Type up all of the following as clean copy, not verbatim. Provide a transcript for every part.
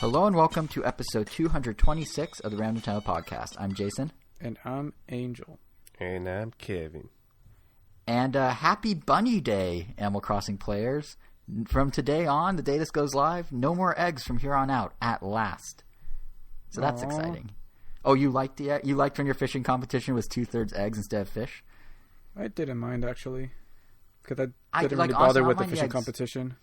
Hello and welcome to episode 226 of the Random Title Podcast. I'm Jason. And I'm Angel. And I'm Kevin. And happy Bunny Day, Animal Crossing players. From today on, the day this goes live, no more eggs from here on out, at last. So that's exciting. Oh, you liked when your fishing competition was 2/3 eggs instead of fish? I didn't mind, actually. Because I didn't like, really bother honestly, with the fishing competition.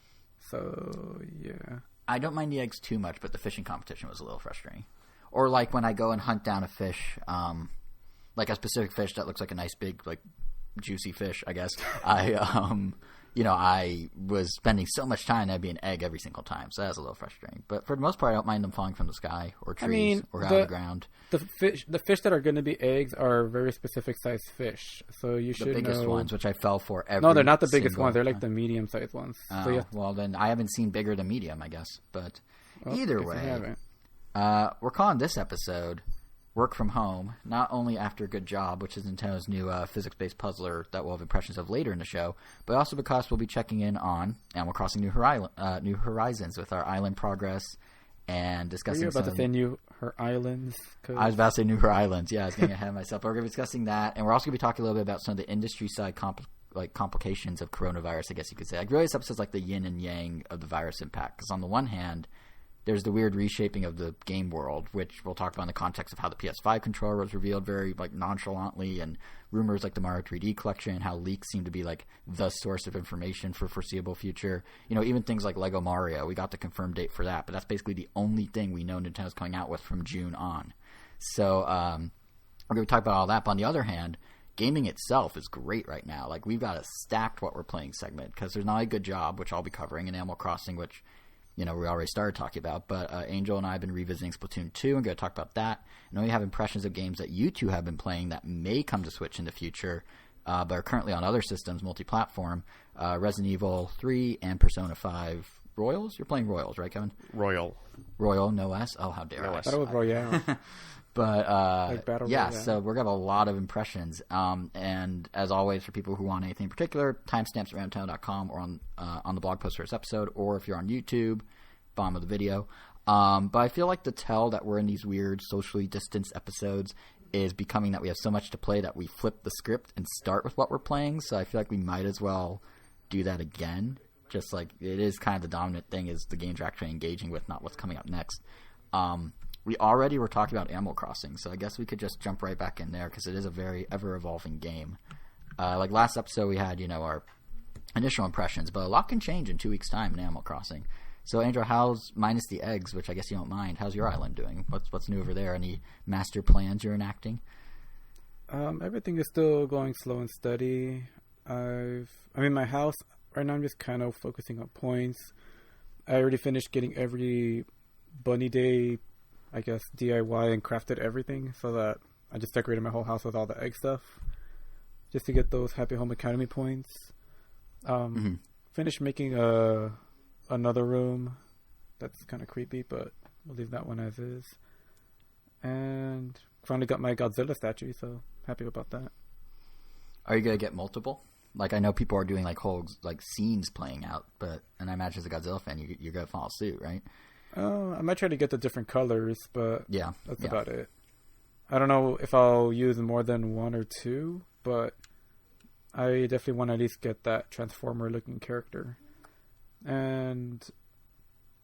So, yeah. I don't mind the eggs too much, but the fishing competition was a little frustrating. Or like when I go and hunt down a fish, like a specific fish that looks like a nice big, like, juicy fish, I guess. I was spending so much time that'd be an egg every single time, so that was a little frustrating. But for the most part, I don't mind them falling from the sky or trees or out of the ground. The fish that are going to be eggs are very specific sized fish, so you should know. The biggest ones, which I fell for every No, they're not the biggest ones. They're like the medium sized ones. Well, then I haven't seen bigger than medium, I guess. But either way, we're calling this episode Work From Home, not only after Good Job, which is Nintendo's new physics-based puzzler that we'll have impressions of later in the show, but also because we'll be checking in on Animal Crossing New Horizons with our island progress and discussing. Were you about to say New Islands? I was about to say New Islands. Yeah, I was getting ahead of myself. But we're going to be discussing that, and we're also going to be talking a little bit about some of the industry-side complications of coronavirus, I guess you could say. Like, really, this episode's like the yin and yang of the virus impact, because on the one hand, there's the weird reshaping of the game world, which we'll talk about in the context of how the PS5 controller was revealed very nonchalantly, and rumors like the Mario 3D collection, how leaks seem to be like the source of information for foreseeable future. Even things like Lego Mario, we got the confirmed date for that, but that's basically the only thing we know Nintendo's coming out with from June on. So we're going to talk about all that. But on the other hand, gaming itself is great right now. Like, we've got a stacked what we're playing segment, because there's not a Good Job, which I'll be covering, and Animal Crossing, which we already started talking about, but Angel and I have been revisiting Splatoon 2 and going to talk about that. And we have impressions of games that you two have been playing that may come to Switch in the future, but are currently on other systems, multi-platform, Resident Evil 3 and Persona 5 Royals. You're playing Royals, right, Kevin? Royal, no S? Oh, how dare I. Battle Royale. But, so we're going to have a lot of impressions. And as always, for people who want anything in particular, timestamps at randomtown.com or on the blog post for this episode, or if you're on YouTube, bottom of the video. But I feel like the tell that we're in these weird socially distanced episodes is becoming that we have so much to play that we flip the script and start with what we're playing. So I feel like we might as well do that again. Just like it is kind of the dominant thing is the games you're actually engaging with, not what's coming up next. We already were talking about Animal Crossing, so I guess we could just jump right back in there because it is a very ever-evolving game. Like last episode, we had, our initial impressions, but a lot can change in 2 weeks' time in Animal Crossing. So, Andrew, how's, minus the eggs, which I guess you don't mind, how's your island doing? What's new over there? Any master plans you're enacting? Everything is still going slow and steady. My house, right now I'm just kind of focusing on points. I already finished getting every Bunny Day, I guess, DIY and crafted everything, so that I just decorated my whole house with all the egg stuff just to get those Happy Home Academy points. Finished making another room that's kind of creepy, but we'll leave that one as is. And finally got my Godzilla statue, so happy about that. Are you going to get multiple? Like, I know people are doing whole scenes playing out, and I imagine as a Godzilla fan, you're going to follow suit, right? I might try to get the different colors, but that's about it. I don't know if I'll use more than one or two, but I definitely want to at least get that Transformer-looking character. And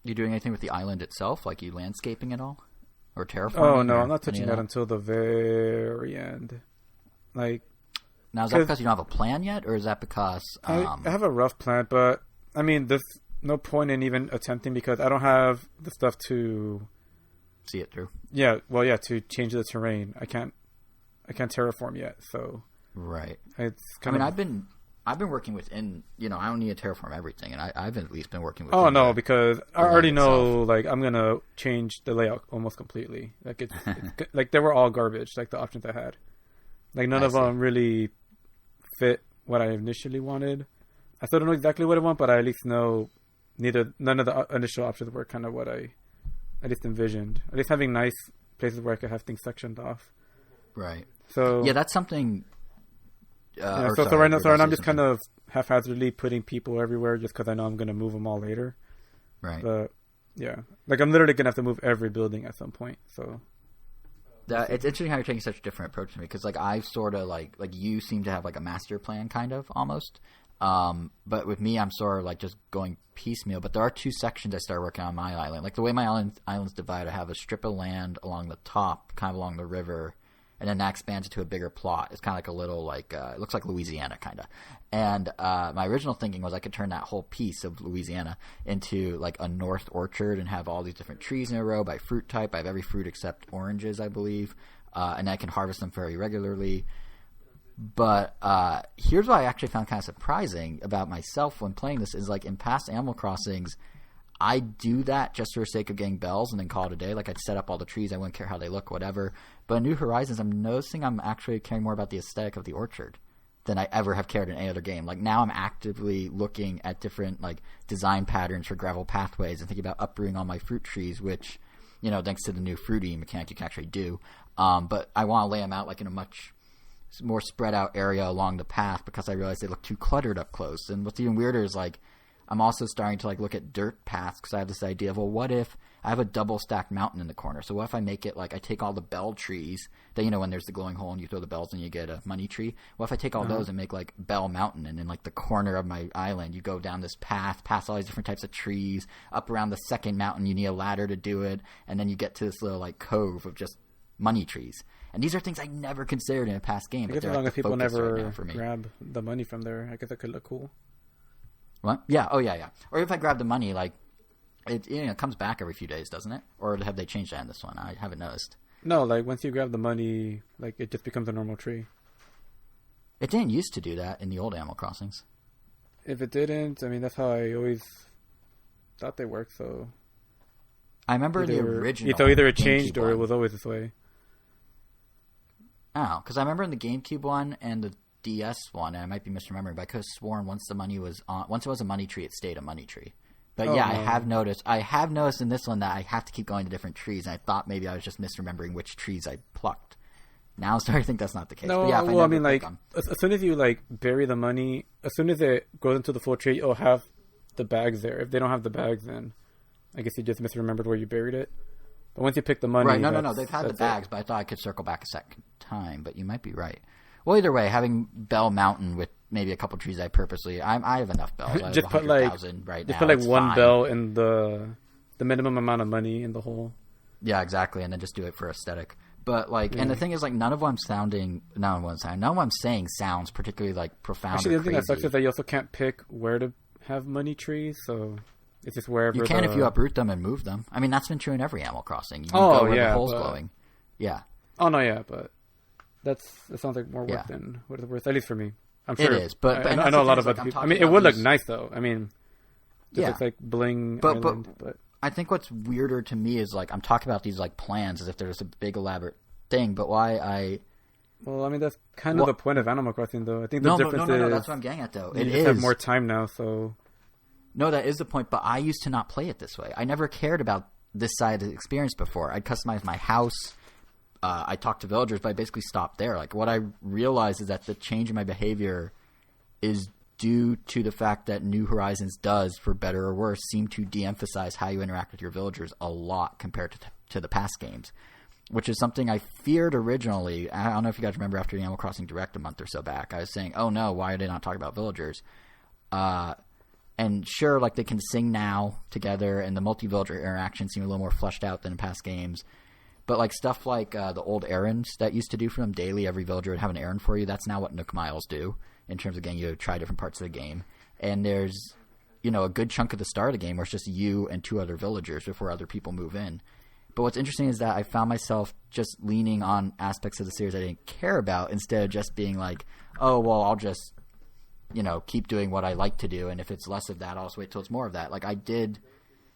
you doing anything with the island itself? Like, you landscaping it all? Or terraforming? Oh, no, I'm not touching that until the very end. Now, is that because you don't have a plan yet, or is that because... I have a rough plan, but, there's no point in even attempting because I don't have the stuff to see it through. Yeah, to change the terrain. I can't terraform yet, so right. It's kind of. I've been working within. I don't need to terraform everything, and I've at least been working with. Oh no, because I already know. I'm gonna change the layout almost completely. It's they were all garbage. The options I had, none of them really fit what I initially wanted. I still don't know exactly what I want, but I at least know. None of the initial options were kind of what I at least envisioned. At least having nice places where I could have things sectioned off. Right. So yeah, that's something. So right now I'm just kind of haphazardly putting people everywhere just because I know I'm going to move them all later. Right. But Yeah, like I'm literally gonna have to move every building at some point. So it's interesting how you're taking such a different approach to me because like I've sort of like you seem to have like a master plan kind of almost. But with me, I'm sort of like just going piecemeal. But there are two sections I started working on my island. Like the way my island's divided, I have a strip of land along the top, kind of along the river, and then that expands into a bigger plot. It's kind of like a little like it looks like Louisiana kind of. And my original thinking was I could turn that whole piece of Louisiana into like a north orchard and have all these different trees in a row by fruit type. I have every fruit except oranges, I believe, and I can harvest them very regularly. But here's what I actually found kind of surprising about myself when playing this is like in past Animal Crossings, I do that just for the sake of getting bells and then call it a day. Like I'd set up all the trees. I wouldn't care how they look, whatever. But in New Horizons, I'm noticing I'm actually caring more about the aesthetic of the orchard than I ever have cared in any other game. Like now I'm actively looking at different like design patterns for gravel pathways and thinking about uprooting all my fruit trees, which, you know, thanks to the new fruity mechanic you can actually do. But I want to lay them out like in a much more spread out area along the path because I realized they look too cluttered up close. And what's even weirder is like I'm also starting to like look at dirt paths because I have this idea of, well, what if I have a double stacked mountain in the corner? So what if I make it like I take all the bell trees that, you know, when there's the glowing hole and you throw the bells and you get a money tree. What if I take all those and make like Bell Mountain, and in like the corner of my island you go down this path past all these different types of trees up around the second mountain. You need a ladder to do it, and then you get to this little like cove of just money trees. And these are things I never considered in a past game. I guess as long as people never grab the money from there, I guess that could look cool. What? Yeah. Oh, yeah, yeah. Or if I grab the money, like, it comes back every few days, doesn't it? Or have they changed that in this one? I haven't noticed. No, like, once you grab the money, like, it just becomes a normal tree. It didn't used to do that in the old Animal Crossings. If it didn't, I mean, that's how I always thought they worked, so... I remember the original... So either it changed or it was always this way. Oh, because I remember in the GameCube one and the DS one, and I might be misremembering, but I could have sworn once it was a money tree, it stayed a money tree. But no. I have noticed in this one that I have to keep going to different trees, and I thought maybe I was just misremembering which trees I plucked. Now I'm starting to think that's not the case. No, but yeah, well, I mean, like, as soon as you, like, bury the money, as soon as it goes into the full tree, you'll have the bags there. If they don't have the bags, then I guess you just misremembered where you buried it. But once you pick the money... Right, no, they've had the bags, but I thought I could circle back a second time, but you might be right. Well, either way, having Bell Mountain with maybe a couple trees I have enough bells. I just put like right now. Put like one fine. Bell in the minimum amount of money in the hole. Yeah, exactly, and then just do it for aesthetic. But like, and the thing is, like, none of what I'm saying sounds particularly like profound. Actually, the thing that sucks is that you also can't pick where to have money trees, so it's just wherever you can if you uproot them and move them. I mean, that's been true in every Animal Crossing. You can go where the hole's glowing. Yeah. Oh no, yeah, but that sounds like more work than what it's worth, at least for me. I'm sure it is, but I know a lot of other people. I mean, it would look nice though. I mean, it looks like bling island, but I think what's weirder to me is like I'm talking about these like plans as if they're just a big elaborate thing, but why I... Well, I mean, that's kind of the point of Animal Crossing, though. I think the difference is... No, that's what I'm getting at, though. You just have more time now, so... No, that is the point, but I used to not play it this way. I never cared about this side of the experience before. I'd customize my house. I talked to villagers, but I basically stopped there. Like, what I realized is that the change in my behavior is due to the fact that New Horizons does, for better or worse, seem to de-emphasize how you interact with your villagers a lot compared to the past games, which is something I feared originally. I don't know if you guys remember after the Animal Crossing Direct a month or so back. I was saying, oh no, why are they not talking about villagers? And sure, like, they can sing now together, and the multi-villager interactions seem a little more fleshed out than in past games. But like stuff like the old errands that used to do for them daily, every villager would have an errand for you. That's now what Nook Miles do in terms of getting you to try different parts of the game. And there's, a good chunk of the start of the game where it's just you and 2 other villagers before other people move in. But what's interesting is that I found myself just leaning on aspects of the series I didn't care about instead of just being like, oh, well, I'll just, keep doing what I like to do. And if it's less of that, I'll just wait till it's more of that. Like, I did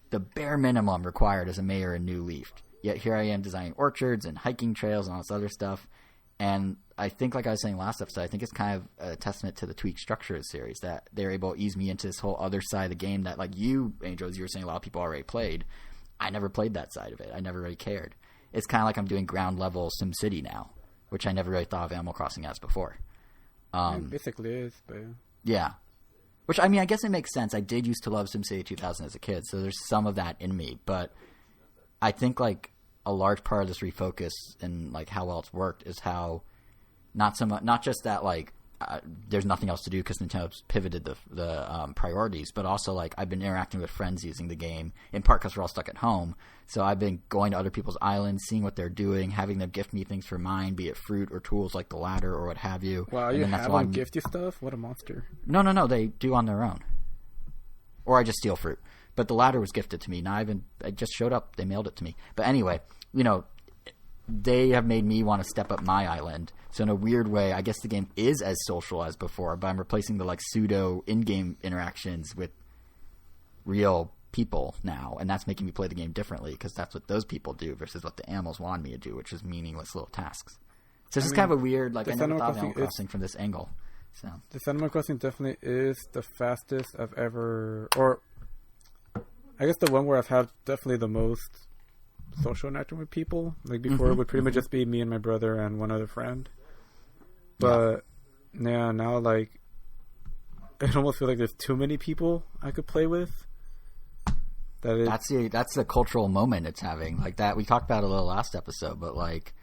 the bare minimum required as a mayor in New Leaf. Yet here I am designing orchards and hiking trails and all this other stuff. And I think, like I was saying last episode, I think it's kind of a testament to the tweak structure of the series that they're able to ease me into this whole other side of the game that, like you, Angel, as you were saying, a lot of people already played. I never played that side of it. I never really cared. It's kind of like I'm doing ground level SimCity now, which I never really thought of Animal Crossing as before. It basically is, but... Yeah. Which, I mean, I guess it makes sense. I did used to love SimCity 2000 as a kid, so there's some of that in me. But I think, like, a large part of this refocus and, like, how well it's worked is how not just that, like, there's nothing else to do because Nintendo's pivoted the priorities, but also, like, I've been interacting with friends using the game, in part because we're all stuck at home. So I've been going to other people's islands, seeing what they're doing, having them gift me things for mine, be it fruit or tools like the ladder or what have you. Wow, you have them gift you stuff? What a monster. No, they do on their own. Or I just steal fruit. But the ladder was gifted to me. I just showed up. They mailed it to me. But anyway, you know, they have made me want to step up my island. So in a weird way, I guess the game is as social as before, but I'm replacing the, like, pseudo in-game interactions with real people now, and that's making me play the game differently because that's what those people do versus what the animals want me to do, which is meaningless little tasks. So this is kind of a weird, like, I never thought of Animal Crossing from this angle. So the Animal Crossing definitely is the fastest I've ever, or I guess the one where I've had definitely the most social interaction with people. Like before, it would pretty much just be me and my brother and one other friend. But yeah, now, like, I almost feel like there's too many people I could play with. That's the cultural moment it's having. Like that, we talked about it a little last episode, but, like,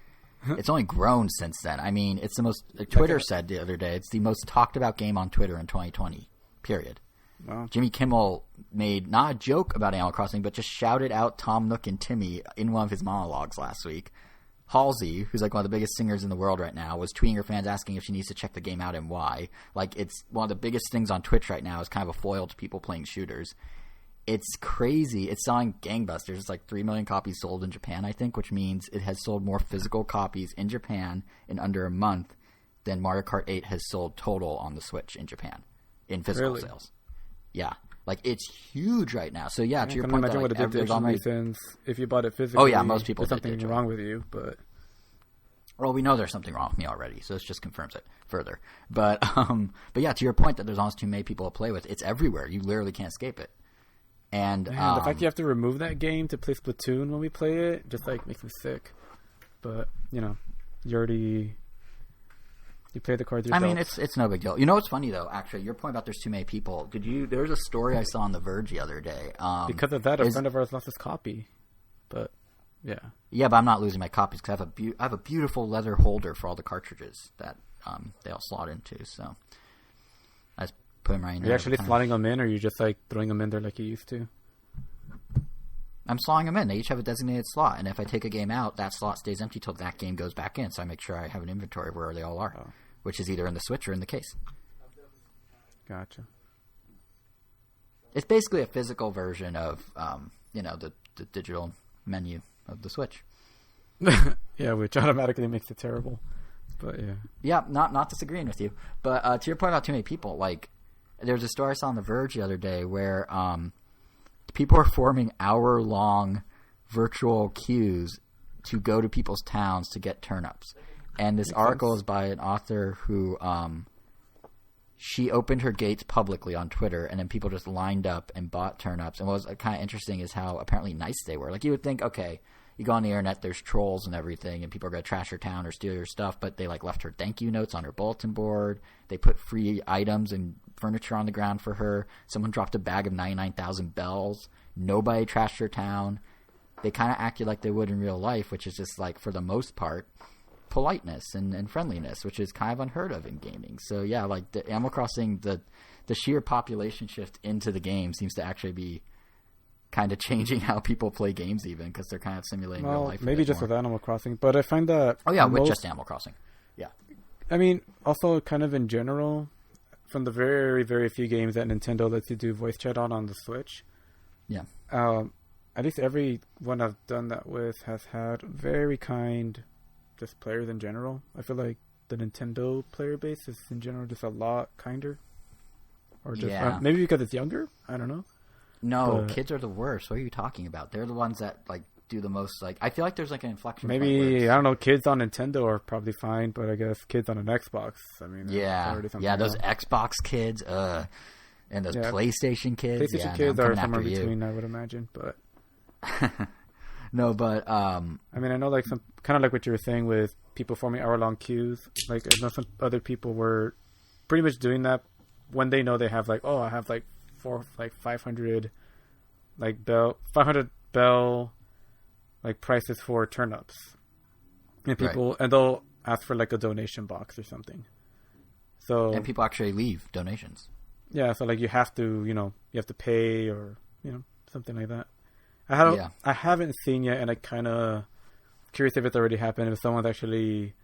it's only grown since then. I mean, it's the most. Like Twitter said the other day, it's the most talked about game on Twitter in 2020. Period. Wow. Jimmy Kimmel made not a joke about Animal Crossing, but just shouted out Tom Nook and Timmy in one of his monologues last week. Halsey, who's, like, one of the biggest singers in the world right now, was tweeting her fans asking if she needs to check the game out and why. Like, it's one of the biggest things on Twitch right now is kind of a foil to people playing shooters. It's crazy. It's selling gangbusters. It's like 3 million copies sold in Japan, I think, which means it has sold more physical copies in Japan in under a month than Mario Kart 8 has sold total on the Switch in Japan in physical sales. Yeah. Like, it's huge right now. So, yeah, to your point, imagine that, what like, it did to every since if you bought it physically. Oh, yeah, most people there's did something wrong with you, but... Well, we know there's something wrong with me already, so this just confirms it further. But yeah, to your point that there's almost too many people to play with, it's everywhere. You literally can't escape it. And man, the fact you have to remove that game to play Splatoon when we play it just, like, makes me sick. But, you know, you play the cards yourself. I mean, it's no big deal. You know what's funny, though, actually? Your point about there's too many people. There was a story I saw on The Verge the other day. Because of that, a friend of ours lost his copy. But, yeah. Yeah, but I'm not losing my copies because I have a beautiful leather holder for all the cartridges that they all slot into. So I just put them right in there. Are you actually slotting them in, or are you just, like, throwing them in there like you used to? I'm slotting them in. They each have a designated slot, and if I take a game out, that slot stays empty till that game goes back in. So I make sure I have an inventory of where they all are, which is either in the Switch or in the case. Gotcha. It's basically a physical version of, the digital menu of the Switch. Yeah, which automatically makes it terrible. But yeah. Yeah, not disagreeing with you. But to your point about too many people, like, there was a story I saw on The Verge the other day where people are forming hour-long virtual queues to go to people's towns to get turnips. And this article is by an author who she opened her gates publicly on Twitter, and then people just lined up and bought turnips. And what was kind of interesting is how apparently nice they were. Like, you would think, okay, you go on the internet, there's trolls and everything, and people are going to trash your town or steal your stuff, but they, like, left her thank you notes on her bulletin board. They put free items and furniture on the ground for her. Someone dropped a bag of 99,000 bells. Nobody trashed her town. They kind of acted like they would in real life, which is just, like, for the most part, politeness and friendliness, which is kind of unheard of in gaming. So yeah, like the Animal Crossing, the sheer population shift into the game seems to actually be kind of changing how people play games, even because they're kind of simulating real life. Maybe just with Animal Crossing, but I find that with just Animal Crossing. Yeah, I mean, also kind of in general, from the very, very few games that Nintendo lets you do voice chat on the Switch. Yeah. At least every one I've done that with has had very kind just players in general. I feel like the Nintendo player base is in general just a lot kinder. Or just maybe because it's younger? I don't know. No, kids are the worst. What are you talking about? They're the ones that, like, do the most, like, I feel like there's, like, an inflection point. Maybe, I don't know, kids on Nintendo are probably fine, but I guess kids on an Xbox, I mean, those Xbox kids, and those PlayStation kids. PlayStation kids are somewhere between, I would imagine, but... No, but I mean, I know, like, some kind of like what you were saying with people forming hour-long queues. Like, I know some other people were pretty much doing that when they know they have like, I have like 500 like 500 bell like prices for turnips, and people and they'll ask for like a donation box or something. So and people actually leave donations. Yeah, so like you have to pay or something like that. I haven't seen yet, and I kind of curious if it's already happened. If someone's actually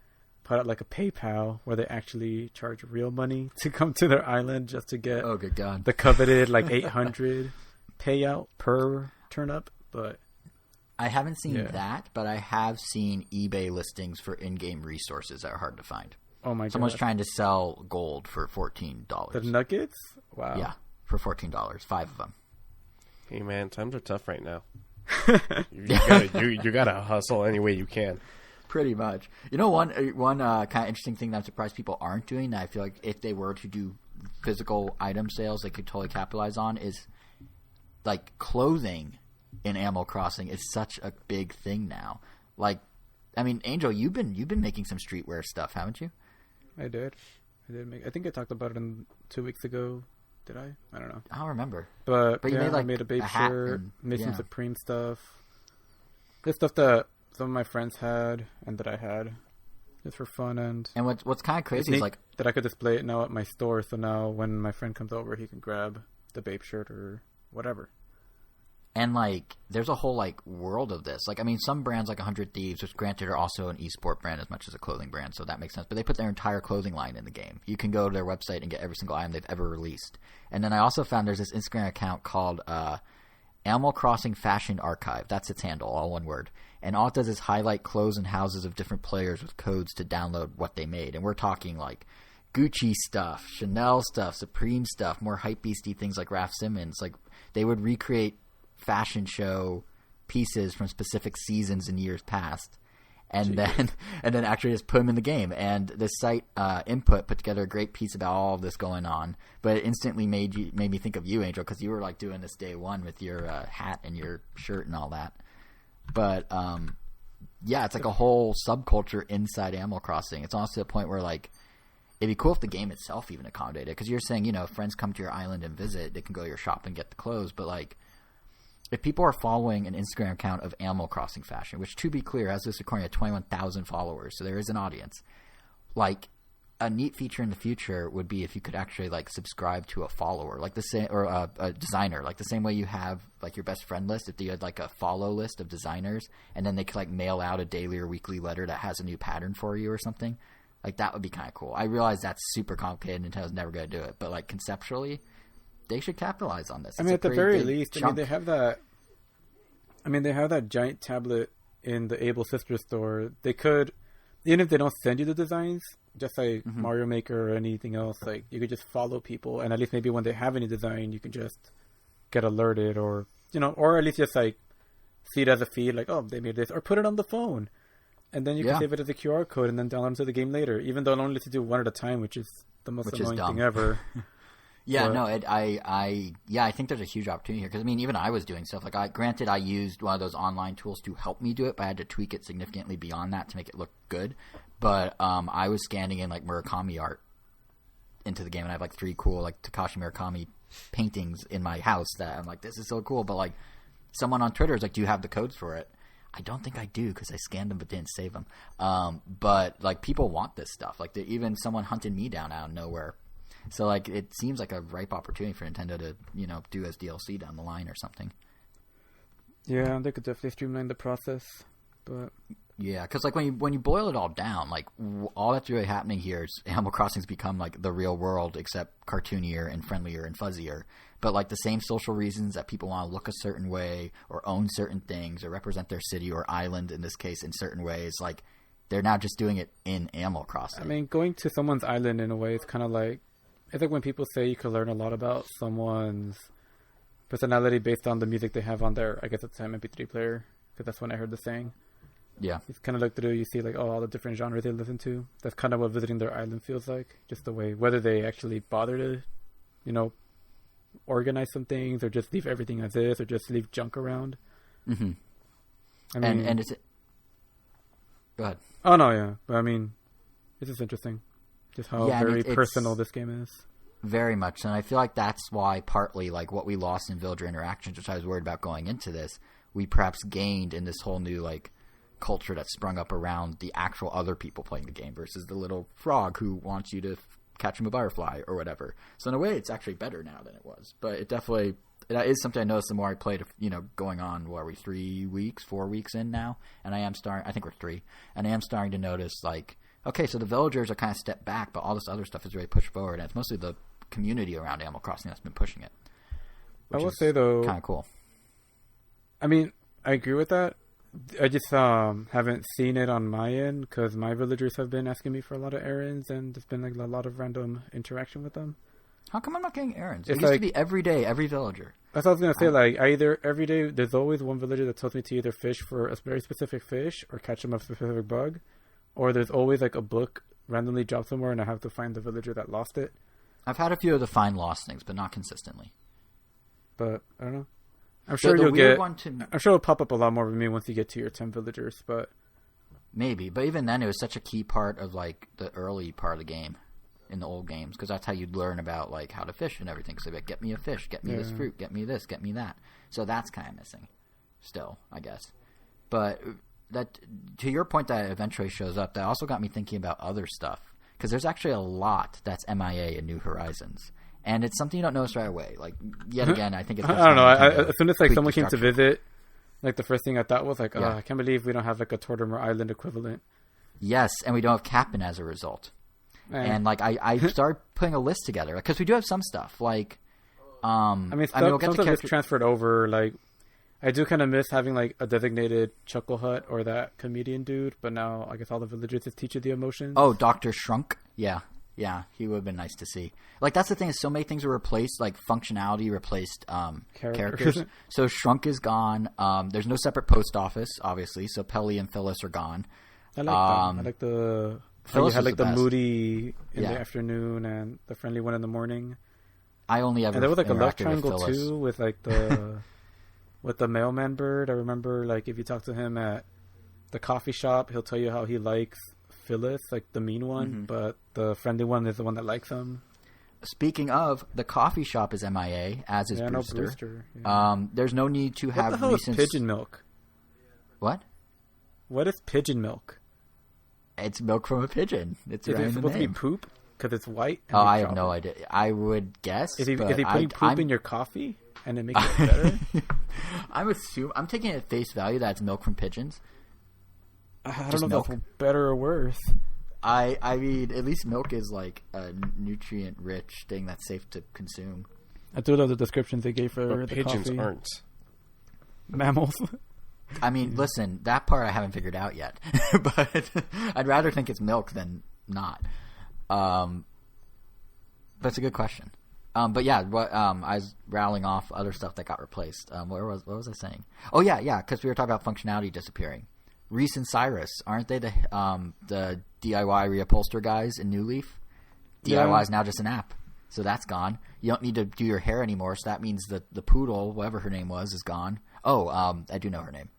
put out like a PayPal where they actually charge real money to come to their island just to get good God. the coveted like 800 payout per turnip. But I haven't seen that, but I have seen eBay listings for in-game resources that are hard to find. Oh my God! Someone's trying to sell gold for $14. The nuggets? Wow. Yeah, for $14, 5 of them. Hey man, times are tough right now. you gotta hustle any way you can. Pretty much. You know, one kind of interesting thing that I'm surprised people aren't doing that I feel like if they were to do physical item sales, they could totally capitalize on is like clothing in Animal Crossing is such a big thing now. Like, I mean, Angel, you've been making some streetwear stuff, haven't you? I did make. I think I talked about it 2 weeks ago. Did I? I don't know. I don't remember. But you made, like, I made a babe shirt, made some Supreme stuff. This stuff that some of my friends had and that I had, just for fun. And what's kind of crazy is like that I could display it now at my store. So now when my friend comes over, he can grab the babe shirt or whatever. And, like, there's a whole, like, world of this. Like, I mean, some brands like 100 Thieves, which granted are also an esport brand as much as a clothing brand, so that makes sense. But they put their entire clothing line in the game. You can go to their website and get every single item they've ever released. And then I also found there's this Instagram account called Animal Crossing Fashion Archive. That's its handle, all one word. And all it does is highlight clothes and houses of different players with codes to download what they made. And we're talking, like, Gucci stuff, Chanel stuff, Supreme stuff, more hypebeasty things like Raf Simons. Like, they would recreate fashion show pieces from specific seasons in years past and then actually just put them in the game. And the site Input put together a great piece about all of this going on, but it instantly made me think of you, Angel, because you were like doing this day one with your hat and your shirt and all that. But it's like a whole subculture inside Animal Crossing. It's almost to the point where like it'd be cool if the game itself even accommodated it, because you're saying, if friends come to your island and visit, they can go to your shop and get the clothes, but like if people are following an Instagram account of Animal Crossing fashion, which to be clear, has this recording at 21,000 followers, so there is an audience. Like a neat feature in the future would be if you could actually like subscribe to a follower, like the same, or a designer, like the same way you have like your best friend list. If you had like a follow list of designers, and then they could like mail out a daily or weekly letter that has a new pattern for you or something, like that would be kind of cool. I realize that's super complicated. Nintendo's never going to do it, but like conceptually, they should capitalize on this. I mean, at the very least, they have that. I mean, they have that giant tablet in the Able Sister store. They could, even if they don't send you the designs, just like Mario Maker or anything else, like you could just follow people, and at least maybe when they have any design, you can just get alerted, or or at least just like see it as a feed, like, oh, they made this, or put it on the phone, and then you can save it as a QR code and then download it to the game later. Even though it only lets you do one at a time, which is the most annoying thing ever. I think there's a huge opportunity here, because I mean, even I was doing stuff like I used one of those online tools to help me do it, but I had to tweak it significantly beyond that to make it look good. But I was scanning in like Murakami art into the game, and I have like 3 cool like Takashi Murakami paintings in my house that I'm like, this is so cool. But like someone on Twitter is like, do you have the codes for it? I don't think I do, because I scanned them but didn't save them. But like people want this stuff. Like even someone hunted me down out of nowhere. So, like, it seems like a ripe opportunity for Nintendo to, do as DLC down the line or something. Yeah, they could definitely streamline the process, but... Yeah, because, like, when you boil it all down, like, all that's really happening here is Animal Crossing's become, like, the real world, except cartoonier and friendlier and fuzzier. But, like, the same social reasons that people want to look a certain way or own certain things or represent their city or island, in this case, in certain ways, like, they're now just doing it in Animal Crossing. I mean, going to someone's island, in a way, is kind of like... I think when people say you can learn a lot about someone's personality based on the music they have on their, I guess it's an MP3 player, because that's when I heard the saying. Yeah. You kind of look through, you see like, all the different genres they listen to. That's kind of what visiting their island feels like. Just the way, whether they actually bother to, organize some things, or just leave everything as is, or just leave junk around. Mm-hmm. I mean, and is it... Go ahead. Oh, no, yeah. But I mean, it's just interesting. Just how very personal this game is. Very much, and I feel like that's why partly like what we lost in villager interactions, which I was worried about going into this, we perhaps gained in this whole new like culture that sprung up around the actual other people playing the game versus the little frog who wants you to catch him a butterfly or whatever. So in a way, it's actually better now than it was. But it definitely that is something I noticed the more I played. Going on, what are we 4 weeks in now, and I think we're 3, and I am starting to notice like, okay, so the villagers are kind of stepped back, but all this other stuff is really pushed forward, and it's mostly the community around Animal Crossing that's been pushing it. I will say though, kind of cool. I mean, I agree with that. I just haven't seen it on my end because my villagers have been asking me for a lot of errands, and there's been like a lot of random interaction with them. How come I'm not getting errands? It's it used to be every day, every villager. That's what I was gonna say. Like, either every day, there's always one villager that tells me to either fish for a very specific fish or catch them a specific bug, or there's always like a book randomly dropped somewhere, and I have to find the villager that lost it. I've had a few of the find lost things, but not consistently. But I don't know. I'm sure you'll get. I'm sure it'll pop up a lot more with me once you get to your 10 villagers. But maybe. But even then, it was such a key part of like the early part of the game in the old games, because that's how you'd learn about like how to fish and everything. So like, get me a fish, get me this fruit, get me this, get me that. So that's kind of missing, still, I guess. But that, to your point, that eventually shows up. That also got me thinking about other stuff. Because there's actually a lot that's MIA in New Horizons. And it's something you don't notice right away. Like, yet again, I think it's... I don't know. As soon as like someone came to visit, like the first thing I thought was like, I can't believe we don't have like a Tortimer Island equivalent. Yes, and we don't have Captain as a result. And like, I started putting a list together. Because we do have some stuff. Like, some stuff is transferred over. Like, I do kind of miss having like a designated Chuckle Hut or that comedian dude, but now I guess all the villagers just teach you the emotions. Oh, Dr. Shrunk? Yeah, he would have been nice to see. Like, that's the thing, is so many things were replaced, like functionality replaced characters. So Shrunk is gone. There's no separate post office, obviously, so Pelly and Phyllis are gone. I like them. I like the... Phyllis had like the moody in the afternoon and the friendly one in the morning. I only ever... And there was like a love triangle too with like the... With the mailman bird, I remember, like, if you talk to him at the coffee shop, he'll tell you how he likes Phyllis, like the mean one, but the friendly one is the one that likes him. Speaking of, the coffee shop is MIA, as is Brewster. No Brewster. Yeah. There's no need to have... What the hell is pigeon milk? What? What is pigeon milk? It's milk from a pigeon. Is it supposed to be poop? Because it's white? Oh, I have no idea. I would guess, Is he putting poop in your coffee? And it makes it better? I'm taking it at face value that it's milk from pigeons. I don't know if that's better or worse. I mean, at least milk is like a nutrient-rich thing that's safe to consume. I do love the descriptions they gave for the pigeons coffee. Aren't mammals. I mean, listen, that part I haven't figured out yet. But I'd rather think it's milk than not. That's a good question. But yeah, I was rattling off other stuff that got replaced. What was I saying? Oh yeah, because we were talking about functionality disappearing. Reese and Cyrus, aren't they the DIY reupholster guys in New Leaf? DIY is now just an app, so that's gone. You don't need to do your hair anymore, so that means that the poodle, whatever her name was, is gone. Oh, I do know her name.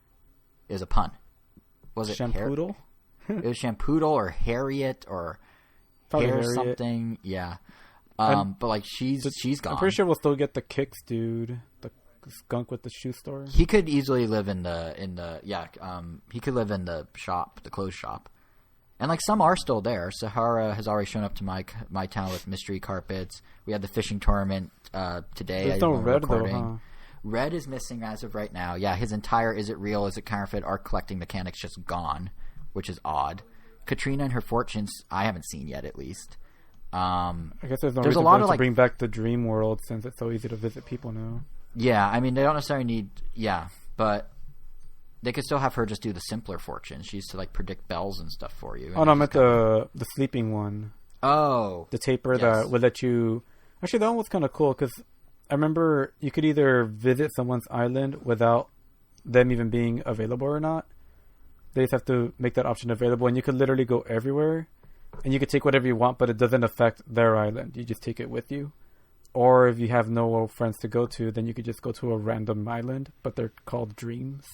It was a pun. Was it Shampoodle? It was Shampoodle or Harriet or Probably Hair Harriet. Something. Yeah. But like she's gone. I'm pretty sure we'll still get the Kicks dude, the skunk with the shoe store. He could easily live in the he could live in the shop, the clothes shop, and like some are still there. Sahara has already shown up to my town with mystery carpets. We had the fishing tournament today. There's no Red though, huh? Red is missing as of right now. Yeah, his entire is it real, is it counterfeit art collecting mechanics just gone, which is odd. Katrina and her fortunes I haven't seen yet, at least. I guess there's no reason a lot for of to bring back the dream world since it's so easy to visit people now. Yeah, I mean they don't necessarily need but they could still have her just do the simpler fortunes. She used to like predict bells and stuff for you. Oh no, I meant the sleeping one. Oh, the taper that would let you. Actually, that one was kind of cool because I remember you could either visit someone's island without them even being available or not. They just have to make that option available, and you could literally go everywhere. And you could take whatever you want, but it doesn't affect their island. You just take it with you. Or if you have no friends to go to, then you could just go to a random island, but they're called dreams.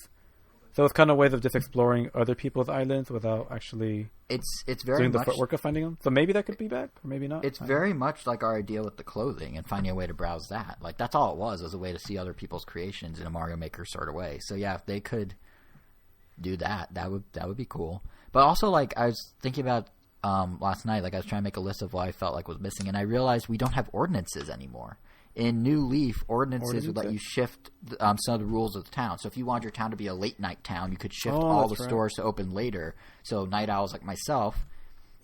So it's kind of ways of just exploring other people's islands without actually it's very doing the much footwork of finding them. So maybe that could be back, or maybe not. It's very much like our idea with the clothing and finding a way to browse that. Like that's all it was a way to see other people's creations in a Mario Maker sort of way. So yeah, if they could do that, that would be cool. But also, like, I was thinking about last night, like I was trying to make a list of what I felt like was missing, and I realized we don't have ordinances anymore. In New Leaf, ordinances would let you shift some of the rules of the town. So if you wanted your town to be a late night town, you could shift all the stores to open later. So night owls like myself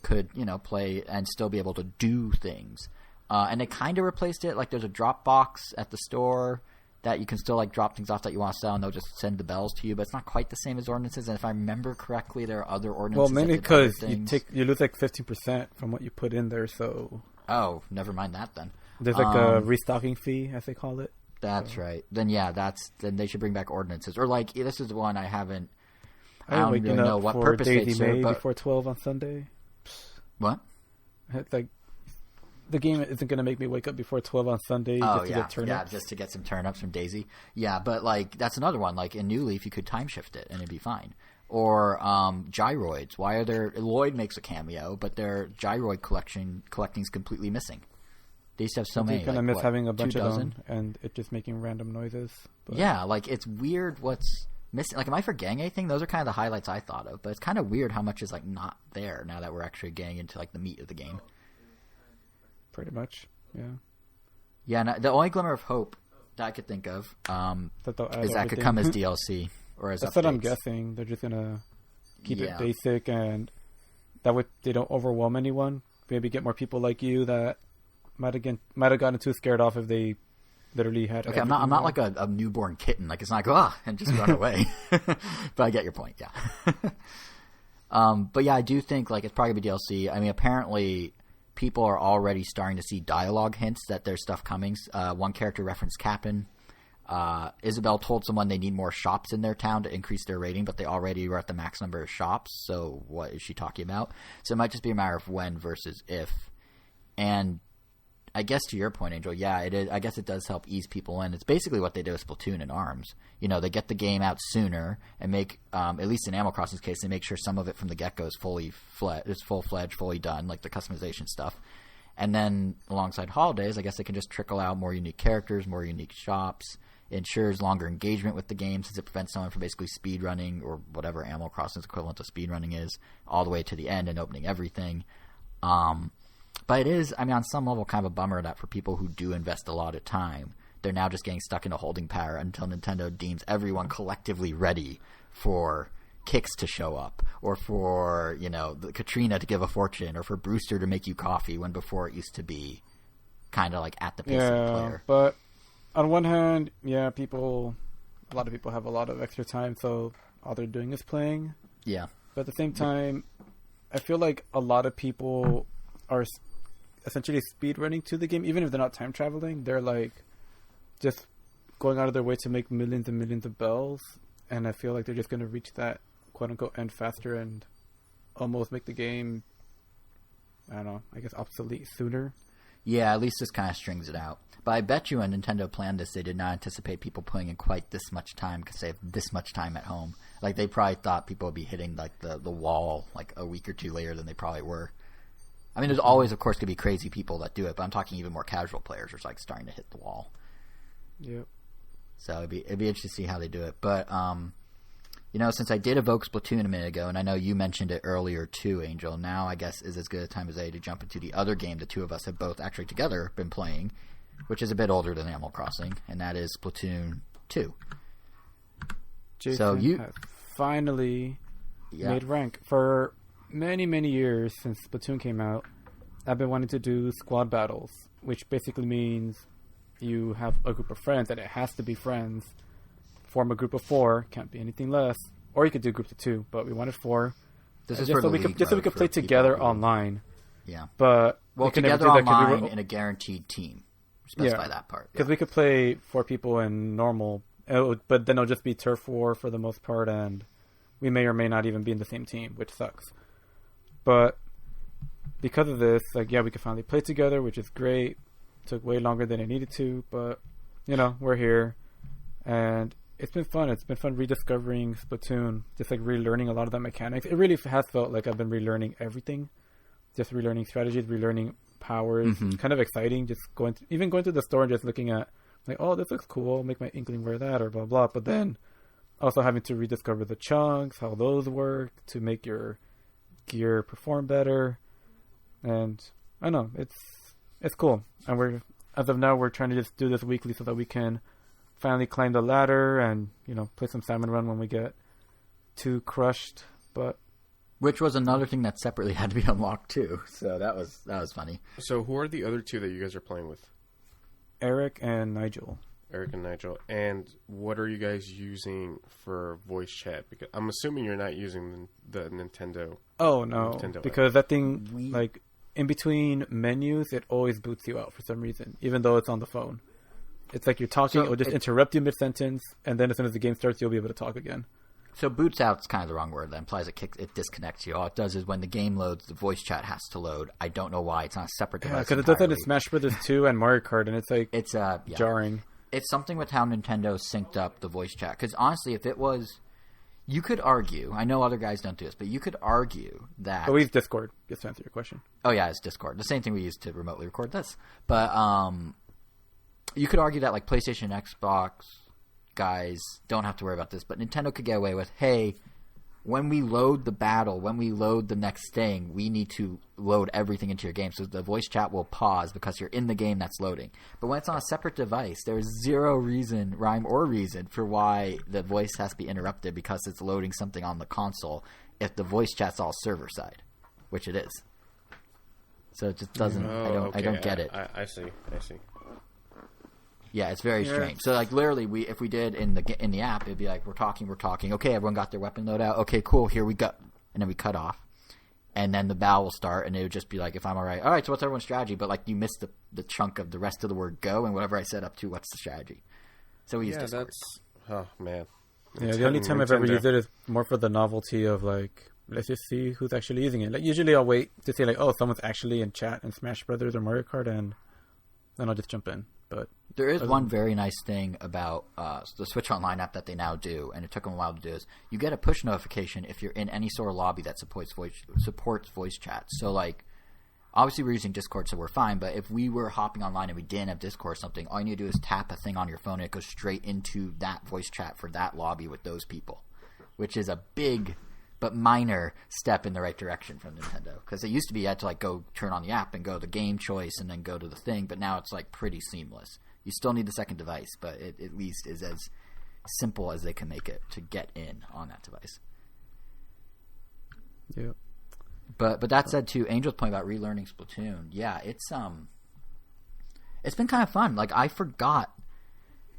could, play and still be able to do things. And they kind of replaced it. Like there's a drop box at the store that you can still like drop things off that you want to sell, and they'll just send the bells to you. But it's not quite the same as ordinances. And if I remember correctly, there are other ordinances. Well, mainly because you lose like 15% from what you put in there. So never mind that then. There's like a restocking fee, as they call it. That's right. Then then they should bring back ordinances. Or like this is one I haven't. I don't really know what purpose they serve. But before 12 on Sunday. What? It's like the game isn't going to make me wake up before 12 on Sunday just to get turnips. Yeah, just to get some turnips from Daisy. Yeah, but like that's another one. Like in New Leaf, you could time shift it and it'd be fine. Or gyroids. Why are there? Lloyd makes a cameo, but their gyroid collecting's completely missing. They used to have so many. You kind of miss having a bunch of them, and it just making random noises. But. Yeah, like it's weird what's missing. Like, am I forgetting anything? Those are kind of the highlights I thought of, but it's kind of weird how much is like not there now that we're actually getting into like the meat of the game. Pretty much, yeah. Yeah, and the only glimmer of hope that I could think of is that could come as DLC or as That's updates. what I'm guessing. They're just gonna keep it basic, and that way they don't overwhelm anyone. Maybe get more people like you that might have gotten too scared off if they literally had. Okay, I'm not like a newborn kitten. Like it's not go and just run away. But I get your point. Yeah. But yeah, I do think like it's probably gonna be DLC. I mean, apparently people are already starting to see dialogue hints that there's stuff coming. One character referenced Cap'n. Isabelle told someone they need more shops in their town to increase their rating, but they already were at the max number of shops. So what is she talking about? So it might just be a matter of when versus if. And I guess to your point, Angel, yeah, it is. I guess it does help ease people in. It's basically what they do with Splatoon and ARMS. They get the game out sooner and make, at least in Animal Crossing's case, they make sure some of it from the get-go is full-fledged, fully done, like the customization stuff. And then alongside holidays, I guess they can just trickle out more unique characters, more unique shops. It ensures longer engagement with the game since it prevents someone from basically speedrunning or whatever Animal Crossing's equivalent to speedrunning is all the way to the end and opening everything. But it is, I mean, on some level, kind of a bummer that for people who do invest a lot of time, they're now just getting stuck in a holding pattern until Nintendo deems everyone collectively ready for Kicks to show up, or for, Katrina to give a fortune, or for Brewster to make you coffee, when before it used to be kind of like at the pace of the player. But on one hand, a lot of people have a lot of extra time, so all they're doing is playing. Yeah. But at the same time, I feel like a lot of people are essentially speedrunning to the game, even if they're not time traveling. They're like just going out of their way to make millions and millions of bells, and I feel like they're just going to reach that quote unquote end faster and almost make the game, I don't know, I guess obsolete sooner. Yeah, at least this kind of strings it out. But I bet you when Nintendo planned this, they did not anticipate people putting in quite this much time because they have this much time at home. Like they probably thought people would be hitting like the wall like a week or two later than they probably were. I mean, there's always, of course, going to be crazy people that do it, but I'm talking even more casual players are like starting to hit the wall. Yep. So it'd be interesting to see how they do it. But since I did evoke Splatoon a minute ago, and I know you mentioned it earlier too, Angel, now I guess is as good a time as any to jump into the other game the two of us have both actually together been playing, which is a bit older than Animal Crossing, and that is Splatoon 2. Jason so you has finally made rank. For many, many years since Splatoon came out, I've been wanting to do squad battles, which basically means you have a group of friends, and it has to be friends. Form a group of 4, can't be anything less. Or you could do groups of 2, but we wanted 4. This is so we could play together online. Yeah. But together online in a guaranteed team. Specify that part. Because we could play 4 people in normal, but then it'll just be turf war for the most part, and we may or may not even be in the same team, which sucks. But because of this, we could finally play together, which is great. Took way longer than it needed to, but we're here, and it's been fun. It's been fun rediscovering Splatoon, just like relearning a lot of that mechanics. It really has felt like I've been relearning everything, just relearning strategies, relearning powers. Mm-hmm. Kind of exciting, just going through the store and just looking at like, oh, this looks cool. I'll make my Inkling wear that or blah blah. But then also having to rediscover the chunks, how those work to make your gear perform better. And I don't know, it's cool. And as of now we're trying to just do this weekly so that we can finally climb the ladder and, you know, play some Salmon Run when we get too crushed. But which was another thing that separately had to be unlocked too. So that was funny. So who are the other two that you guys are playing with? Eric and Nigel. And what are you guys using for voice chat? Because I'm assuming you're not using the Nintendo. Oh no, Nintendo because app. that thing, like in between menus, it always boots you out for some reason, even though it's on the phone. It's like you're talking, So it will just interrupt you mid-sentence, and then as soon as the game starts, you'll be able to talk again. So boots out's kind of the wrong word. That implies it disconnects you. All it does is when the game loads, the voice chat has to load. I don't know why. It's on a separate device. Because it does that in Smash Brothers 2 and Mario Kart, and it's like jarring. It's something with how Nintendo synced up the voice chat. Because honestly, if it was, you could argue. I know other guys don't do this, but you could argue that. But we use Discord. Just to answer your question. Oh yeah, it's Discord. The same thing we use to remotely record this. But you could argue that like PlayStation, Xbox guys don't have to worry about this, but Nintendo could get away with, hey, when we load the battle, when we load the next thing, we need to load everything into your game. So the voice chat will pause because you're in the game that's loading. But when it's on a separate device, there's zero rhyme or reason for why the voice has to be interrupted because it's loading something on the console if the voice chat's all server side, which it is. So it just doesn't, I don't get it. I see. Yeah, it's very strange. So, like, literally, if we did in the app, it'd be like, we're talking. Okay, everyone got their weapon load out. Okay, cool, here we go. And then we cut off. And then the battle will start, and it would just be like, if I'm all right, so what's everyone's strategy? But, like, you missed the chunk of the rest of the word go, and whatever I set up to, what's the strategy? So we use Discord. Oh, man. Yeah, the only time I've ever used it is more for the novelty of, like, let's just see who's actually using it. Like, usually I'll wait to see, like, oh, someone's actually in chat in Smash Brothers or Mario Kart, and then I'll just jump in. But there is one very nice thing about the Switch Online app that they now do, and it took them a while to do, is you get a push notification if you're in any sort of lobby that supports voice chat. So, like, obviously we're using Discord, so we're fine, but if we were hopping online and we didn't have Discord or something, all you need to do is tap a thing on your phone, and it goes straight into that voice chat for that lobby with those people, which is a big but minor step in the right direction from Nintendo. Because it used to be you had to like go turn on the app and go to game choice and then go to the thing, but now it's like pretty seamless. You still need the second device, but it at least is as simple as they can make it to get in on that device. Yeah. But that said, too, Angel's point about relearning Splatoon, yeah, it's been kind of fun. Like, I forgot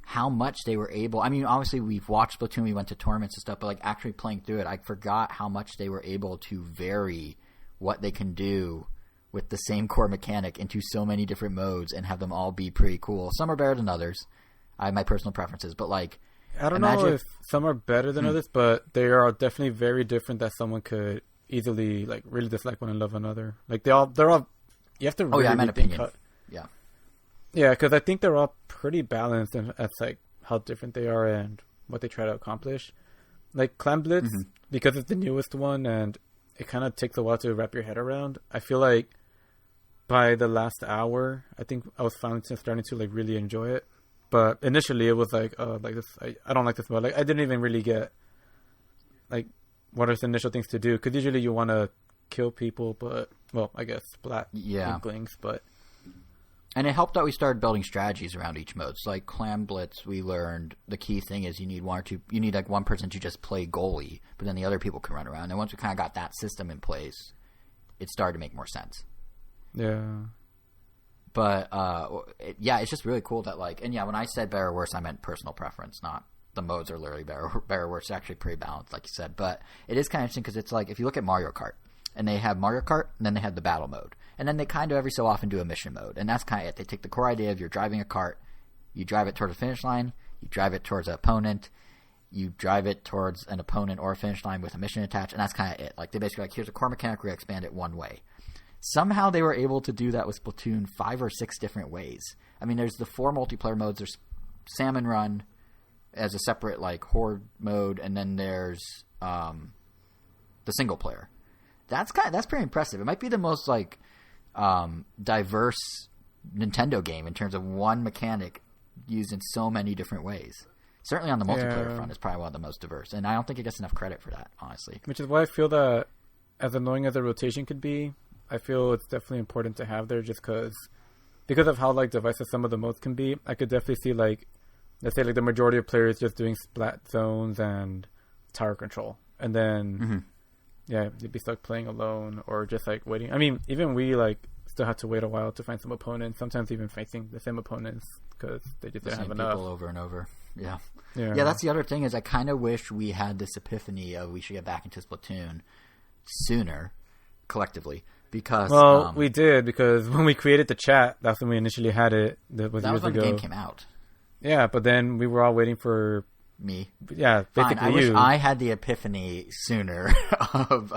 how much they were able. I mean, obviously we've watched Splatoon, we went to tournaments and stuff, but like actually playing through it, I forgot how much they were able to vary what they can do with the same core mechanic into so many different modes and have them all be pretty cool. Some are better than others. I have my personal preferences, but like, I don't know if some are better than others, but they are definitely very different that someone could easily like really dislike one and love another. Like they're all you have to really I meant opinion. Yeah, because I think they're all pretty balanced, and that's like how different they are and what they try to accomplish. Like Clan Blitz, because it's the newest one and it kind of takes a while to wrap your head around. I feel like by the last hour, I think I was finally starting to like really enjoy it. But initially, it was like this. I don't like this mode. Like I didn't even really get like what are the initial things to do, because usually you want to kill people, but I guess splat inklings, but. And it helped that we started building strategies around each mode. So like Clam Blitz, we learned the key thing is you need like one person to just play goalie, but then the other people can run around. And once we kind of got that system in place, it started to make more sense. Yeah. But it's just really cool that like, and yeah, when I said better or worse, I meant personal preference, not the modes are literally better or worse. It's actually pretty balanced, like you said. But it is kind of interesting because it's like if you look at Mario Kart, and they have Mario Kart, and then they have the battle mode. And then they kind of every so often do a mission mode. And that's kind of it. They take the core idea of you're driving a cart, you drive it towards a finish line, you drive it towards an opponent, you drive it towards an opponent or a finish line with a mission attached, and that's kind of it. Like they basically like, here's a core mechanic, we're going to expand it one way. Somehow they were able to do that with Splatoon 5 or 6 different ways. I mean, there's the 4 multiplayer modes. There's Salmon Run, as a separate like horde mode, and then there's the single player. That's pretty impressive. It might be the most like diverse Nintendo game in terms of one mechanic used in so many different ways. Certainly on the multiplayer front, it's probably one of the most diverse, and I don't think it gets enough credit for that, honestly. Which is why I feel that, as annoying as the rotation could be, I feel it's definitely important to have there, just because of how like divisive some of the modes can be. I could definitely see like, let's say like the majority of players just doing splat zones and tower control, and then you'd be stuck playing alone or just like waiting. I mean, even we like still had to wait a while to find some opponents. Sometimes even facing the same opponents because they just didn't have enough. People over and over. Yeah. That's the other thing is I kind of wish we had this epiphany of we should get back into Splatoon sooner, collectively, because we did, because when we created the chat, that's when we initially had it. That was years when ago. The game came out. Yeah, but then we were all waiting for me. Yeah, basically I wish I had the epiphany sooner of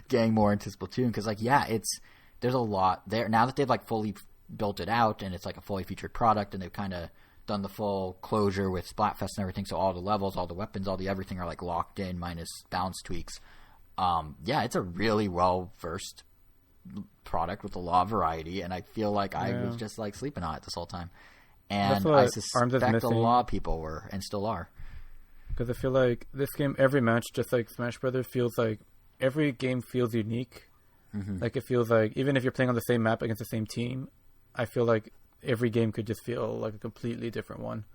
getting more into Splatoon, because there's a lot there now that they've like fully built it out and it's like a fully featured product, and they've kind of done the full closure with Splatfest and everything, so all the levels, all the weapons, all the everything are like locked in minus balance tweaks. It's a really well versed product with a lot of variety, and I feel like I was just like sleeping on it this whole time, and I suspect a lot of people were and still are, because I feel like this game, every match, just like Smash Brothers, feels like every game feels unique. Like it feels like even if you're playing on the same map against the same team, I feel like every game could just feel like a completely different one.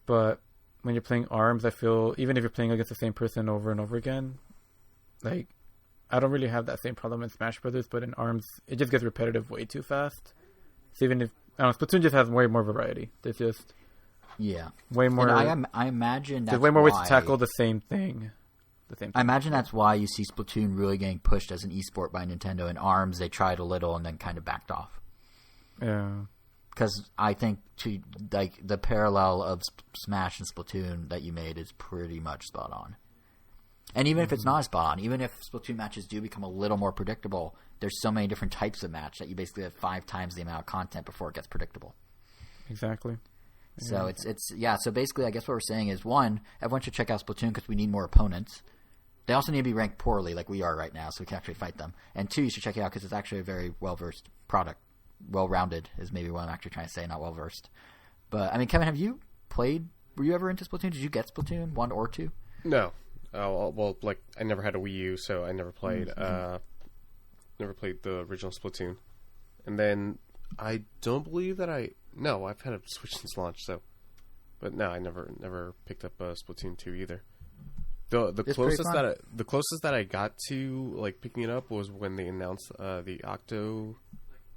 But when you're playing ARMS, I feel even if you're playing against the same person over and over again, like I don't really have that same problem in Smash Brothers, but in ARMS it just gets repetitive way too fast. So even if Splatoon just has way more variety. There's just way more. And I imagine there's way more ways to tackle the same thing. I imagine that's why you see Splatoon really getting pushed as an esport by Nintendo. In ARMS, they tried a little and then kind of backed off. Yeah. Because I think the parallel of Smash and Splatoon that you made is pretty much spot on. And even if it's not spot on, even if Splatoon matches do become a little more predictable, there's so many different types of match that you basically have 5 times the amount of content before it gets predictable. Exactly. So so basically I guess what we're saying is, one, everyone should check out Splatoon because we need more opponents. They also need to be ranked poorly like we are right now so we can actually fight them. And 2, you should check it out because it's actually a very well-versed product. Well-rounded is maybe what I'm actually trying to say, not well-versed. But, I mean, Kevin, have you played? Were you ever into Splatoon? Did you get Splatoon 1 or 2? No. Well, like, I never had a Wii U, so I never played. Never played the original Splatoon. And then I don't believe that No, I've had a Switch since launch, so... But no, I never picked up Splatoon 2 either. The closest that I got to like picking it up was when they announced the Octo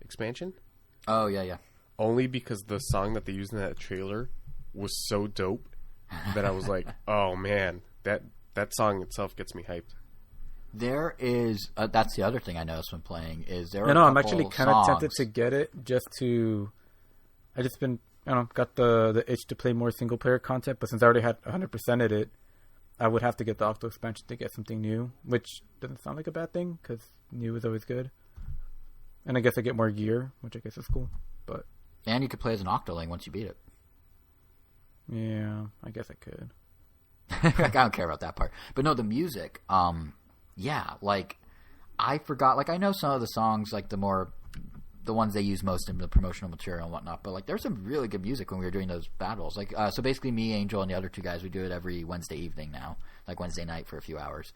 expansion. Oh yeah. Only because the song that they used in that trailer was so dope that I was like, oh man, that song itself gets me hyped. There is that's the other thing I noticed when playing is there. I'm actually kind of tempted to get it just to. I just been got the itch to play more single player content, but since I already had 100%ed it, I would have to get the Octo expansion to get something new, which doesn't sound like a bad thing because new is always good. And I guess I get more gear, which I guess is cool. And you could play as an Octoling once you beat it. Yeah, I guess I could. I don't care about that part. But no, the music, like I forgot. Like I know some of the songs, like the ones they use most in the promotional material and whatnot, but like there's some really good music when we were doing those battles. Like so basically me, Angel, and the other 2 guys, we do it every Wednesday evening now, like Wednesday night for a few hours.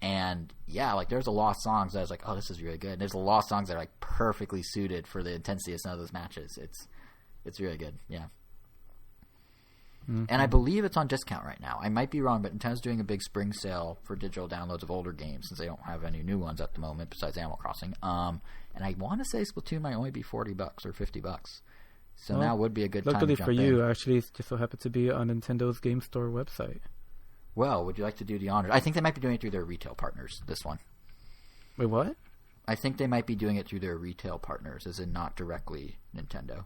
And like there's a lot of songs that I was like, oh, this is really good. And there's a lot of songs that are like perfectly suited for the intensity of some of those matches. It's really good. Yeah. Mm-hmm. And I believe it's on discount right now. I might be wrong, but Nintendo's doing a big spring sale for digital downloads of older games since they don't have any new ones at the moment besides Animal Crossing. And I want to say Splatoon might only be $40 or $50. So now would be a good time to jump in. Luckily for you, actually, it just so happened to be on Nintendo's Game Store website. Well, would you like to do the honors? I think they might be doing it through their retail partners, this one. Wait, what? I think they might be doing it through their retail partners, as in not directly Nintendo.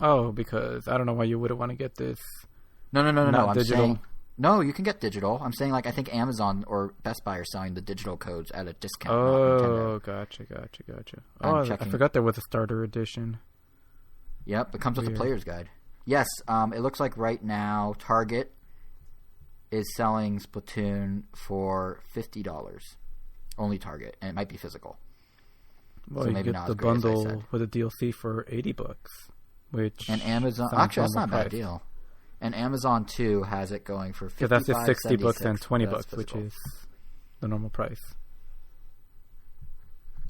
Oh, because I don't know why you wouldn't want to get this. No. I'm digital. saying no. You can get digital. I'm saying like I think Amazon or Best Buy are selling the digital codes at a discount. Oh, gotcha. Oh, I forgot there was a starter edition. Yep, it comes with a player's guide. Yes, it looks like right now Target is selling Splatoon for $50. Only Target, and it might be physical. Well, So you maybe get not the as great as I bundle said. with the DLC for $80, which And Amazon, sounds actually, that's not a normal bad price. deal. And Amazon too has it going for $55. Because that's just $60 and $20, That's which physical. is the normal price.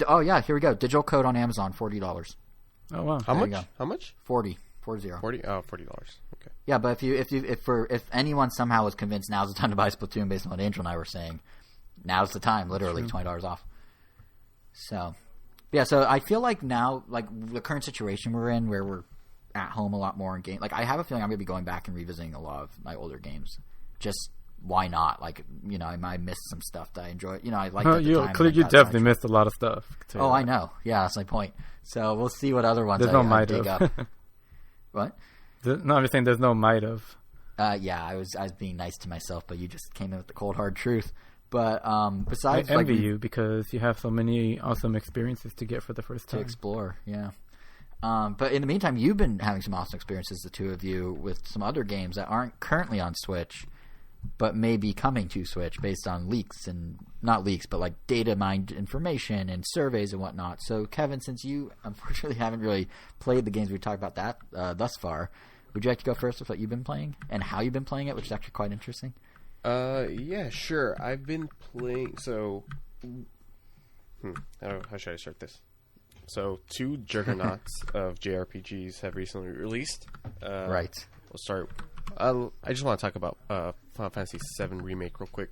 Oh yeah, here we go. Digital code on Amazon, $40. Oh wow! How There you much? go. How much? 40. $40. Okay. Yeah, but if anyone somehow was convinced now's the time to buy Splatoon based on what Angel and I were saying, now's the time. Literally $20 off. So, yeah. So I feel like now, like the current situation we're in, where we're at home a lot more in game. Like I have a feeling I'm gonna be going back and revisiting a lot of my older games. Just why not? Like I might miss some stuff that I enjoy. I liked at the time. and You got definitely sidetracked. missed a lot of stuff. Oh, I know. Yeah, that's my point. So we'll see what other ones There's no I might dig have. up. What? No, I'm just saying there's no might of. Yeah, I was being nice to myself, but you just came in with the cold hard truth. But besides, I envy you because you have so many awesome experiences to get for the first to time. explore. Yeah. But in the meantime, you've been having some awesome experiences, the two of you, with some other games that aren't currently on Switch, but may be coming to Switch based on leaks and not leaks, but like data mined information and surveys and whatnot. So, Kevin, since you unfortunately haven't really played the games we've talked about that thus far, would you like to go first with what you've been playing and how you've been playing it, which is actually quite interesting? Yeah, sure. I've been playing. So, how should I start this? So, 2 juggernauts of JRPGs have recently released. Right. We'll start. I just want to talk about Final Fantasy VII Remake real quick.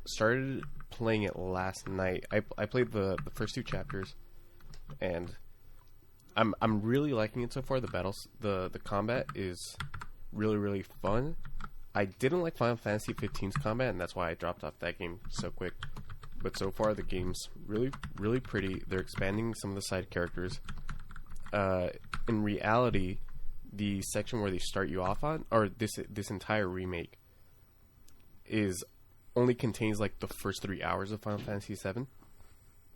Started playing it last night. I played the first 2 chapters, and I'm really liking it so far. The combat is really, really fun. I didn't like Final Fantasy 15's combat, and that's why I dropped off that game so quick. But so far, the game's really, really pretty. They're expanding some of the side characters. In reality, the section where they start you off on, or this entire remake, only contains like the first 3 hours of Final Fantasy VII,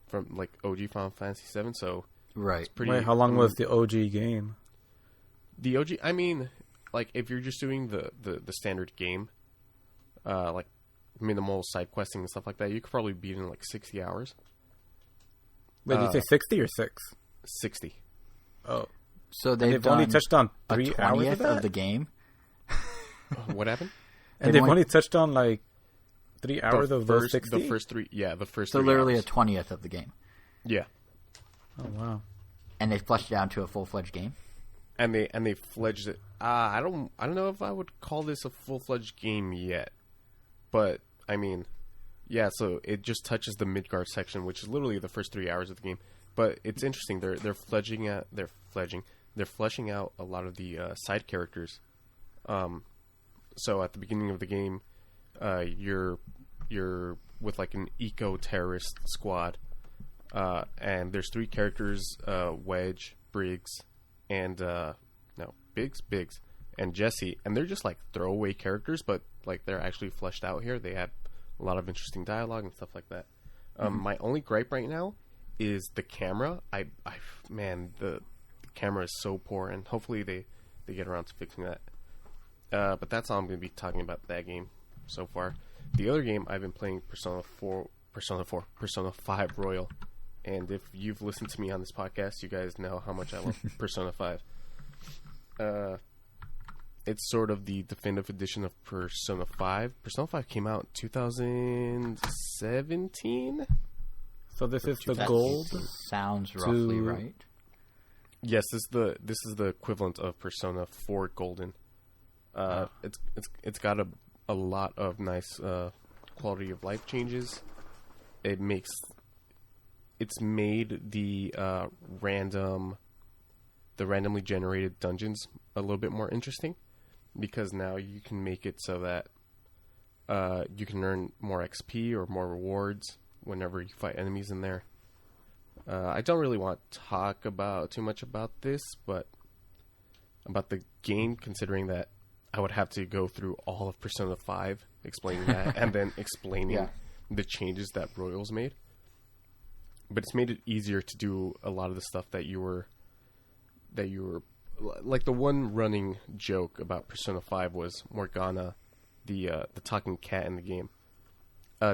from like OG Final Fantasy VII. So Right. it's pretty. Wait, how long was the OG game? The OG? I mean, like if you're just doing the standard game, like minimal side questing and stuff like that, you could probably beat it in like 60 hours. Wait, did you say 60 or 6? 60. Oh. So And they've they've only done touched on a 3 hours 20th of that? of the game. What happened? And they've only touched on like 3 hours of those 60? The first 3. Yeah, the first. So 3 literally hours. a 20th of the game. Yeah, Oh, wow. And they fleshed it down to a full-fledged game. and they fledged it. I don't know if I would call this a full-fledged game yet, but I mean, yeah. So it just touches the Midgard section, which is literally the first 3 hours of the game. But it's interesting. They're fleshing out a lot of the side characters. So at the beginning of the game, you're with like an eco-terrorist squad, and there's 3 characters: Wedge, Briggs, and Biggs, and Jesse, and they're just like throwaway characters, but like they're actually fleshed out here. They have a lot of interesting dialogue and stuff like that. My only gripe right now is the camera. The camera is so poor, and hopefully they get around to fixing that. But that's all I'm going to be talking about that game so far. The other game I've been playing, Persona 5 Royal. And if you've listened to me on this podcast, you guys know how much I love Persona 5. It's sort of the definitive edition of Persona 5. Persona 5 came out in 2017? So this is the That gold? sounds roughly right. Yes, this is the equivalent of Persona 4 Golden. It's got a lot of nice quality of life changes. It's made the randomly generated dungeons a little bit more interesting, because now you can make it so that you can earn more XP or more rewards whenever you fight enemies in there. I don't really want to talk too much about this, but about the game, considering that I would have to go through all of Persona 5 explaining that, and then explaining the changes that Royals made. But it's made it easier to do a lot of the stuff that you were like. The one running joke about Persona 5 was Morgana the talking cat in the game,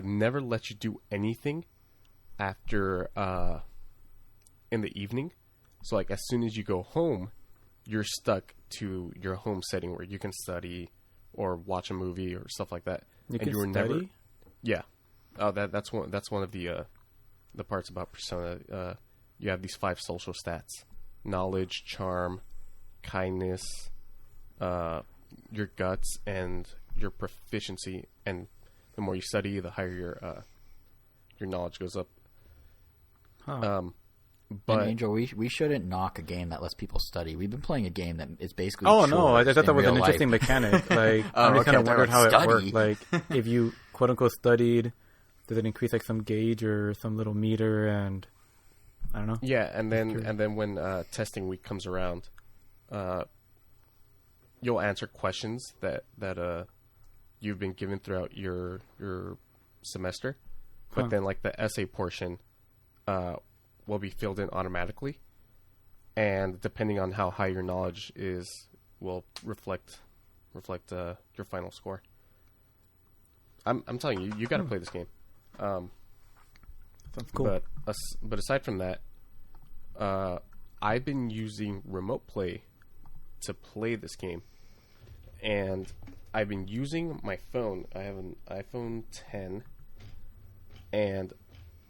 never lets you do anything after in the evening. So like as soon as you go home, you're stuck to your home setting where you can study or watch a movie or stuff like that. You were study? Never. Yeah. Oh, that's one of the parts about Persona. You have these 5 social stats: knowledge, charm, kindness, your guts, and your proficiency. And the more you study, the higher your knowledge goes up. Huh. But and Angel, we shouldn't knock a game that lets people study. We've been playing a game that is basically. Oh no! I thought that was an life. interesting mechanic. Like I just kind of wondered how it worked. Like if you quote unquote studied, does it increase like some gauge or some little meter? And I don't know. Yeah, and then when testing week comes around, you'll answer questions that you've been given throughout your semester, but then like the essay portion will be filled in automatically, and depending on how high your knowledge is, will reflect your final score. I'm telling you, you got to play this game. Sounds cool. But aside from that, I've been using Remote Play to play this game, and I've been using my phone. I have an iPhone 10, and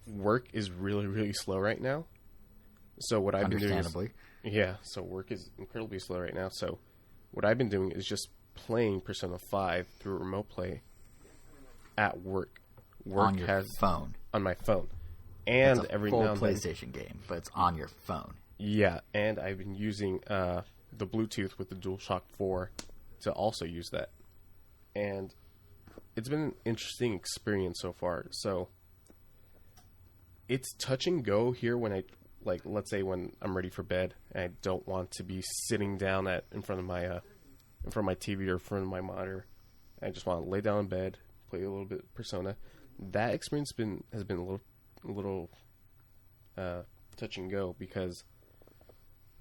work is really, really slow right now. So what I've been doing so work is incredibly slow right now. So what I've been doing is just playing Persona 5 through Remote Play at work. Work on your phone. On my phone. And it's a every full now and then, PlayStation game, but it's on your phone. Yeah, and I've been using the Bluetooth with the DualShock 4 to also use that. And it's been an interesting experience so far. So it's touch and go here when I, like, let's say when I'm ready for bed and I don't want to be sitting down in front of my TV or in front of my monitor. I just want to lay down in bed, play a little bit of Persona. That experience has been a little touch and go, because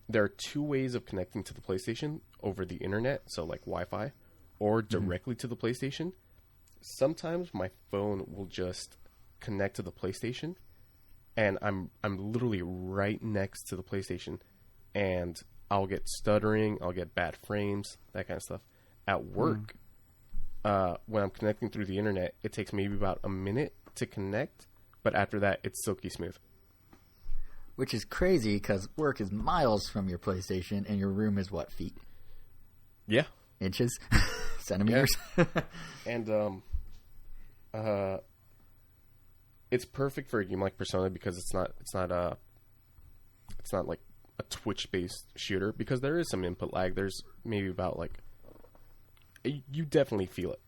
there are 2 ways of connecting to the PlayStation: over the internet, so like Wi-Fi, or directly to the PlayStation. Sometimes my phone will just connect to the PlayStation, and I'm literally right next to the PlayStation, and I'll get stuttering, I'll get bad frames, that kind of stuff. At work, when I'm connecting through the internet, it takes maybe about a minute to connect, but after that, it's silky smooth. Which is crazy, because work is miles from your PlayStation, and your room is what, feet? Yeah. Inches? Centimeters? Yeah. And it's perfect for a game like Persona, because it's not like a Twitch-based shooter, because there is some input lag. There's maybe about like, you definitely feel it.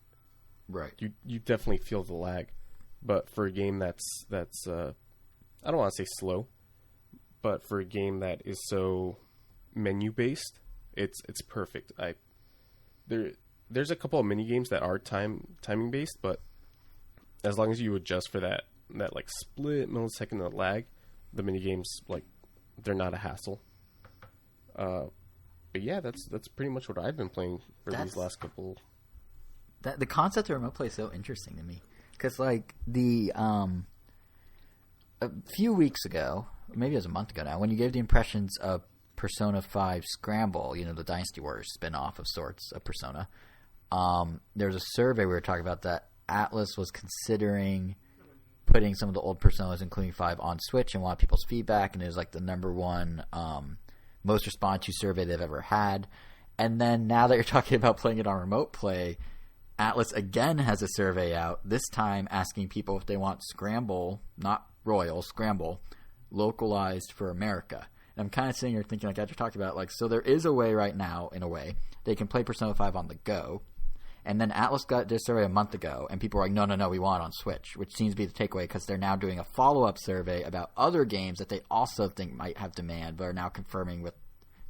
Right. You definitely feel the lag. But for a game that's I don't want to say slow, but for a game that is so menu-based, it's perfect. There's a couple of mini games that are timing based, but as long as you adjust for that like split millisecond of lag, the mini games, like, they're not a hassle. But yeah, that's pretty much what I've been playing for these last couple. The concept of Remote Play is so interesting to me, because like a few weeks ago, maybe it was a month ago now, when you gave the impressions of Persona 5 Scramble, the Dynasty Warriors spin-off of sorts of Persona, there was a survey we were talking about that Atlas was considering putting some of the old Personas, including 5, on Switch, and wanted people's feedback, and it was like the number 1 most response to survey they've ever had. And then now that you're talking about playing it on Remote Play, Atlas again has a survey out, this time asking people if they want Scramble, not Royal, Scramble, localized for America. And I'm kind of sitting here thinking, like I just talked about, like, so there is a way right now, in a way, they can play Persona 5 on the go. And then Atlas got this survey a month ago, and people were like, no, we want it on Switch, which seems to be the takeaway, because they're now doing a follow-up survey about other games that they also think might have demand, but are now confirming with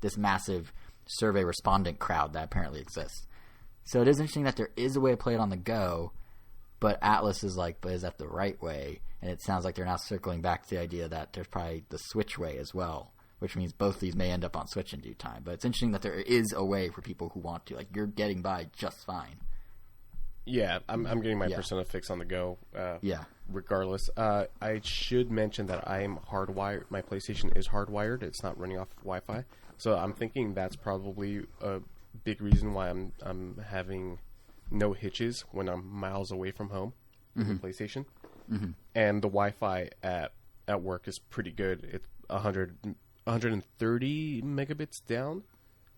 this massive survey respondent crowd that apparently exists. So it is interesting that there is a way to play it on the go, but Atlas is like, but is that the right way? And it sounds like they're now circling back to the idea that there's probably the Switch way as well, which means both these may end up on Switch in due time. But it's interesting that there is a way for people who want to. Like, you're getting by just fine. Yeah, I'm getting my Persona fix on the go. Regardless, I should mention that I'm hardwired. My PlayStation is hardwired. It's not running off Wi-Fi, so I'm thinking that's probably a big reason why I'm having no hitches when I'm miles away from home with the PlayStation. And the Wi-Fi at work is pretty good. It's 130 megabits down,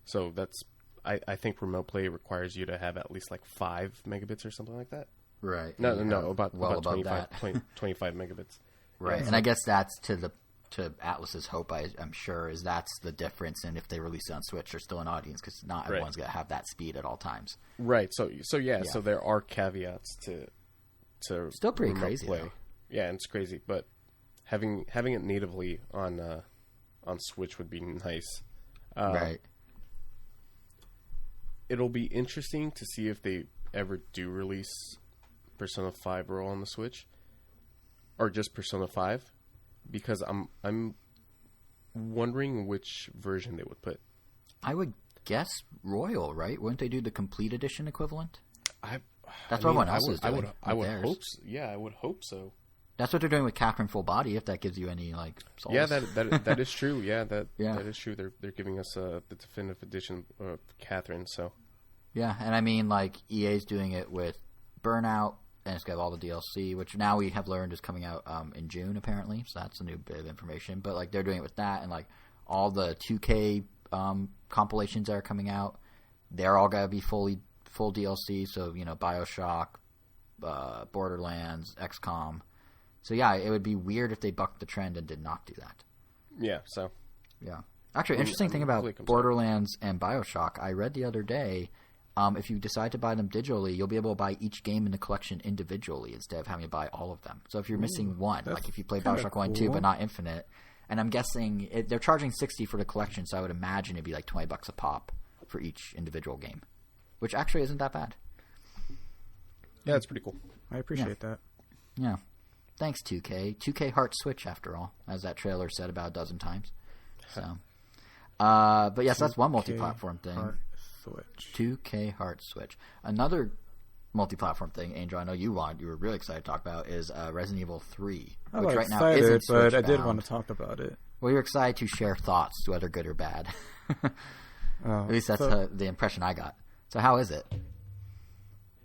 so that's. I think remote play requires you to have at least like 5 megabits or something like that. Right. No, about 25 megabits. Right, and I guess that's to Atlas's hope. I'm sure is that's the difference. And if they release it on Switch, there's still an audience because not everyone's going to have that speed at all times. Right. So there are caveats to still pretty crazy play. Though. Yeah, it's crazy, but having it natively on Switch would be nice. Right. It'll be interesting to see if they ever do release Persona 5 Royal on the Switch, or just Persona 5, because I'm wondering which version they would put. I would guess Royal, right? Wouldn't they do the complete edition equivalent? That's what everyone else is doing. I would hope so. Yeah, I would hope so. That's what they're doing with Catherine Full Body. If that gives you any solace. Yeah, that is true. Yeah, that is true. They're giving us the definitive edition of Catherine. So yeah, and I mean EA's doing it with Burnout, and it's got all the DLC, which now we have learned is coming out in June apparently. So that's a new bit of information. But they're doing it with that, and all the 2K compilations that are coming out, they're all gotta be full DLC. So BioShock, Borderlands, XCOM. So yeah, it would be weird if they bucked the trend and did not do that. Yeah, so. Yeah. Actually, interesting thing about Borderlands and BioShock, I read the other day, if you decide to buy them digitally, you'll be able to buy each game in the collection individually instead of having to buy all of them. So if you're missing one, if you play BioShock 1 and 2 but not Infinite, and I'm guessing they're charging $60 for the collection, so I would imagine it'd be $20 a pop for each individual game, which actually isn't that bad. Yeah, that's pretty cool. I appreciate that. Yeah. Thanks, 2K. 2K Heart Switch, after all, as that trailer said about a dozen times. So, but yes, that's one multi-platform thing. Heart Switch. 2K Heart Switch. Another multi-platform thing, Angel, I know you were really excited to talk about, is Resident Evil 3. I'm which excited, now isn't but I did want to talk about it. Well, you're excited to share thoughts, whether good or bad. At least that's the impression I got. So how is it?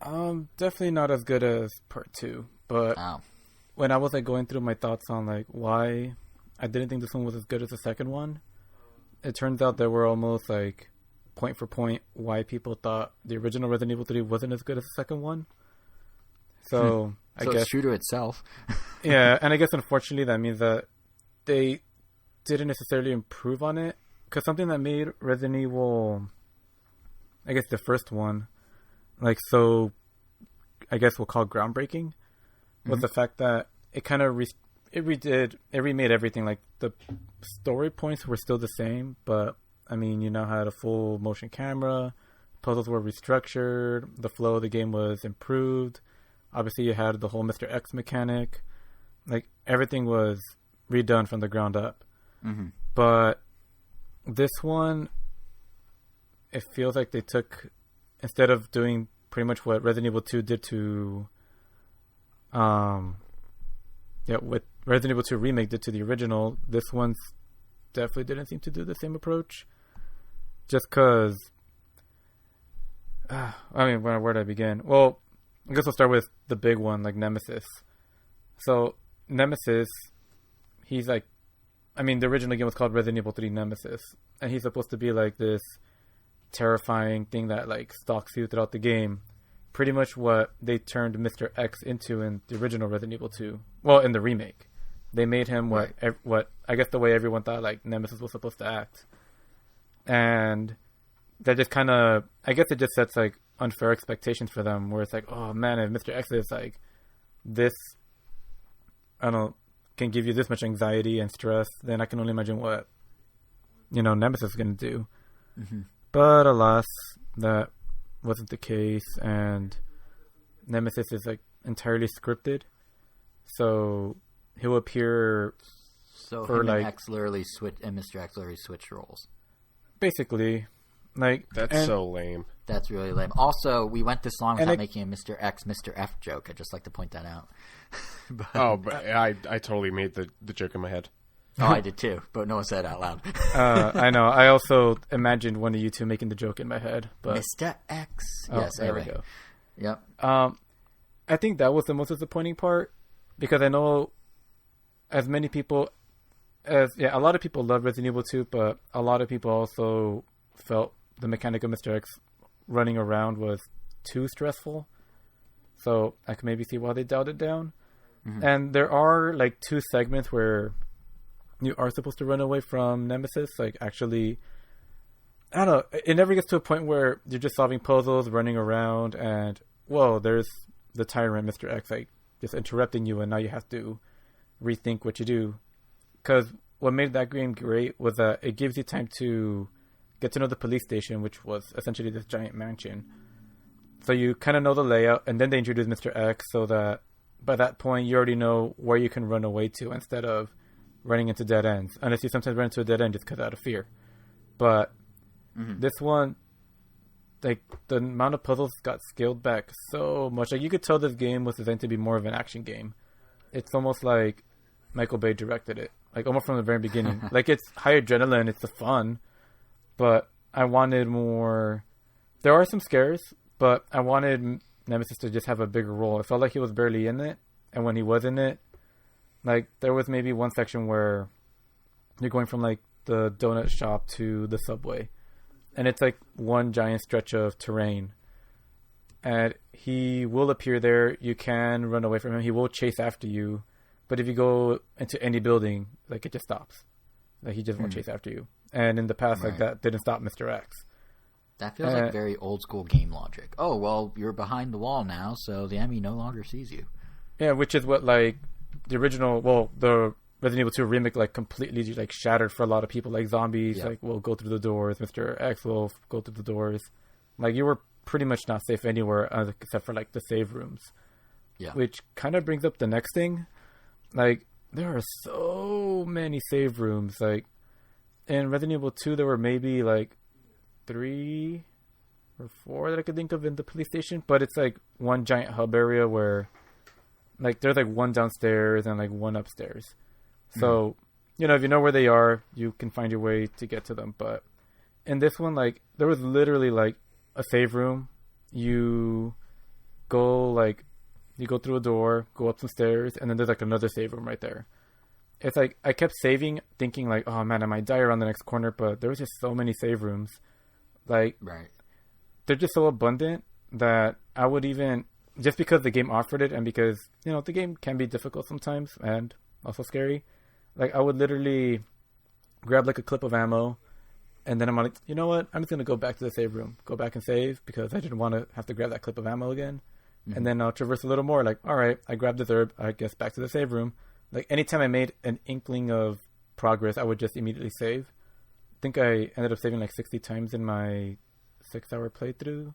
Definitely not as good as Part 2, but... When I was going through my thoughts on why I didn't think this one was as good as the second one, it turns out there were almost point for point why people thought the original Resident Evil 3 wasn't as good as the second one. So I guess it's true to itself. Yeah, and I guess unfortunately that means that they didn't necessarily improve on it, because something that made Resident Evil, I guess the first one, so I guess we'll call groundbreaking, was the fact that it kind of remade everything. The story points were still the same, but I mean, you now had a full motion camera, puzzles were restructured, the flow of the game was improved. Obviously, you had the whole Mr. X mechanic. Everything was redone from the ground up. Mm-hmm. But this one, it feels like they took, instead of doing pretty much what Resident Evil 2 did to what Resident Evil 2 Remake did to the original, this one definitely didn't seem to do the same approach. Just because... I mean, where did I begin? Well, I guess I'll start with the big one, Nemesis. So, Nemesis, he's the original game was called Resident Evil 3 Nemesis. And he's supposed to be this terrifying thing that stalks you throughout the game. Pretty much what they turned Mr. X into in the original Resident Evil 2. Well, in the remake. They made him what I guess the way everyone thought Nemesis was supposed to act. And that just kind of, I guess it just sets unfair expectations for them, where it's oh man, if Mr. X is this, I don't know, can give you this much anxiety and stress, then I can only imagine what, Nemesis is going to do. Mm-hmm. But alas, that wasn't the case, and Nemesis is entirely scripted, so he'll appear. So him and X literally switch, and Mr. X literally switch roles. Basically, Like that's so lame. That's really lame. Also, we went this long without making a Mr. X, Mr. F joke. I'd just like to point that out. But I totally made the joke in my head. Oh, I did too, but no one said it out loud. I know. I also imagined one of you two making the joke in my head. But Mr. X. Oh, yes, there anyway. we go. Yep. I think that was the most disappointing part because I know as many people a lot of people love Resident Evil 2, but a lot of people also felt the mechanic of Mr. X running around was too stressful. So I can maybe see why they dialed it down. Mm-hmm. And there are like 2 segments where you are supposed to run away from Nemesis. Like actually, I don't know. It never gets to a point where you're just solving puzzles, running around, and whoa, there's the tyrant, Mr. X, like just interrupting you, and now you have to rethink what you do. Because what made that game great was that it gives you time to get to know the police station, which was essentially this giant mansion. So you kind of know the layout, and then they introduce Mr. X so that by that point you already know where you can run away to instead of running into dead ends. Unless you sometimes run into a dead end just because out of fear. But this one, like the amount of puzzles got scaled back so much. Like you could tell this game was designed to be more of an action game. It's almost like Michael Bay directed it. Like almost from the very beginning. Like it's high adrenaline, it's the fun, but I wanted more. There are some scares, but I wanted Nemesis to just have a bigger role. It felt like he was barely in it, and when he was in it, like there was maybe one section where you're going from like the donut shop to the subway, and it's like one giant stretch of terrain, and he will appear there. You can run away from him. He will chase after you. But if you go into any building, like it just stops. Like he just won't chase after you. And in the past, like that didn't stop Mr. X. That feels like very old school game logic. Oh, well, you're behind the wall now, so the enemy no longer sees you. Yeah, which is what like the original, the Resident Evil 2 remake like completely like shattered for a lot of people. Like zombies, like will go through the doors. Mr. X will go through the doors. Like you were pretty much not safe anywhere except for like the save rooms. Yeah. Which kind of brings up the next thing. Like, there are so many save rooms. Like, in Resident Evil 2, there were maybe, like, 3 or 4 that I could think of in the police station. But it's, like, one giant hub area where, like, there's, like, one downstairs and, like, one upstairs. So, you know, if you know where they are, you can find your way to get to them. But in this one, like, there was literally, like, a save room. You go through a door, go up some stairs, and then there's like another save room right there. It's like I kept saving, thinking like, oh man, I might die around the next corner, but there was just so many save rooms. Like, they're just so abundant that I would even, just because the game offered it and because, you know, the game can be difficult sometimes and also scary, like I would literally grab like a clip of ammo and then I'm like, you know what? I'm just going to go back to the save room, go back and save because I didn't want to have to grab that clip of ammo again. And then I'll traverse a little more. Like, all right, I grabbed this herb. I guess back to the save room. Like, anytime I made an inkling of progress, I would just immediately save. I think I ended up saving like 60 times in my 6-hour playthrough,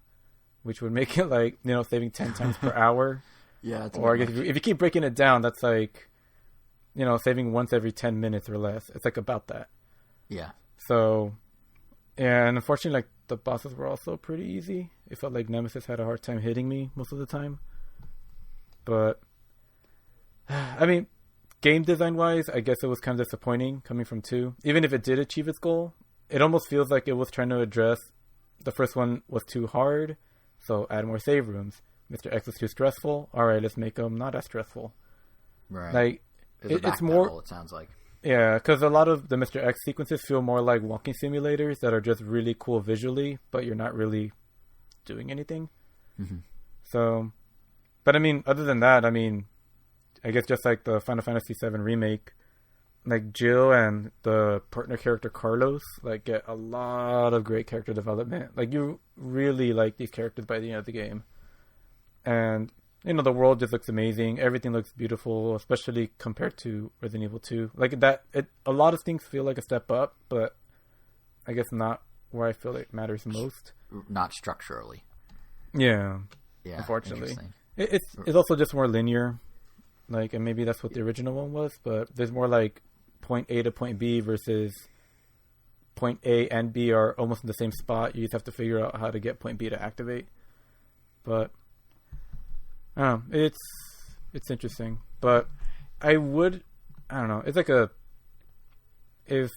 which would make it like, you know, saving 10 times per hour. Yeah. Or I guess if you keep breaking it down, that's like, you know, saving once every 10 minutes or less. It's like about that. Yeah. So, yeah, and unfortunately, like, the bosses were also pretty easy. It felt like Nemesis had a hard time hitting me most of the time. But, I mean, game design-wise, I guess it was kind of disappointing coming from 2. Even if it did achieve its goal, it almost feels like it was trying to address the first one was too hard, so add more save rooms. Mr. X was too stressful. All right, let's make them not as stressful. Right. Like, it's more... It sounds like. Yeah, because a lot of the Mr. X sequences feel more like walking simulators that are just really cool visually, but you're not really doing anything. So, but I mean, other than that, I mean, I guess just like the Final Fantasy VII Remake, like Jill and the partner character Carlos, like get a lot of great character development. Like you really like these characters by the end of the game. And you know, the world just looks amazing. Everything looks beautiful, especially compared to Resident Evil 2. Like that, a lot of things feel like a step up, but I guess not where I feel it matters most. Not structurally. Yeah. Unfortunately, it's also just more linear. Like, and maybe that's what the original one was, but there's more like point A to point B versus point A and B are almost in the same spot. You just have to figure out how to get point B to activate. But I don't know. It's interesting. But I don't know. It's like if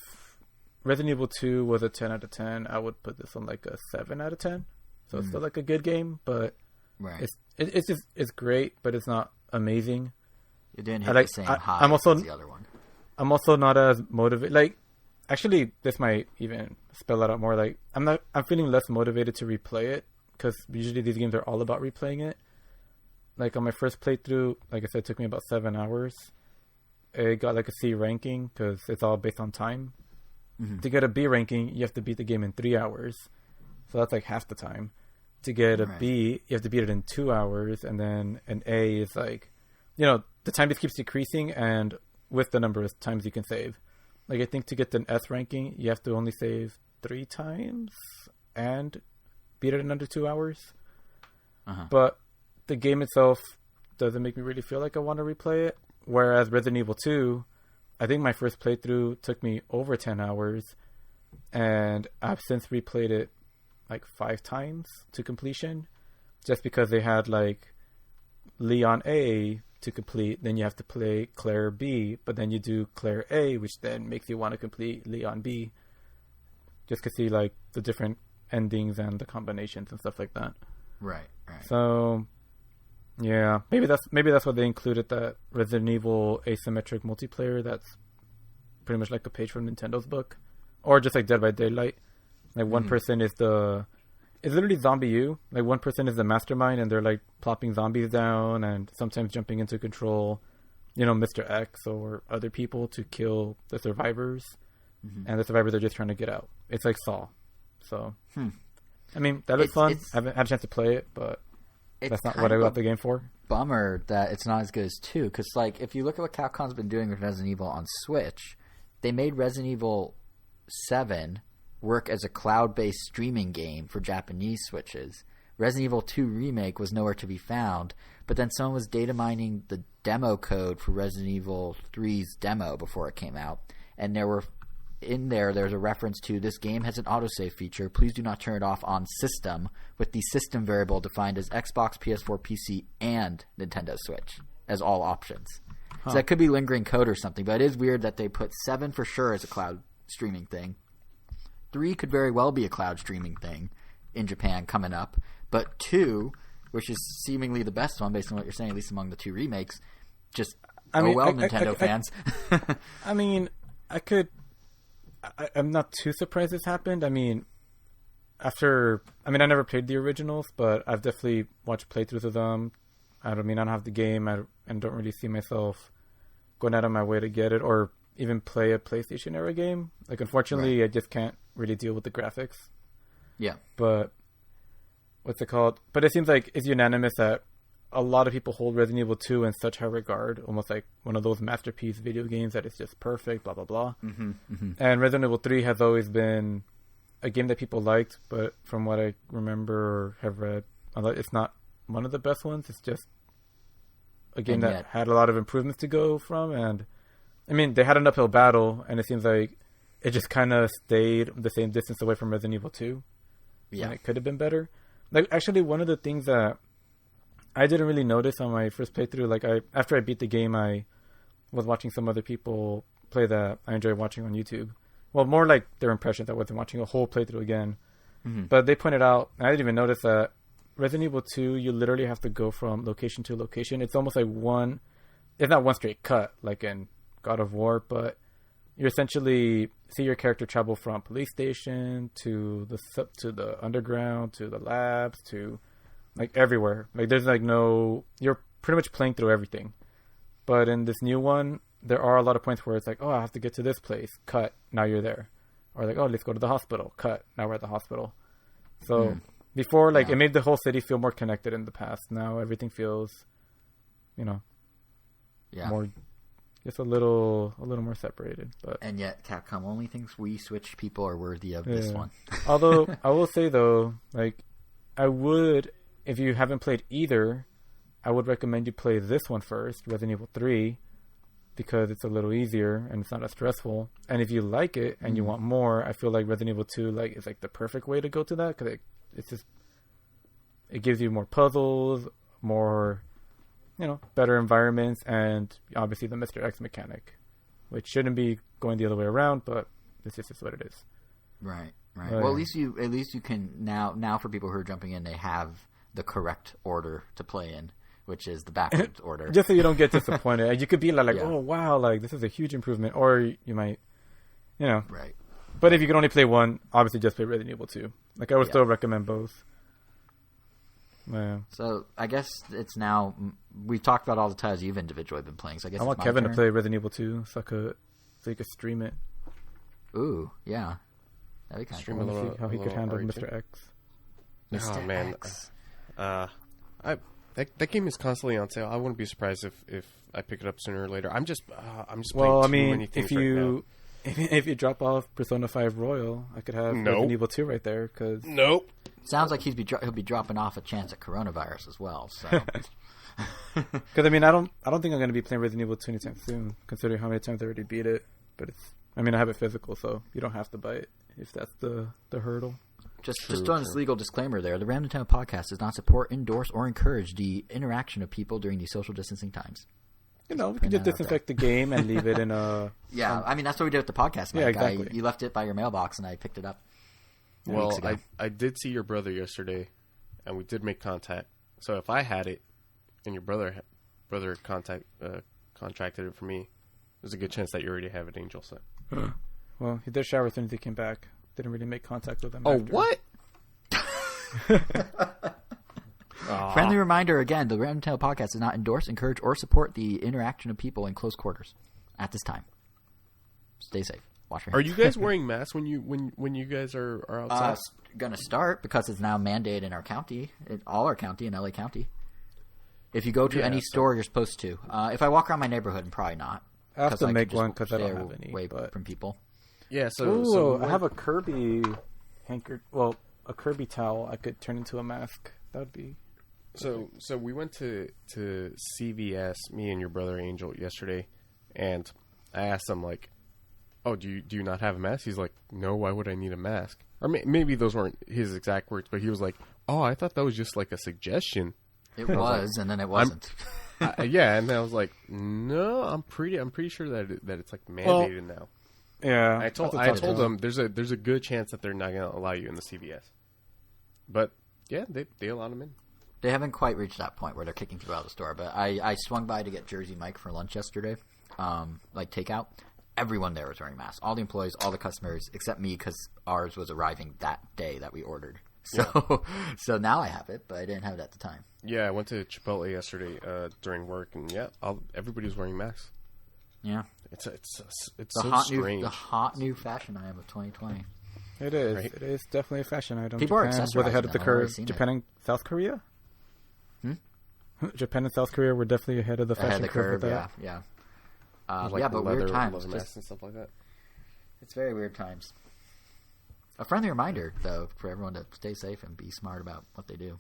Resident Evil 2 was a 10 out of 10, I would put this on like a 7 out of 10. So it's still like a good game, but right. It's great, but it's not amazing. It didn't hit the same high as the other one. I'm also not as motivated. Like, actually, this might even spell it out more. Like, I'm feeling less motivated to replay it because usually these games are all about replaying it. Like on my first playthrough, like I said, it took me about 7 hours. It got like a C ranking because it's all based on time. Mm-hmm. To get a B ranking, you have to beat the game in 3 hours. So that's like half the time. To get a B, you have to beat it in 2 hours. And then an A is like, the time just keeps decreasing. And with the number of times you can save. Like I think to get an S ranking, you have to only save 3 times and beat it in under 2 hours. Uh-huh. But the game itself doesn't make me really feel like I want to replay it. Whereas Resident Evil 2, I think my first playthrough took me over 10 hours. And I've since replayed it like 5 times to completion. Just because they had like Leon A to complete. Then you have to play Claire B. But then you do Claire A, which then makes you want to complete Leon B. Just to see like the different endings and the combinations and stuff like that. Right. So... yeah, maybe that's why they included that Resident Evil asymmetric multiplayer. That's pretty much like a page from Nintendo's book, or just like Dead by Daylight. Like one person is it's literally Zombie U. Like one person is the mastermind, and they're like plopping zombies down, and sometimes jumping into control, Mr. X or other people to kill the survivors, and the survivors are just trying to get out. It's like Saw. So, I mean, that looks fun. I haven't had a chance to play it, but. That's not what I got the game for. Bummer that it's not as good as 2, because like if you look at what Capcom's been doing with Resident Evil on Switch, they made Resident Evil 7 work as a cloud-based streaming game for Japanese Switches. Resident Evil 2 Remake was nowhere to be found, but then someone was data mining the demo code for Resident Evil 3's demo before it came out, and there's a reference to this game has an autosave feature. Please do not turn it off on system, with the system variable defined as Xbox, PS4, PC, and Nintendo Switch as all options. So that could be lingering code or something, but it is weird that they put 7 for sure as a cloud streaming thing. 3 could very well be a cloud streaming thing in Japan coming up, but 2, which is seemingly the best one based on what you're saying, at least among the 2 remakes, just Nintendo fans. I mean, I'm not too surprised this happened. I mean, I never played the originals, but I've definitely watched playthroughs of them. I don't have the game, and don't really see myself going out of my way to get it or even play a PlayStation era game. Like, unfortunately, I just can't really deal with the graphics. Yeah. But what's it called? But it seems like it's unanimous that a lot of people hold Resident Evil 2 in such high regard, almost like one of those masterpiece video games that is just perfect, blah, blah, blah. And Resident Evil 3 has always been a game that people liked, but from what I remember or have read, it's not one of the best ones. It's just a game that had a lot of improvements to go from. And, I mean, they had an uphill battle, and it seems like it just kind of stayed the same distance away from Resident Evil 2. Yeah. And it could have been better. Like, actually, one of the things that I didn't really notice on my first playthrough, like after I beat the game, I was watching some other people play that I enjoy watching on YouTube. Well, more like their impressions. I wasn't watching a whole playthrough again. But they pointed out, and I didn't even notice that Resident Evil 2, you literally have to go from location to location. It's almost like it's not one straight cut like in God of War, but you essentially see your character travel from police station to the underground, to the labs, to like everywhere. Like there's like you're pretty much playing through everything. But in this new one, there are a lot of points where it's like, oh, I have to get to this place. Cut. Now you're there. Or like, oh, let's go to the hospital. Cut. Now we're at the hospital. So before, like, it made the whole city feel more connected in the past. Now everything feels, more, just a little more separated. But and yet Capcom only thinks we Switch people are worthy of this one. Although I will say though, like, I would, if you haven't played either, I would recommend you play this one first, Resident Evil 3, because it's a little easier and it's not as stressful. And if you like it and you want more, I feel like Resident Evil 2 like is like the perfect way to go to that, because it gives you more puzzles, more, you know, better environments, and obviously the Mr. X mechanic, which shouldn't be going the other way around, but this is just what it is. Right. Well, at least you can now for people who are jumping in, they have the correct order to play in, which is the backwards order. Just so you don't get disappointed. And you could be like, oh, wow, like, this is a huge improvement. Or you might, you know. Right. But if you can only play one, obviously just play Resident Evil 2. Like, I would still recommend both. Yeah. So, I guess it's now... We've talked about all the titles you've individually been playing, so I guess I want Kevin to play Resident Evil 2 so he could stream it. Ooh, yeah. That'd be kind of cool. See how he could handle Mr. X. Oh, man. That game is constantly on sale. I wouldn't be surprised if I pick it up sooner or later. I'm just playing too many things right now. If you drop off Persona 5 Royal, I could have Resident Evil 2 right there. Cause... Nope. Sounds like he'll be dropping off a chance at coronavirus as well. So. Because I mean, I don't think I'm going to be playing Resident Evil 2 anytime soon, considering how many times I already beat it. But I have it physical, so you don't have to buy it if that's the hurdle. Just on this legal disclaimer there, the Random Nintendo Podcast does not support, endorse, or encourage the interaction of people during these social distancing times. You know, we can just disinfect the game and leave it in a... Yeah, I mean, that's what we did with the podcast, Mike. Yeah, exactly. You left it by your mailbox, and I picked it up. Well, I did see your brother yesterday, and we did make contact. So if I had it, and your brother contracted it for me, there's a good chance that you already have it, Angel. So. Well, he did shower as soon as he came back. Didn't really make contact with him. Oh, after. what? Friendly reminder again: the Random Nintendo Podcast does not endorse, encourage, or support the interaction of people in close quarters at this time. Stay safe. Wash your hands. Are you guys wearing masks when you guys are outside? Gonna start because it's now mandated in our county, all our county in LA County. If you go to any store, you're supposed to. If I walk around my neighborhood, I'm probably not. I have to make one because I don't have any. Away from people. Yeah, so I have a Kirby a Kirby towel I could turn into a mask. That would be... So we went to CVS, me and your brother Angel, yesterday, and I asked him, like, oh, do you not have a mask? He's like, no, why would I need a mask? Or maybe those weren't his exact words, but he was like, oh, I thought that was just like a suggestion. It was, and then it wasn't. Yeah, and I was like, no, I'm pretty sure that it's like mandated now. Yeah, I told them there's a good chance that they're not going to allow you in the CVS, but yeah, they allowed them in. They haven't quite reached that point where they're kicking people out of the store. But I swung by to get Jersey Mike for lunch yesterday, like takeout. Everyone there was wearing masks. All the employees, all the customers, except me, because ours was arriving that day that we ordered. So so now I have it, but I didn't have it at the time. Yeah, I went to Chipotle yesterday during work, and everybody was wearing masks. Yeah, it's so strange. The hot new fashion item of 2020. It is. Right? It is definitely a fashion item. People are accessorizing. We're ahead of the curve. Japan and South Korea. Japan and South Korea were definitely ahead of the fashion curve. Yeah. But weird times. Masks and stuff like that. It's very weird times. A friendly reminder, though, for everyone to stay safe and be smart about what they do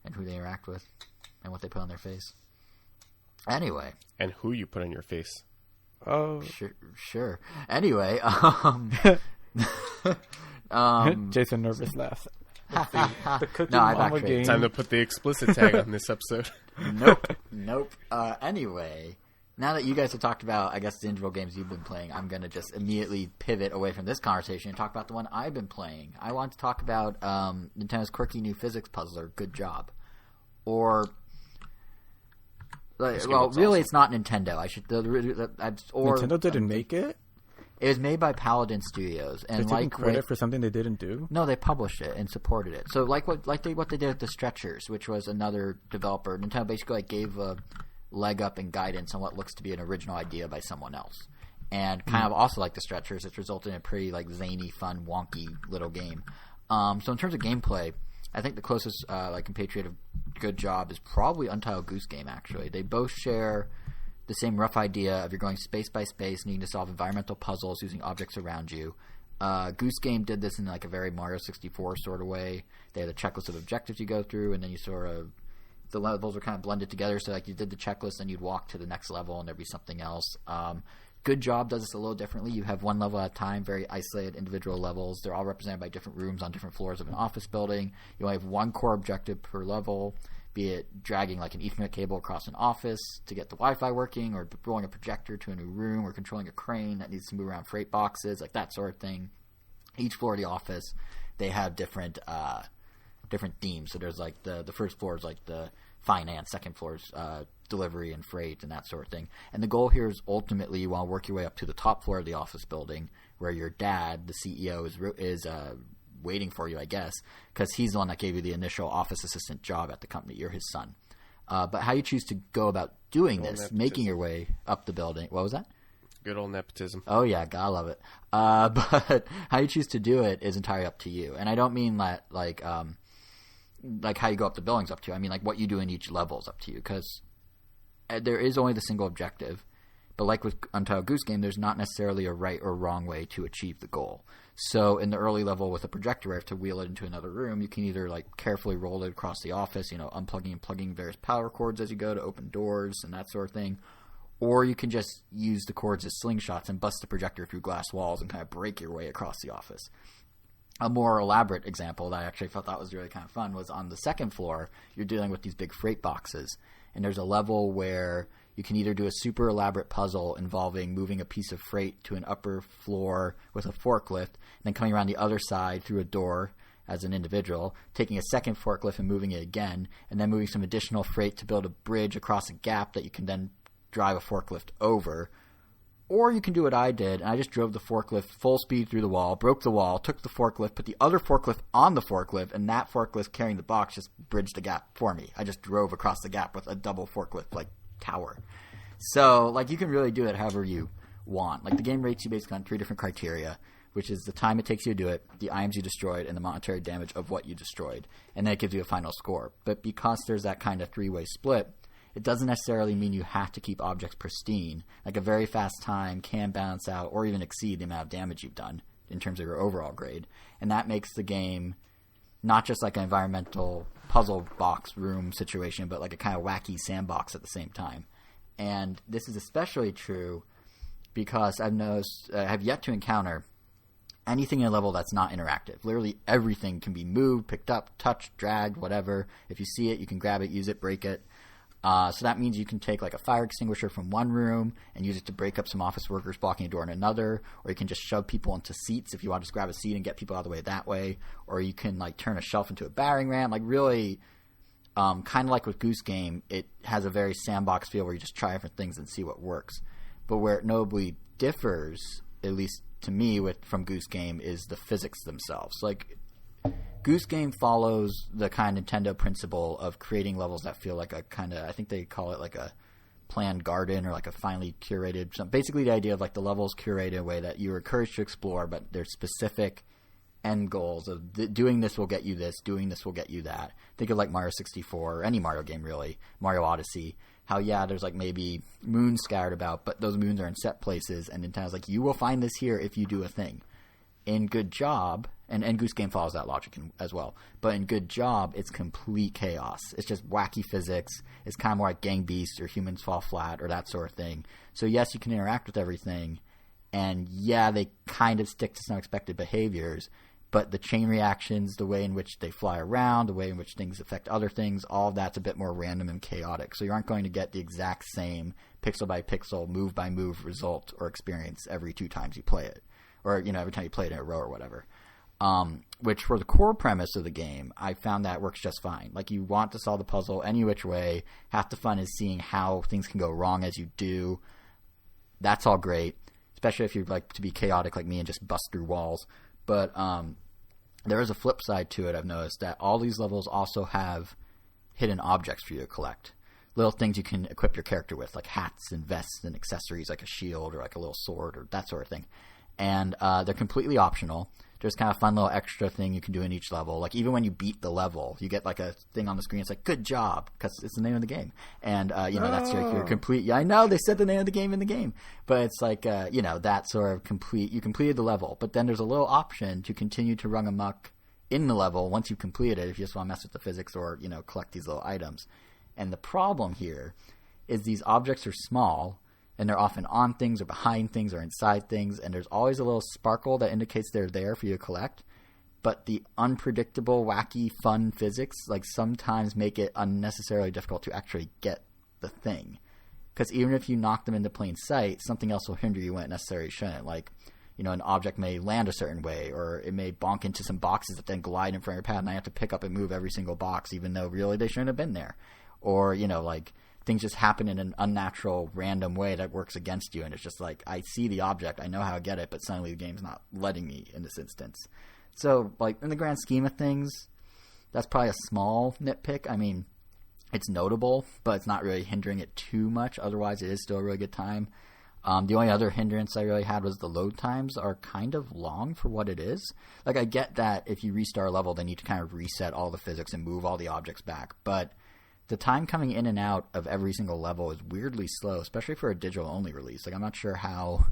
and who they interact with and what they put on their face. Anyway. And who you put on your face. Oh. Sure. Anyway. Jason nervous laugh. The Cookie I've Mama actually... game. Time to put the explicit tag on this episode. Nope. Anyway, now that you guys have talked about, I guess, the individual games you've been playing, I'm going to just immediately pivot away from this conversation and talk about the one I've been playing. I want to talk about Nintendo's quirky new physics puzzler, Good Job. Or... really, awesome. It's not Nintendo. Nintendo didn't make it? It was made by Paladin Studios, and they're taking credit for something they didn't do. No, they published it and supported it. So, what they did with the Stretchers, which was another developer. Nintendo basically gave a leg up and guidance on what looks to be an original idea by someone else, and kind of also like the Stretchers, it's resulted in a pretty zany, fun, wonky little game. So in terms of gameplay, I think the closest compatriot of Good Job is probably Untitled Goose Game. Actually, they both share the same rough idea of you're going space by space, needing to solve environmental puzzles using objects around you. Goose Game did this in a very Mario 64 sort of way. They had a checklist of objectives you go through, and then you sort of the levels were kind of blended together. So like you did the checklist, and you'd walk to the next level, and there'd be something else. Good Job does this a little differently. You have one level at a time, very isolated individual levels. They're all represented by different rooms on different floors of an office building. You only have one core objective per level, be it dragging like an Ethernet cable across an office to get the Wi-Fi working, or rolling a projector to a new room, or controlling a crane that needs to move around freight boxes, like that sort of thing. Each floor of the office, they have different themes. So there's like the first floor is like the finance, second floor is delivery and freight and that sort of thing. And the goal here is ultimately you want to work your way up to the top floor of the office building, where your dad, the CEO, is waiting for you, I guess, because he's the one that gave you the initial office assistant job at the company. You're his son. But how you choose to go about doing this, nepotism. Making your way up the building. What was that? Good old nepotism. Oh, yeah. Gotta love it. But how you choose to do it is entirely up to you. And I don't mean that like how you go up the building's up to you. I mean like what you do in each level is up to you, because there is only the single objective. But like with Untitled Goose Game, there's not necessarily a right or wrong way to achieve the goal. So in the early level with a projector, where you have to wheel it into another room, you can either like carefully roll it across the office, unplugging and plugging various power cords as you go to open doors and that sort of thing. Or you can just use the cords as slingshots and bust the projector through glass walls and kind of break your way across the office. A more elaborate example that I actually thought that was really kind of fun was on the second floor, you're dealing with these big freight boxes. And there's a level where you can either do a super elaborate puzzle involving moving a piece of freight to an upper floor with a forklift, and then coming around the other side through a door as an individual, taking a second forklift and moving it again, and then moving some additional freight to build a bridge across a gap that you can then drive a forklift over. Or you can do what I did, and I just drove the forklift full speed through the wall, broke the wall, took the forklift, put the other forklift on the forklift, and that forklift carrying the box just bridged the gap for me. I just drove across the gap with a double forklift, like, tower. So, like, you can really do it however you want. Like, the game rates you basically on 3 different criteria, which is the time it takes you to do it, the items you destroyed, and the monetary damage of what you destroyed. And then it gives you a final score. But because there's that kind of 3-way split, it doesn't necessarily mean you have to keep objects pristine. Like a very fast time can balance out or even exceed the amount of damage you've done in terms of your overall grade. And that makes the game not just like an environmental puzzle box room situation, but like a kind of wacky sandbox at the same time. And this is especially true because I have yet to encounter anything in a level that's not interactive. Literally everything can be moved, picked up, touched, dragged, whatever. If you see it, you can grab it, use it, break it. So that means you can take like a fire extinguisher from one room and use it to break up some office workers blocking a door in another, or you can just shove people into seats if you want to just grab a seat and get people out of the way that way, or you can like turn a shelf into a battering ram. Like really, kind of like with Goose Game, it has a very sandbox feel where you just try different things and see what works. But where it notably differs, at least to me, from Goose Game, is the physics themselves. Like Goose Game follows the kind of Nintendo principle of creating levels that feel like a kind of, I think they call it like a planned garden or like a finely curated. So basically the idea of like the levels curated in a way that you're encouraged to explore, but there's specific end goals of doing this will get you this, doing this will get you that. Think of like Mario 64 or any Mario game really, Mario Odyssey. How, yeah, there's like maybe moons scattered about, but those moons are in set places, and Nintendo's like, you will find this here if you do a thing. In Good Job, and Goose Game follows that logic as well, but in Good Job, it's complete chaos. It's just wacky physics. It's kind of more like Gang Beasts or Humans Fall Flat or that sort of thing. So yes, you can interact with everything, and yeah, they kind of stick to some expected behaviors, but the chain reactions, the way in which they fly around, the way in which things affect other things, all of that's a bit more random and chaotic. So you aren't going to get the exact same pixel by pixel, move by move result or experience every 2 times you play it. Or, every time you play it in a row or whatever. Which, for the core premise of the game, I found that works just fine. Like, you want to solve the puzzle any which way. Half the fun is seeing how things can go wrong as you do. That's all great. Especially if you like to be chaotic like me and just bust through walls. But there is a flip side to it, I've noticed, that all these levels also have hidden objects for you to collect. Little things you can equip your character with, like hats and vests and accessories, like a shield or like a little sword or that sort of thing. And they're completely optional. There's kind of a fun little extra thing you can do in each level. Like, even when you beat the level, you get like a thing on the screen. It's like, good job, because it's the name of the game. And, that's your complete... Yeah, I know, they said the name of the game in the game. But it's like, that sort of complete... You completed the level. But then there's a little option to continue to run amok in the level once you've completed it, if you just want to mess with the physics or, collect these little items. And the problem here is these objects are small, and they're often on things or behind things or inside things, and there's always a little sparkle that indicates they're there for you to collect. But the unpredictable, wacky, fun physics like sometimes make it unnecessarily difficult to actually get the thing. Because even if you knock them into plain sight, something else will hinder you when it necessarily shouldn't. Like, an object may land a certain way, or it may bonk into some boxes that then glide in front of your path, and I have to pick up and move every single box, even though really they shouldn't have been there. Or, things just happen in an unnatural, random way that works against you, and it's just like, I see the object, I know how to get it, but suddenly the game's not letting me in this instance. So, in the grand scheme of things, that's probably a small nitpick. I mean, it's notable, but it's not really hindering it too much. Otherwise, it is still a really good time. The only other hindrance I really had was the load times are kind of long for what it is. Like, I get that if you restart a level, they need to kind of reset all the physics and move all the objects back. But the time coming in and out of every single level is weirdly slow, especially for a digital-only release. Like, I'm not sure how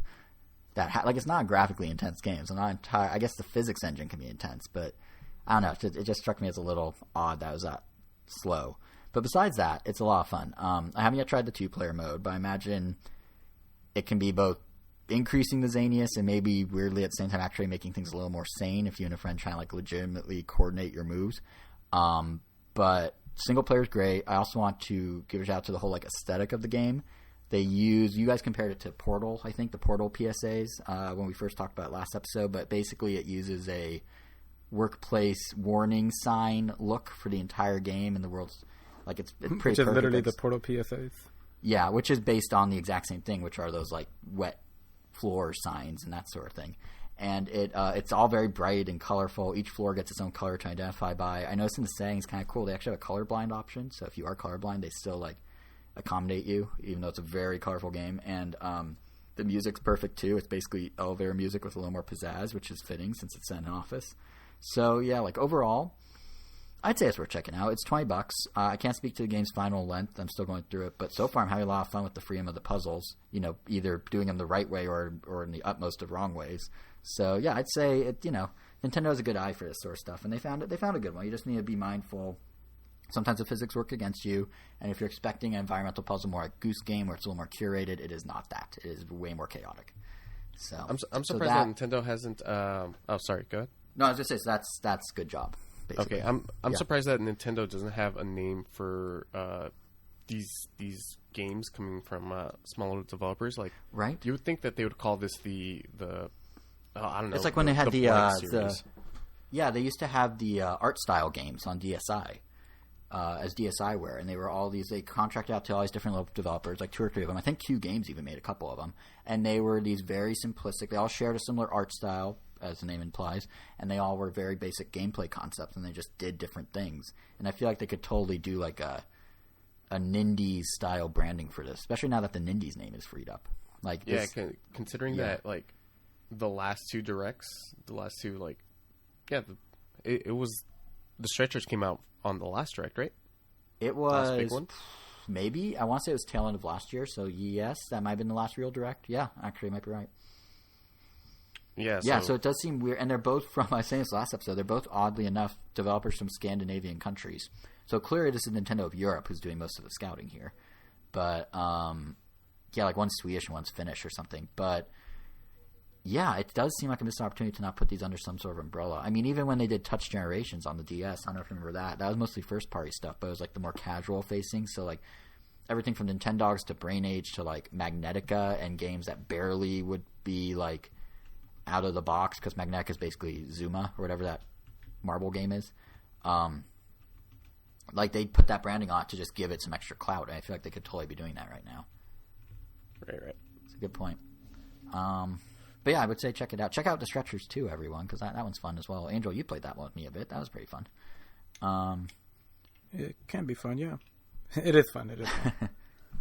that... it's not a graphically intense game, so I guess the physics engine can be intense, but I don't know. It just struck me as a little odd that it was that slow. But besides that, it's a lot of fun. I haven't yet tried the 2-player mode, but I imagine it can be both increasing the zaniness and maybe weirdly at the same time actually making things a little more sane if you and a friend try and legitimately coordinate your moves. But single player is great. I also want to give a shout out to the whole aesthetic of the game. You guys compared it to Portal, I think, the Portal PSAs when we first talked about it last episode, but basically it uses a workplace warning sign look for the entire game, and the world's it's pretty which is perfect. Literally the Portal PSAs. Yeah, which is based on the exact same thing, which are those wet floor signs and that sort of thing. And it's all very bright and colorful. Each floor gets its own color to identify by. I noticed in the settings, kind of cool, they actually have a colorblind option. So if you are colorblind, they still accommodate you, even though it's a very colorful game. And the music's perfect too. It's basically elevator music with a little more pizzazz, which is fitting since it's set in an office. So yeah, overall, I'd say it's worth checking out. It's $20. I can't speak to the game's final length. I'm still going through it. But so far, I'm having a lot of fun with the freedom of the puzzles, either doing them the right way or in the utmost of wrong ways. So, yeah, I'd say, Nintendo has a good eye for this sort of stuff. And they found a good one. You just need to be mindful. Sometimes the physics work against you. And if you're expecting an environmental puzzle more like Goose Game where it's a little more curated, it is not that. It is way more chaotic. So I'm surprised that Nintendo hasn't... oh, sorry. Go ahead. No, I was just saying that's a good job. Basically. Okay, I'm surprised that Nintendo doesn't have a name for these games coming from smaller developers. Right? You would think that they would call this the I don't know. It's like when they had the they used to have the art style games on DSi as DSiWare, and they were all these. They contracted out to all these different little developers, like 2 or 3 of them. I think Q Games even made a couple of them, and they were these very simplistic. They all shared a similar art style, as the name implies, and they all were very basic gameplay concepts, and they just did different things. And I feel like they could totally do a Nindies style branding for this, especially now that the Nindies name is freed up. Considering that the last 2 directs, it was the stretchers came out on the last direct, right? It was last big one? Maybe. I want to say it was tail end of last year, so yes, that might have been the last real direct. Yeah, actually, you might be right. Yeah, so it does seem weird. And they're both from, I was saying this last episode, they're both, oddly enough, developers from Scandinavian countries. So clearly this is Nintendo of Europe who's doing most of the scouting here. But, one's Swedish and one's Finnish or something. But, yeah, it does seem like a missed opportunity to not put these under some sort of umbrella. I mean, even when they did Touch Generations on the DS, I don't know if you remember that. That was mostly first-party stuff, but it was, the more casual-facing. So, everything from Nintendogs to Brain Age to, Magnetica and games that barely would be, out of the box, because Magnetic is basically Zuma or whatever that marble game is. They put that branding on to just give it some extra clout, and I feel like they could totally be doing that right now. Right. It's a good point. But yeah, I would say check it out. Check out the Stretchers too, everyone, because that one's fun as well. Angel, you played that one with me a bit. That was pretty fun. It can be fun, yeah. It is fun.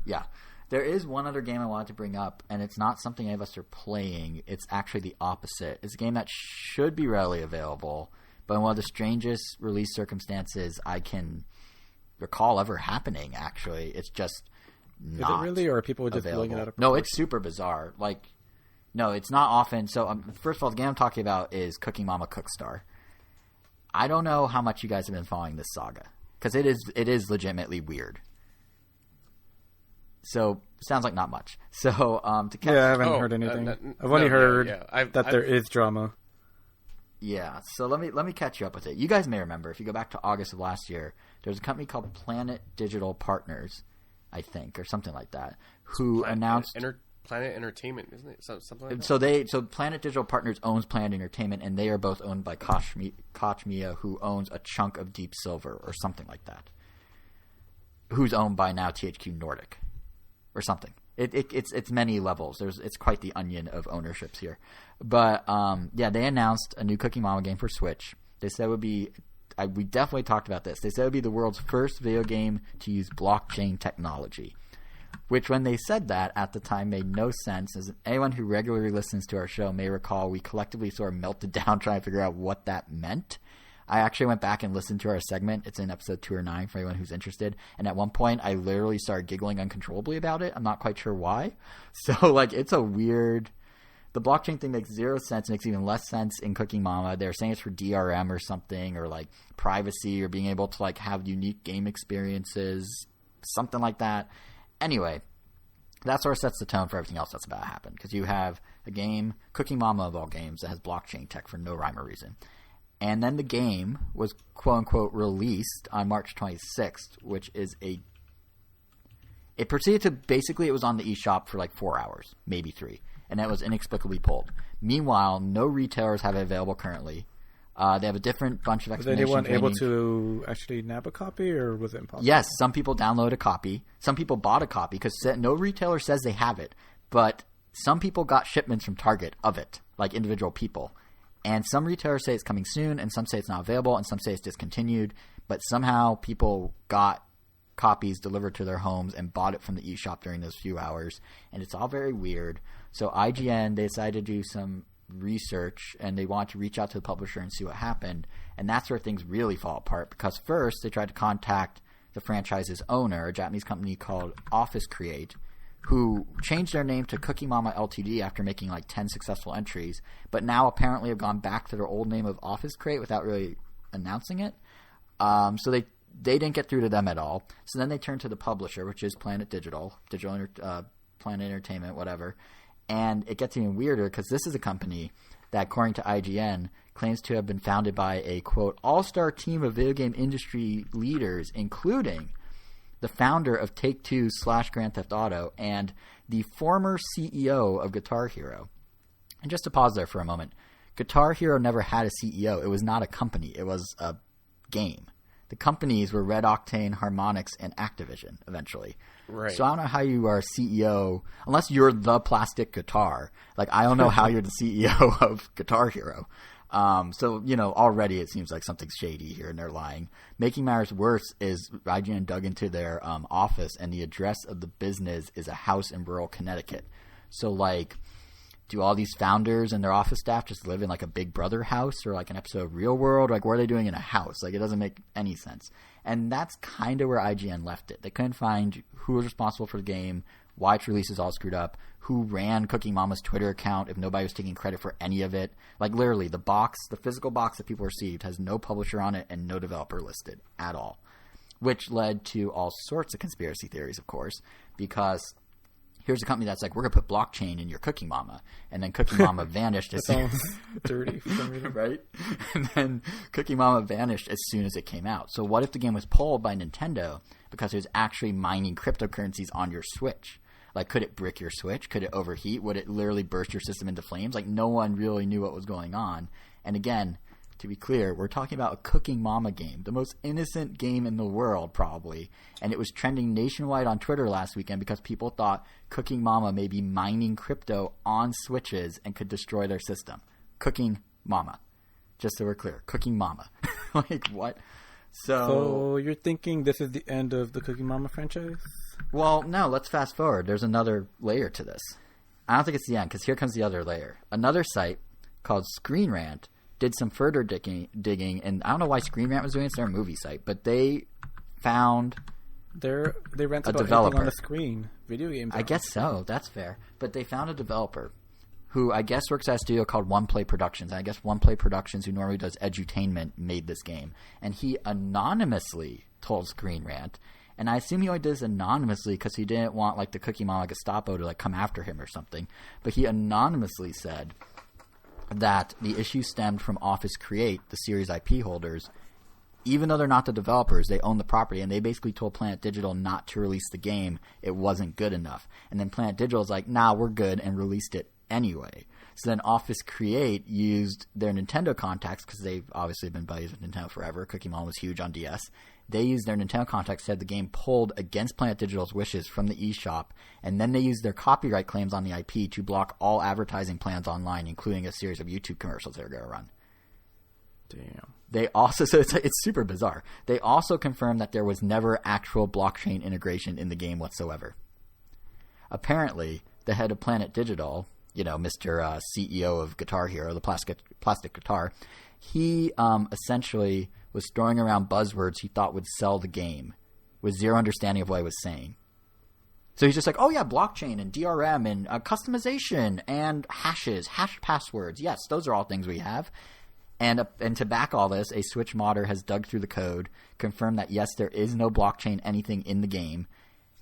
Yeah. There is one other game I wanted to bring up, and it's not something any of us are playing. It's actually the opposite. It's a game that should be readily available, but in one of the strangest release circumstances I can recall ever happening, actually. It's just not Is it really, or are people just available. blowing it out of proportion? No, it's super bizarre. No, it's not often. So, first of all, the game I'm talking about is Cooking Mama Cookstar. I don't know how much you guys have been following this saga, because it is legitimately weird. So sounds like not much. So to catch, I haven't heard anything. I've only heard that there is drama. Yeah, so let me catch you up with it. You guys may remember, if you go back to August of last year, there was a company called Planet Digital Partners, I think, or something like that, who announced Planet Entertainment, isn't it? Something like that. So Planet Digital Partners owns Planet Entertainment, and they are both owned by Koch Media, who owns a chunk of Deep Silver or something like that, who's owned by now THQ Nordic or something. It's many levels. It's quite the onion of ownerships here. But they announced a new Cooking Mama game for Switch. They said it would be we definitely talked about this. They said it would be the world's first video game to use blockchain technology. Which, when they said that at the time, made no sense. As anyone who regularly listens to our show may recall, we collectively sort of melted down trying to figure out what that meant. I actually went back and listened to our segment. It's in episode 2 or 9 for anyone who's interested. And at one point, I literally started giggling uncontrollably about it. I'm not quite sure why. So, it's a weird... The blockchain thing makes zero sense. It makes even less sense in Cooking Mama. They're saying it's for DRM or something, or, privacy, or being able to, have unique game experiences, something like that. Anyway, that sort of sets the tone for everything else that's about to happen. Because you have a game, Cooking Mama of all games, that has blockchain tech for no rhyme or reason. And then the game was, quote-unquote, released on March 26th, which is it proceeded to, basically, it was on the eShop for 4 hours, maybe 3, and it was inexplicably pulled. Meanwhile, no retailers have it available currently. They have a different bunch of explanations. Was anyone able to actually nab a copy, or was it impossible? Yes, some people downloaded a copy. Some people bought a copy, because no retailer says they have it, but some people got shipments from Target of it, individual people. And some retailers say it's coming soon, and some say it's not available, and some say it's discontinued. But somehow people got copies delivered to their homes and bought it from the eShop during those few hours. And it's all very weird. So IGN, they decided to do some research, and they wanted to reach out to the publisher and see what happened. And that's where things really fall apart, because first they tried to contact the franchise's owner, a Japanese company called Office Create, who changed their name to Cooking Mama Ltd. After making 10 successful entries, but now apparently have gone back to their old name of Office Create without really announcing it. So they didn't get through to them at all. So then they turned to the publisher, which is Planet Planet Entertainment, whatever. And it gets even weirder, because this is a company that, according to IGN, claims to have been founded by a, quote, all-star team of video game industry leaders, including the founder of Take-Two / Grand Theft Auto, and the former CEO of Guitar Hero. And just to pause there for a moment, Guitar Hero never had a CEO. It was not a company. It was a game. The companies were Red Octane, Harmonix, and Activision, eventually. Right. So I don't know how you are CEO, unless you're the plastic guitar. I don't know how you're the CEO of Guitar Hero. So, already it seems like something's shady here, and they're lying. Making matters worse is IGN dug into their office, and the address of the business is a house in rural Connecticut. So, do all these founders and their office staff just live in a Big Brother house, or an episode of Real World? What are they doing in a house? It doesn't make any sense. And that's kind of where IGN left it. They couldn't find who was responsible for the game, why its release is all screwed up, who ran Cooking Mama's Twitter account if nobody was taking credit for any of it. Literally, the physical box that people received has no publisher on it and no developer listed at all, which led to all sorts of conspiracy theories, of course, because here's a company that's we're going to put blockchain in your Cooking Mama, and then Cooking Mama vanished as soon as dirty for some reason. Right? And then Cooking Mama vanished as soon as it came out. So what if the game was pulled by Nintendo because it was actually mining cryptocurrencies on your Switch? Could it brick your Switch? Could it overheat? Would it literally burst your system into flames? No one really knew what was going on. And again, to be clear, we're talking about a Cooking Mama game, the most innocent game in the world, probably. And it was trending nationwide on Twitter last weekend because people thought Cooking Mama may be mining crypto on Switches and could destroy their system. Cooking Mama. Just so we're clear. Cooking Mama. What? So you're thinking this is the end of the Cooking Mama franchise? Well, no, let's fast forward. There's another layer to this. I don't think it's the end, because here comes the other layer. Another site called Screen Rant did some further digging, and I don't know why Screen Rant was doing it. It's their movie site, but they found they rent a developer on the screen. Video games. I guess so. That's fair. But they found a developer who I guess works at a studio called One Play Productions. And I guess One Play Productions, who normally does edutainment, made this game. And he anonymously told Screen Rant, And I assume he only did this anonymously because he didn't want like the Cookie Mama Gestapo to like come after him or something. But he anonymously said that the issue stemmed from Office Create, the series IP holders. Even though they're not the developers, they own the property, and they basically told Planet Digital not to release the game. It wasn't good enough. And then Planet Digital was like, nah, we're good, and released it anyway. So then Office Create used their Nintendo contacts, because they've obviously been buddies with Nintendo forever. Cookie Mama was huge on DS. They used their Nintendo contacts, said the game pulled against Planet Digital's wishes from the eShop, and then they used their copyright claims on the IP to block all advertising plans online, including a series of YouTube commercials they were going to run. Damn. They also, so it's super bizarre. They also confirmed that there was never actual blockchain integration in the game whatsoever. Apparently, the head of Planet Digital, Mr. CEO of Guitar Hero, the plastic guitar, he essentially was throwing around buzzwords he thought would sell the game with zero understanding of what he was saying. So he's just like, oh yeah, blockchain and DRM and customization and hashes, hash passwords. Yes, those are all things we have. And to back all this, a Switch modder has dug through the code, confirmed that yes, there is no blockchain anything in the game.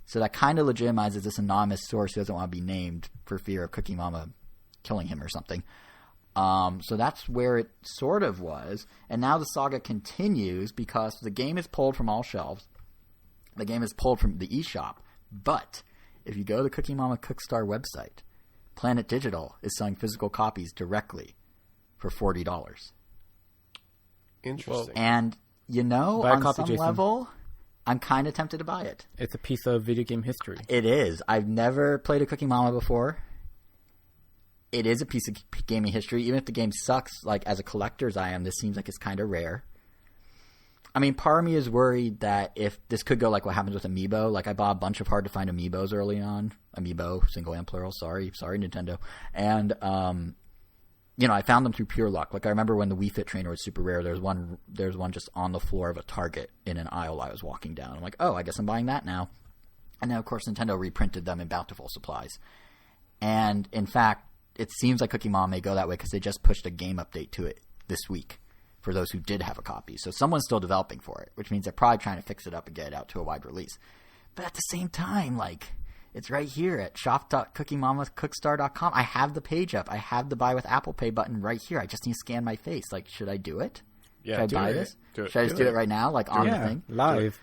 So that kind of legitimizes this anonymous source who doesn't want to be named for fear of Cookie Mama killing him or something. So that's where it sort of was. And now the saga continues because the game is pulled from all shelves. The game is pulled from the eShop. But if you go to the Cookie Mama Cookstar website, Planet Digital is selling physical copies directly for $40. Interesting. And, on some level, I'm kind of tempted to buy it. It's a piece of video game history. It is. I've never played a Cookie Mama before. It is a piece of gaming history. Even if the game sucks, like as a collector as I am, this seems like it's kind of rare. I mean, part of me is worried that if this could go like what happens with Amiibo, like I bought a bunch of hard-to-find Amiibos early on. Amiibo, single and plural, sorry, Nintendo. And, I found them through pure luck. Like I remember when the Wii Fit trainer was super rare, there's one just on the floor of a Target in an aisle I was walking down. I'm like, oh, I guess I'm buying that now. And then, of course, Nintendo reprinted them in bountiful supplies. And, in fact, it seems like Cookie Mama may go that way because they just pushed a game update to it this week for those who did have a copy. So someone's still developing for it, which means they're probably trying to fix it up and get it out to a wide release. But at the same time, like, it's right here at shop.cookiemamakookstar.com. I have the page up. I have the buy with Apple Pay button right here. I just need to scan my face. Like, should I do it? Yeah, should I buy this? Should I just do it right now, like on the thing? Live.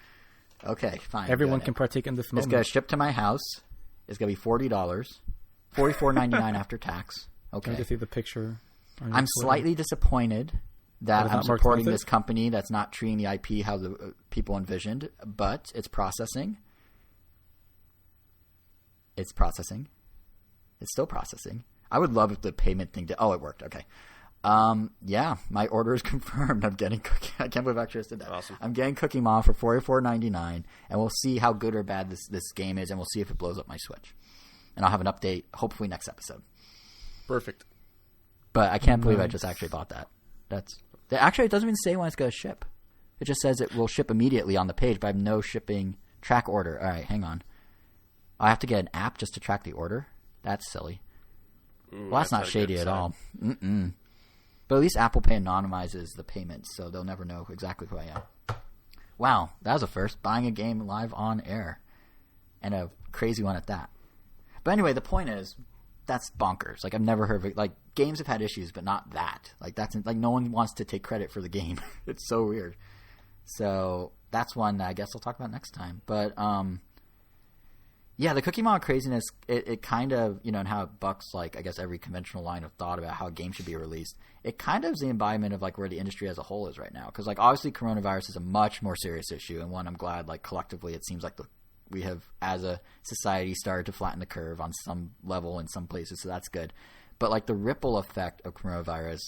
Okay, fine. Everyone can partake in this moment. It's going to ship to my house. It's going to be $40. $44.99 after tax. Okay. Can I see the picture? I'm slightly disappointed that I'm supporting this company that's not treating the IP how the people envisioned, but it's processing. It's processing. It's still processing. I would love if the payment thing did. Oh, it worked. Okay. Yeah, my order is confirmed. I'm getting Cookie. I can't believe I actually just did that. Awesome. I'm getting Cookie Mama for $44.99, and we'll see how good or bad this game is, and we'll see if it blows up my Switch. And I'll have an update hopefully next episode. Perfect. But I can't believe I just actually bought that. Actually, it doesn't even say when it's going to ship. It just says it will ship immediately on the page, but I have no shipping track order. All right, hang on. I have to get an app just to track the order? That's silly. Well, that's not shady at all. Mm-mm. But at least Apple Pay anonymizes the payments, so they'll never know exactly who I am. Wow, that was a first. Buying a game live on air. And a crazy one at that. But anyway, the point is, that's bonkers. Like, I've never heard of it. Like, games have had issues, but not that. Like, no one wants to take credit for the game. It's so weird. So, that's one that I guess I'll talk about next time. But, yeah, the Cookie Mama craziness, it kind of, and how it bucks, like, I guess every conventional line of thought about how a game should be released. It kind of is the embodiment of, like, where the industry as a whole is right now. Because, like, obviously coronavirus is a much more serious issue, and one I'm glad, like, collectively it seems like we have, as a society, started to flatten the curve on some level in some places, so that's good. But, like, the ripple effect of coronavirus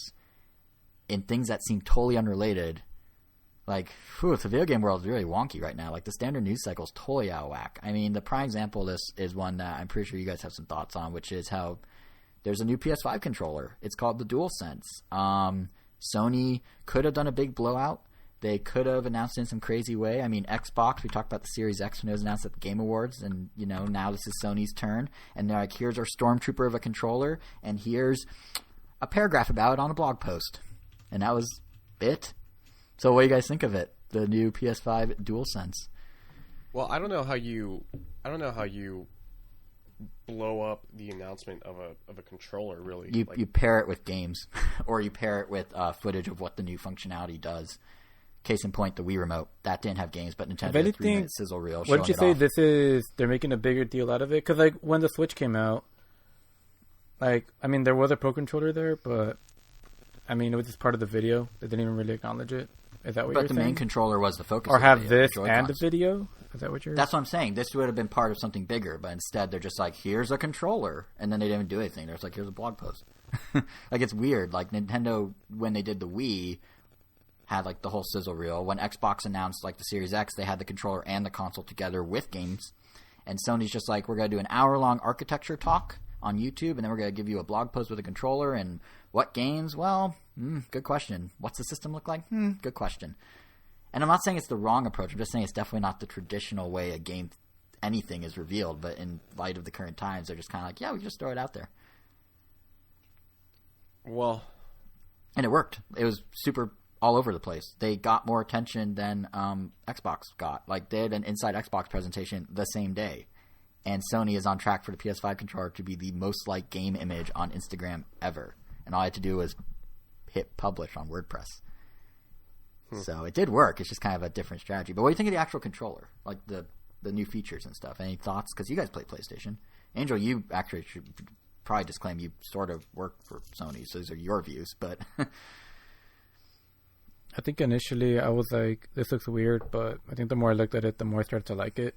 in things that seem totally unrelated, like, the video game world is really wonky right now. Like, the standard news cycle is totally out of whack. I mean, the prime example of this is one that I'm pretty sure you guys have some thoughts on, which is how there's a new PS5 controller. It's called the DualSense. Sony could have done a big blowout. They could have announced it in some crazy way. I mean, Xbox, we talked about the Series X when it was announced at the Game Awards, and, now this is Sony's turn. And they're like, here's our Stormtrooper of a controller, and here's a paragraph about it on a blog post. And that was it. So what do you guys think of it, the new PS5 DualSense? Well, I don't know how you blow up the announcement of a controller. Really, you pair it with games, or you pair it with footage of what the new functionality does. Case in point, the Wii Remote that didn't have games, but Nintendo did a 3-minute sizzle reel. What did you say? This is they're making a bigger deal out of it because like when the Switch came out, like I mean there was a Pro Controller there, but I mean it was just part of the video. They didn't even really acknowledge it. Is that what you're saying? But the main controller was the focus. Or of the have video, this and the video? Is that what you're? That's what I'm saying. This would have been part of something bigger, but instead they're just like, here's a controller, and then they didn't even do anything. They're just like, here's a blog post. Like it's weird. Like Nintendo when they did the Wii had like the whole sizzle reel. When Xbox announced like the Series X, they had the controller and the console together with games. And Sony's just like, we're going to do an hour-long architecture talk on YouTube, and then we're going to give you a blog post with a controller. And what games? Well, good question. What's the system look like? Good question. And I'm not saying it's the wrong approach. I'm just saying it's definitely not the traditional way a game, anything is revealed. But in light of the current times, they're just kind of like, yeah, we just throw it out there. Well. And it worked. It was super all over the place. They got more attention than Xbox got. Like, they had an Inside Xbox presentation the same day. And Sony is on track for the PS5 controller to be the most liked game image on Instagram ever. And all I had to do was hit publish on WordPress. So it did work. It's just kind of a different strategy. But what do you think of the actual controller? Like the new features and stuff? Any thoughts? Because you guys play PlayStation. Angel, you actually should probably disclaim you sort of work for Sony. So these are your views. But I think initially I was like, this looks weird. But I think the more I looked at it, the more I started to like it.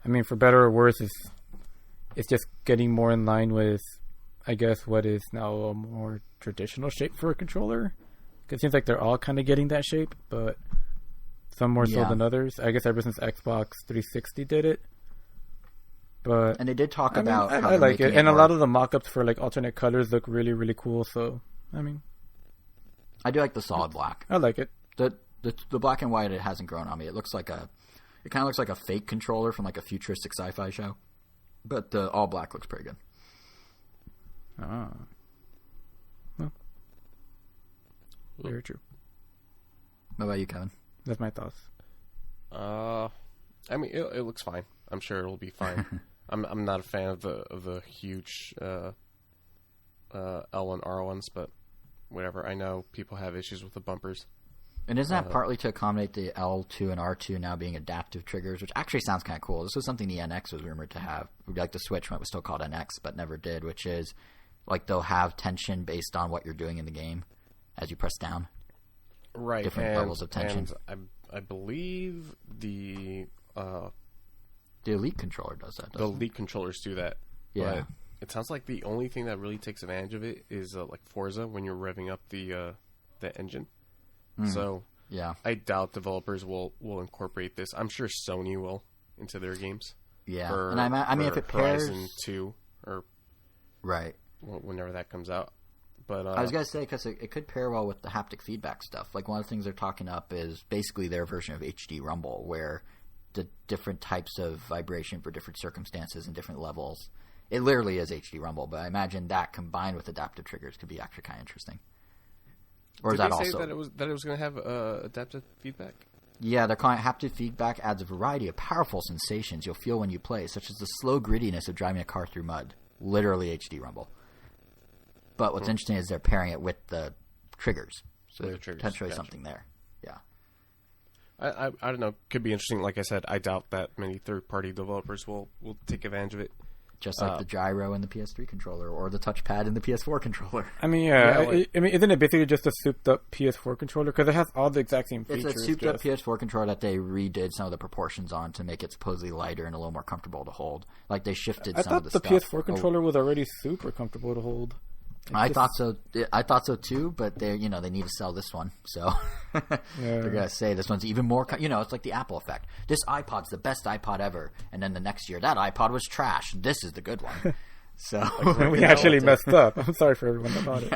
I mean, for better or worse, it's just getting more in line with, I guess, what is now a more traditional shape for a controller. It seems like they're all kind of getting that shape, but some more so than others. I guess ever since Xbox 360 did it. But and they did talk about how I like it. And a lot of the mock-ups for like alternate colors look really, really cool. So, I mean, I do like the solid black. I like it. The black and white, it hasn't grown on me. It kind of looks like a fake controller from like a futuristic sci-fi show. But the all black looks pretty good. Ah. Very true. What about you, Kevin? That's my thoughts. I mean, it looks fine. I'm sure it'll be fine. I'm not a fan of the huge L and R ones, but whatever. I know people have issues with the bumpers. And isn't that partly to accommodate the L2 and R2 now being adaptive triggers, which actually sounds kind of cool. This was something the NX was rumored to have. Like the Switch when it was still called NX, but never did, which is like they'll have tension based on what you're doing in the game as you press down. Right. Different levels of tension. And I believe the Elite controller does that. The Elite controllers do that. Yeah. But it sounds like the only thing that really takes advantage of it is like Forza when you're revving up the engine. So yeah, I doubt developers will incorporate this. I'm sure Sony will into their games. Yeah, and I mean if it pairs Horizon 2 or right whenever that comes out. But I was gonna say because it could pair well with the haptic feedback stuff. Like one of the things they're talking up is basically their version of HD Rumble, where the different types of vibration for different circumstances and different levels. It literally is HD Rumble, but I imagine that combined with adaptive triggers could be actually kind of interesting. Or did is that they say also that it was going to have adaptive feedback? Yeah, they're calling it haptic feedback. Adds a variety of powerful sensations you'll feel when you play, such as the slow grittiness of driving a car through mud. Literally HD Rumble. But what's interesting is they're pairing it with the triggers. So there's potentially something there. Yeah. I don't know. Could be interesting. Like I said, I doubt that many third-party developers will take advantage of it. Just like the gyro in the PS3 controller or the touchpad in the PS4 controller. I mean, I mean, isn't it basically just a souped-up PS4 controller? Because it has all the exact same features. It's a souped-up PS4 controller that they redid some of the proportions on to make it supposedly lighter and a little more comfortable to hold. Like they shifted some of the stuff. I thought the PS4 controller was already super comfortable to hold. I thought so too, but they need to sell this one, so they're gonna say this one's even more. It's like the Apple effect. This iPod's the best iPod ever, and then the next year that iPod was trash. This is the good one. So we actually messed up. I'm sorry for everyone that bought it.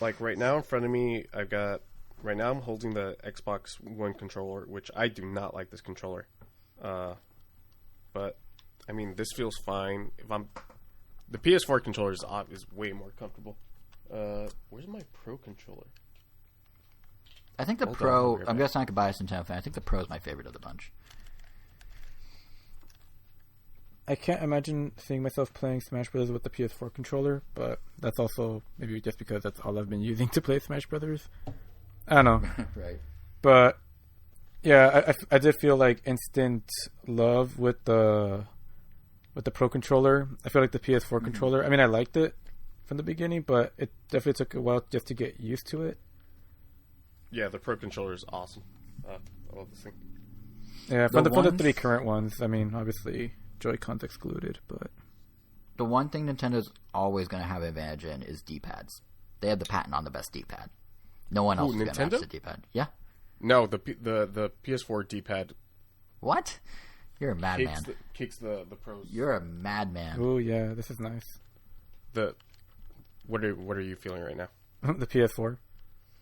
Like right now in front of me, I'm holding the Xbox One controller, which I do not like this controller. But I mean, this feels fine. The PS4 controller is way more comfortable. Where's my Pro controller? I think the Pro... I'm guessing I could buy a Nintendo fan. I think the Pro is my favorite of the bunch. I can't imagine seeing myself playing Smash Brothers with the PS4 controller, but that's also maybe just because that's all I've been using to play Smash Brothers. I don't know. Right. But yeah, I did feel like instant love with the Pro controller. I feel like the PS4 controller. I mean, I liked it from the beginning, but it definitely took a while just to get used to it. Yeah, the Pro controller is awesome. I love this thing. Yeah, from the 3 current ones, I mean, obviously Joy-Cons excluded, but the one thing Nintendo's always going to have an advantage in is D-pads. They have the patent on the best D-pad. No one else is going to match the D-pad. Yeah. No, the PS4 D-pad. What? You're a madman. Kicks the pros. You're a madman. Oh yeah, this is nice. What are you feeling right now? The PS4.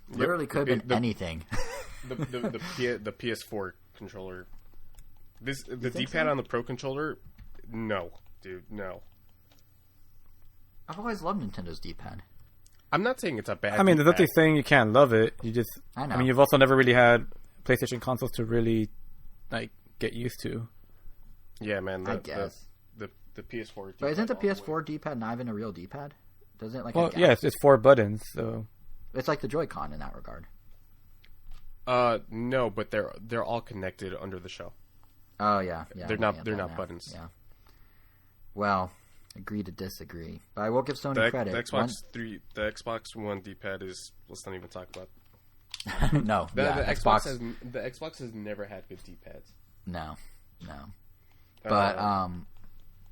Literally could have been anything. The PS4 controller. The D-pad so? on the Pro controller. No, dude, no. I've always loved Nintendo's D-pad. I'm not saying it's a bad. I mean, D-pad. there's nothing saying you can't love it. You just. I know. I mean, you've also never really had PlayStation consoles to really like get used to. Yeah, man. I guess the PS4. But isn't the PS4 D-pad not even a real D-pad? Doesn't it like? Well, yeah, it's 4 buttons, so. It's like the Joy-Con in that regard. No, but they're all connected under the shell. Oh yeah. They're not buttons. Yeah. Well, agree to disagree. But I will give Sony credit. The Xbox One D-pad is. Let's not even talk about. No. The Xbox has never had good D-pads. No. But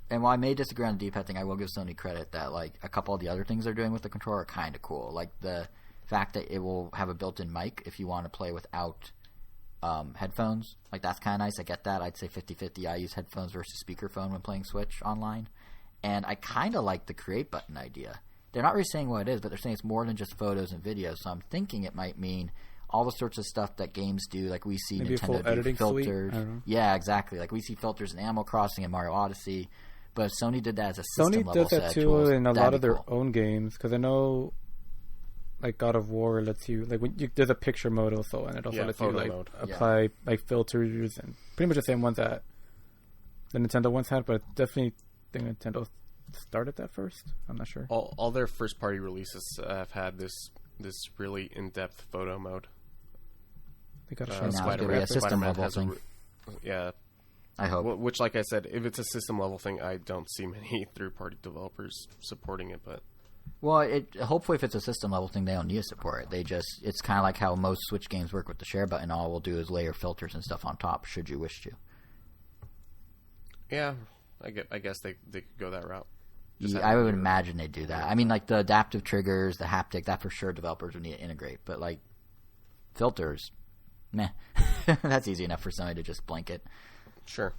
and while I may disagree on the D-pad thing, I will give Sony credit that like a couple of the other things they're doing with the controller are kind of cool. Like the fact that it will have a built-in mic if you want to play without headphones. Like that's kind of nice. I get that. I'd say 50-50. I use headphones versus speakerphone when playing Switch online. And I kind of like the create button idea. They're not really saying what it is, but they're saying it's more than just photos and videos. So I'm thinking it might mean all the sorts of stuff that games do. Like we see maybe Nintendo do filters. Suite? Yeah, exactly. Like we see filters in Animal Crossing and Mario Odyssey. But if Sony did that as a system level Sony does that set too tools, in a lot of their cool. own games, because I know like God of War lets you like there's a picture mode also, and it also lets you like apply like filters and pretty much the same ones that the Nintendo ones had, but definitely think Nintendo started that first. I'm not sure. All their first party releases have had this really in-depth photo mode. They got now it's going to be a system level thing. Yeah. I hope. Which, like I said, if it's a system level thing, I don't see many third-party developers supporting it. But well, hopefully, if it's a system level thing, they don't need to support it. It's kind of like how most Switch games work with the share button. All we'll do is layer filters and stuff on top, should you wish to. Yeah, I guess they could go that route. Yeah, I would imagine they do that. I mean, like the adaptive triggers, the haptic, that for sure developers would need to integrate. But like filters, meh, that's easy enough for somebody to just blanket. Sure.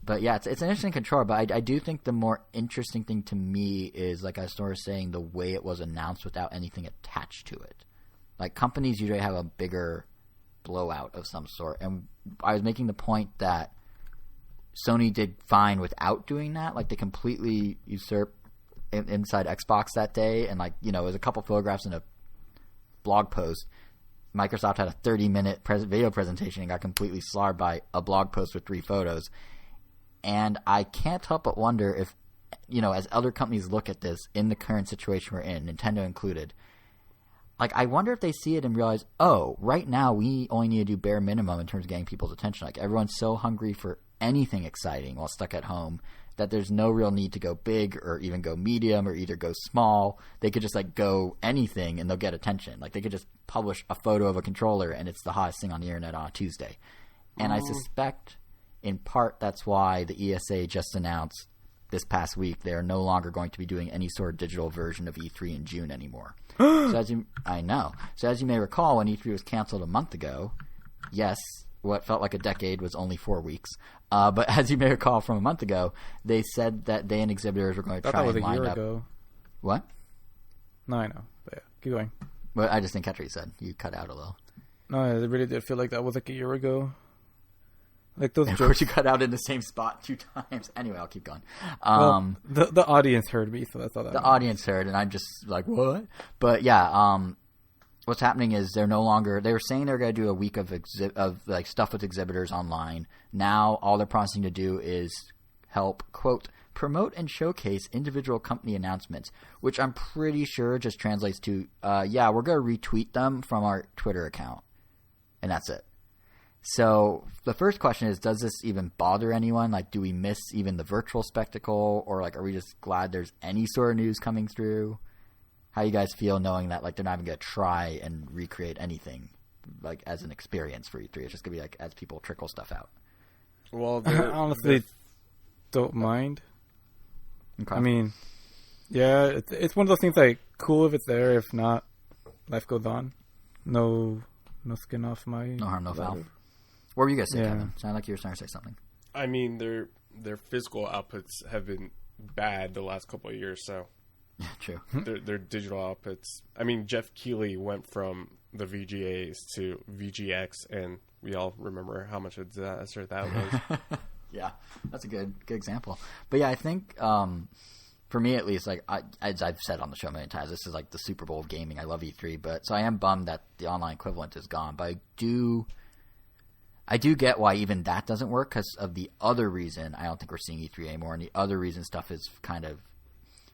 But yeah, it's an interesting controller. But I do think the more interesting thing to me is, like I was sort of saying, the way it was announced without anything attached to it. Like companies usually have a bigger blowout of some sort, and I was making the point that Sony did fine without doing that. Like they completely usurped inside Xbox that day, and like it was a couple photographs in a blog post. Microsoft had a 30-minute video presentation and got completely slaughtered by a blog post with 3 photos. And I can't help but wonder if, as other companies look at this in the current situation we're in, Nintendo included, like I wonder if they see it and realize, oh, right now we only need to do bare minimum in terms of getting people's attention. Like everyone's so hungry for anything exciting while stuck at home that there's no real need to go big or even go medium or either go small. They could just like go anything and they'll get attention. Like they could just publish a photo of a controller and it's the hottest thing on the internet on a Tuesday. And I suspect in part that's why the ESA just announced this past week they are no longer going to be doing any sort of digital version of E3 in June anymore. So as you may recall, when E3 was canceled a month ago, yes, what felt like a decade was only 4 weeks. But as you may recall from a month ago, they said that they and exhibitors were going to try and line up. That was a year ago. What? No, I know. But yeah, keep going. But I just didn't catch what you said. You cut out a little. No, it really did feel like that was like a year ago. Like those and jokes. Of course, you cut out in the same spot 2 times. Anyway, I'll keep going. Well, the audience heard me, so that's all that. The audience heard, and I'm just like, what? But yeah, what's happening is they're no longer. They were saying they're going to do a week of like stuff with exhibitors online. Now, all they're promising to do is help, quote, promote and showcase individual company announcements, which I'm pretty sure just translates to, yeah, we're going to retweet them from our Twitter account. And that's it. So the first question is, does this even bother anyone? Like, do we miss even the virtual spectacle? Or, like, are we just glad there's any sort of news coming through? How you guys feel knowing that, like, they're not even going to try and recreate anything, like, as an experience for E3? It's just going to be, like, as people trickle stuff out. Well, I honestly don't mind. Okay. I mean, yeah, it's one of those things, like, cool if it's there. If not, life goes on. No skin off my... No harm, no foul. What were you guys saying, Yeah. Kevin? Sounded like you were trying to say something. I mean, their physical outputs have been bad the last couple of years, so Yeah, true. their digital outputs. I mean, Jeff Keighley went from the VGAs to VGX, and we all remember how much of a disaster that was. Yeah, that's a good example. But yeah, I think for me at least, like as I've said on the show many times, this is like the Super Bowl of gaming. I love E3, but so I am bummed that the online equivalent is gone. But I do get why even that doesn't work, because of the other reason I don't think we're seeing E3 anymore, and the other reason stuff is kind of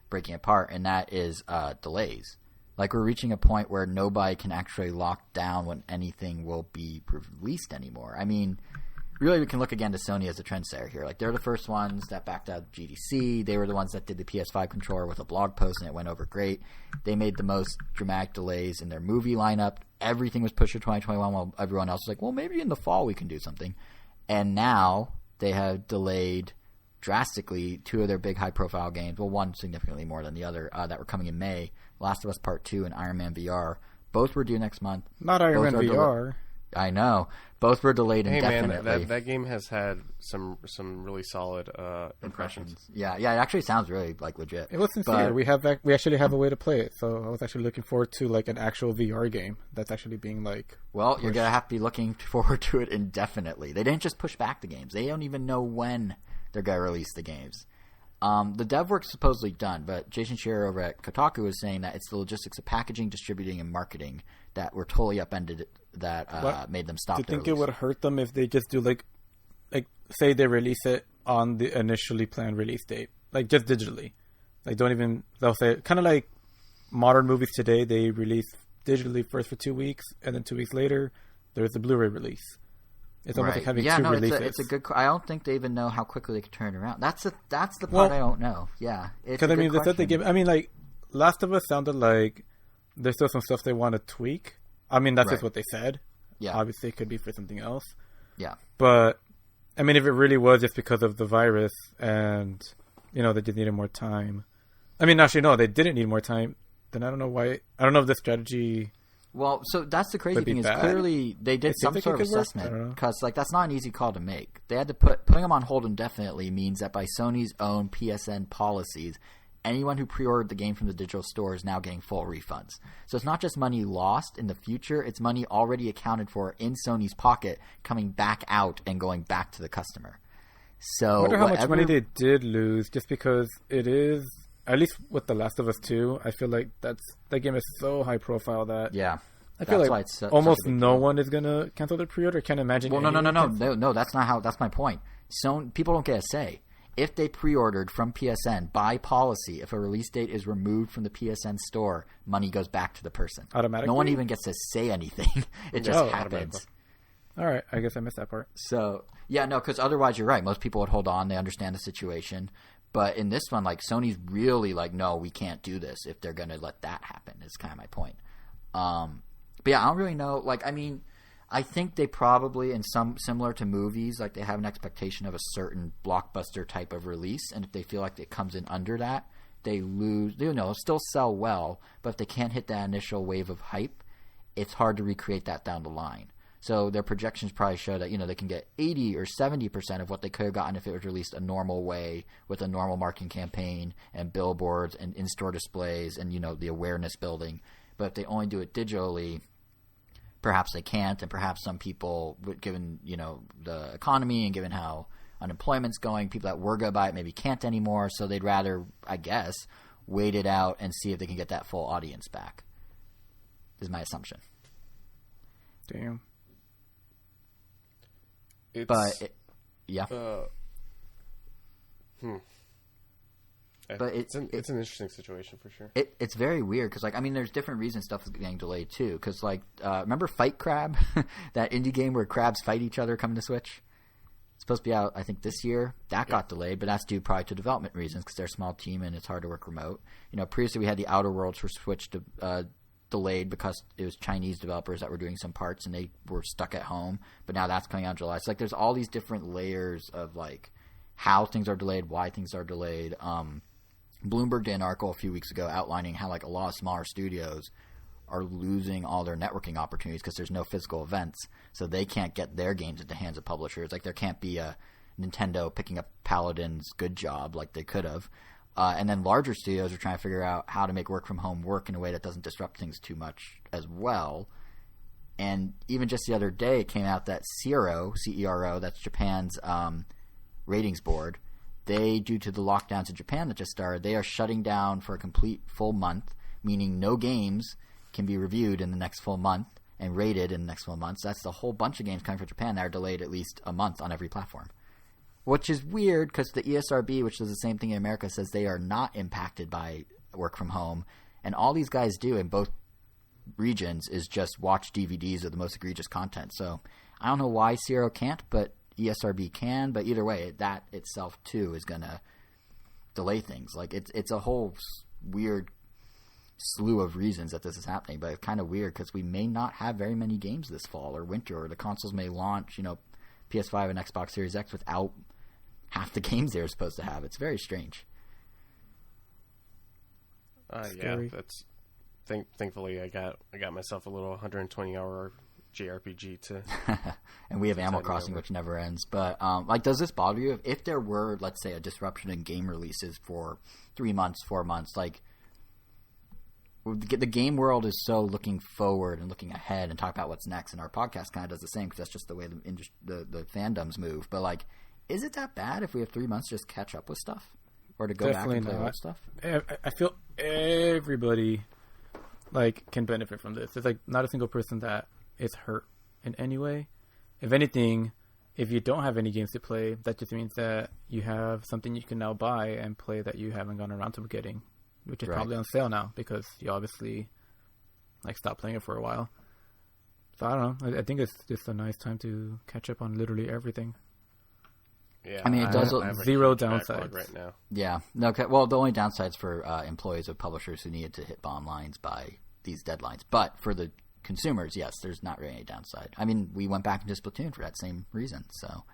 breaking apart, and that is delays. Like, we're reaching a point where nobody can actually lock down when anything will be released anymore. I mean, really, we can look again to Sony as a trendsetter here. Like, they're the first ones that backed out of GDC. They were the ones that did the PS5 controller with a blog post, and it went over great. They made the most dramatic delays in their movie lineup. Everything was pushed to 2021 while everyone else was like, well, maybe in the fall we can do something. And now they have delayed drastically two of their big high-profile games. Well, one significantly more than the other that were coming in May. Last of Us Part 2 and Iron Man VR. Both were due next month. Not Iron Man VR. I know. Both were delayed indefinitely. Hey man, that game has had some really solid impressions. Yeah, it actually sounds really like legit. It was sincere. We actually have a way to play it, so I was actually looking forward to like an actual VR game that's actually being like. Well, you're gonna have to be looking forward to it indefinitely. They didn't just push back the games; they don't even know when they're gonna release the games. The dev work's supposedly done, but Jason Scherer over at Kotaku was saying that it's the logistics of packaging, distributing, and marketing that were totally upended that made them stop. Do you think it would hurt them if they just do like say they release it on the initially planned release date, like just digitally, like they'll say kind of like modern movies today, they release digitally first for 2 weeks, and then 2 weeks later there's the Blu-ray release. It's almost like having two releases. It's a good. I don't think they even know how quickly they can turn it around. That's the part I don't know. Yeah, because I mean, they said they give. I mean, like Last of Us sounded like there's still some stuff they want to tweak. I mean, that's just what they said. Yeah, obviously it could be for something else. Yeah, but I mean, if it really was just because of the virus and they just needed more time. I mean, actually, no, they didn't need more time. Then I don't know why. I don't know if the strategy. Well, so that's the crazy thing is clearly they did some sort of assessment, because like that's not an easy call to make. They had to putting them on hold indefinitely means that by Sony's own PSN policies, anyone who pre-ordered the game from the digital store is now getting full refunds. So it's not just money lost in the future; it's money already accounted for in Sony's pocket coming back out and going back to the customer. So I wonder how much money they did lose just because it is. At least with The Last of Us 2, I feel like that game is so high profile that I feel like almost no one is gonna cancel their pre-order. Can't imagine. Well, no. That's not how. That's my point. So people don't get a say. If they pre-ordered from PSN by policy, if a release date is removed from the PSN store, money goes back to the person automatically. No one even gets to say anything. It just happens. All right, I guess I missed that part. So because otherwise you're right. Most people would hold on. They understand the situation. But in this one, like, Sony's really like, no, we can't do this if they're going to let that happen, is kind of my point. But yeah, I don't really know. Like, I mean, I think they probably, in some similar to movies, like they have an expectation of a certain blockbuster type of release. And if they feel like it comes in under that, they lose, still sell well. But if they can't hit that initial wave of hype, it's hard to recreate that down the line. So their projections probably show that, they can get 80 or 70% of what they could have gotten if it was released a normal way with a normal marketing campaign and billboards and in-store displays and, the awareness building. But if they only do it digitally, perhaps they can't. And perhaps some people, given, the economy and given how unemployment's going, people that were going to buy it maybe can't anymore. So they'd rather, I guess, wait it out and see if they can get that full audience back, is my assumption. Damn. It's, but yeah, But it's an interesting situation for sure. It's very weird because, like, I mean, there's different reasons stuff is getting delayed too. Because, like, remember Fight Crab, that indie game where crabs fight each other coming to Switch? It's supposed to be out, I think, this year. That got delayed, but that's due probably to development reasons because they're a small team and it's hard to work remote. You know, previously we had the Outer Worlds for Switch delayed because it was Chinese developers that were doing some parts and they were stuck at home. But now that's coming out in July. So, like, there's all these different layers of, like, how things are delayed, why things are delayed. Bloomberg did an article a few weeks ago outlining how, like, a lot of smaller studios are losing all their networking opportunities because there's no physical events, so they can't get their games into the hands of publishers. Like, there can't be a Nintendo picking up Paladin's Good Job like they could have. And then larger studios are trying to figure out how to make work from home work in a way that doesn't disrupt things too much as well. And even just the other day, it came out that CERO, C-E-R-O, that's Japan's ratings board, they, due to the lockdowns in Japan that just started, they are shutting down for a complete full month, meaning no games can be reviewed in the next full month and rated in the next full month. So that's the whole bunch of games coming from Japan that are delayed at least a month on every platform. Which is weird because the ESRB, which does the same thing in America, says they are not impacted by work from home. And all these guys do in both regions is just watch DVDs of the most egregious content. So I don't know why CERO can't, but ESRB can. But either way, that itself, too, is going to delay things. Like, it's a whole weird slew of reasons that this is happening. But it's kind of weird because we may not have very many games this fall or winter, or the consoles may launch, you know, PS5 and Xbox Series X without half the games they're supposed to have. It's very strange. Yeah, that's thankfully I got myself a little 120-hour JRPG to and we have Animal Crossing, which never ends. But like, does this bother you if there were, let's say, a disruption in game releases for 3 months, 4 months? Like, the game world is so looking forward and looking ahead and talk about what's next, and our podcast kind of does the same because that's just the way the fandoms move. But, like, is it that bad if we have 3 months to just catch up with stuff or to go Definitely back and play old stuff? I feel everybody, like, can benefit from this. There's, like, not a single person that is hurt in any way. If anything, if you don't have any games to play, that just means that you have something you can now buy and play that you haven't gone around to getting, which is probably on sale now because you obviously, like, stopped playing it for a while. So I don't know. I think it's just a nice time to catch up on literally everything. Yeah, I mean, it does zero downsides right now. Yeah, no. Well, the only downsides for employees of publishers who needed to hit bottom lines by these deadlines, but for the consumers, yes, there's not really any downside. I mean, we went back into Splatoon for that same reason. So,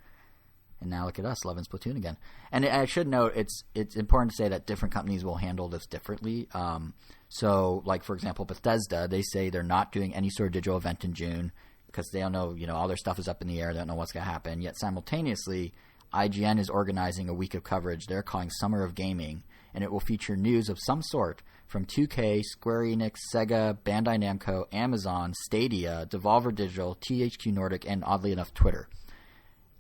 and now look at us loving Splatoon again. And I should note, it's important to say that different companies will handle this differently. So, like, for example, Bethesda, they say they're not doing any sort of digital event in June because they don't know, you know, all their stuff is up in the air. They don't know what's going to happen. Yet simultaneously, IGN is organizing a week of coverage they're calling Summer of Gaming, and it will feature news of some sort from 2K, Square Enix, Sega, Bandai Namco, Amazon, Stadia, Devolver Digital, THQ Nordic, and oddly enough, Twitter.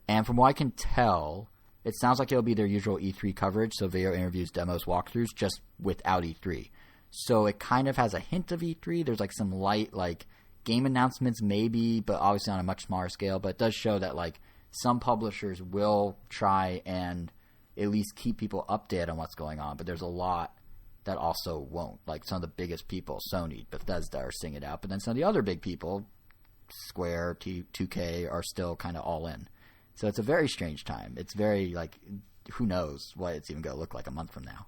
And from what I can tell, it sounds like it'll be their usual E3 coverage, so video interviews, demos, walkthroughs, just without E3. So it kind of has a hint of E3. There's, like, some light, like, game announcements maybe, but obviously on a much smaller scale. But it does show that, like, some publishers will try and at least keep people updated on what's going on, but there's a lot that also won't. Like, some of the biggest people, Sony, Bethesda, are seeing it out, but then some of the other big people, Square, 2K, are still kind of all in. So it's a very strange time. It's very, like, who knows what it's even going to look like a month from now.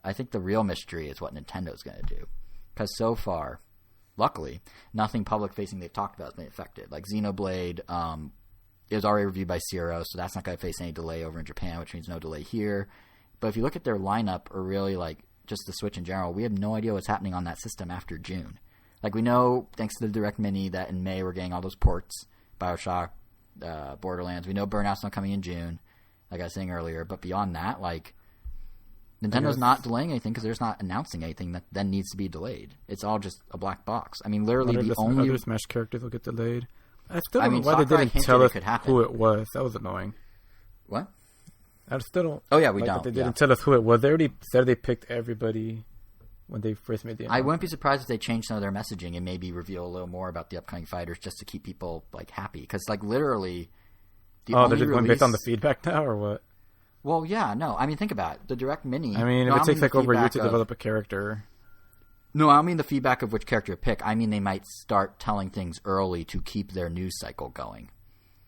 I think the real mystery is what Nintendo's going to do, because so far, luckily, nothing public-facing they've talked about has been affected. Like, Xenoblade, it was already reviewed by CERO, so that's not going to face any delay over in Japan, which means no delay here. But if you look at their lineup, or really, like, just the Switch in general, we have no idea what's happening on that system after June. Like, we know, thanks to the Direct Mini, that in May we're getting all those ports, BioShock, Borderlands. We know Burnout's not coming in June, like I was saying earlier. But beyond that, like, Nintendo's not delaying anything because they're just not announcing anything that then needs to be delayed. It's all just a black box. I mean, literally the only other Smash characters will get delayed. I still don't know why they didn't tell us who it was. That was annoying. What? I still don't. Oh yeah, we don't. They didn't tell us who it was. They already said they picked everybody when they first made the announcement. I wouldn't be surprised if they changed some of their messaging and maybe reveal a little more about the upcoming fighters just to keep people, like, happy. Because, like, literally, They're just going based on the feedback now, or what? Well, yeah, no. I mean, think about it. The Direct Mini... I mean, if it takes like over a year to develop a character... No, I don't mean the feedback of which character to pick. I mean they might start telling things early to keep their news cycle going.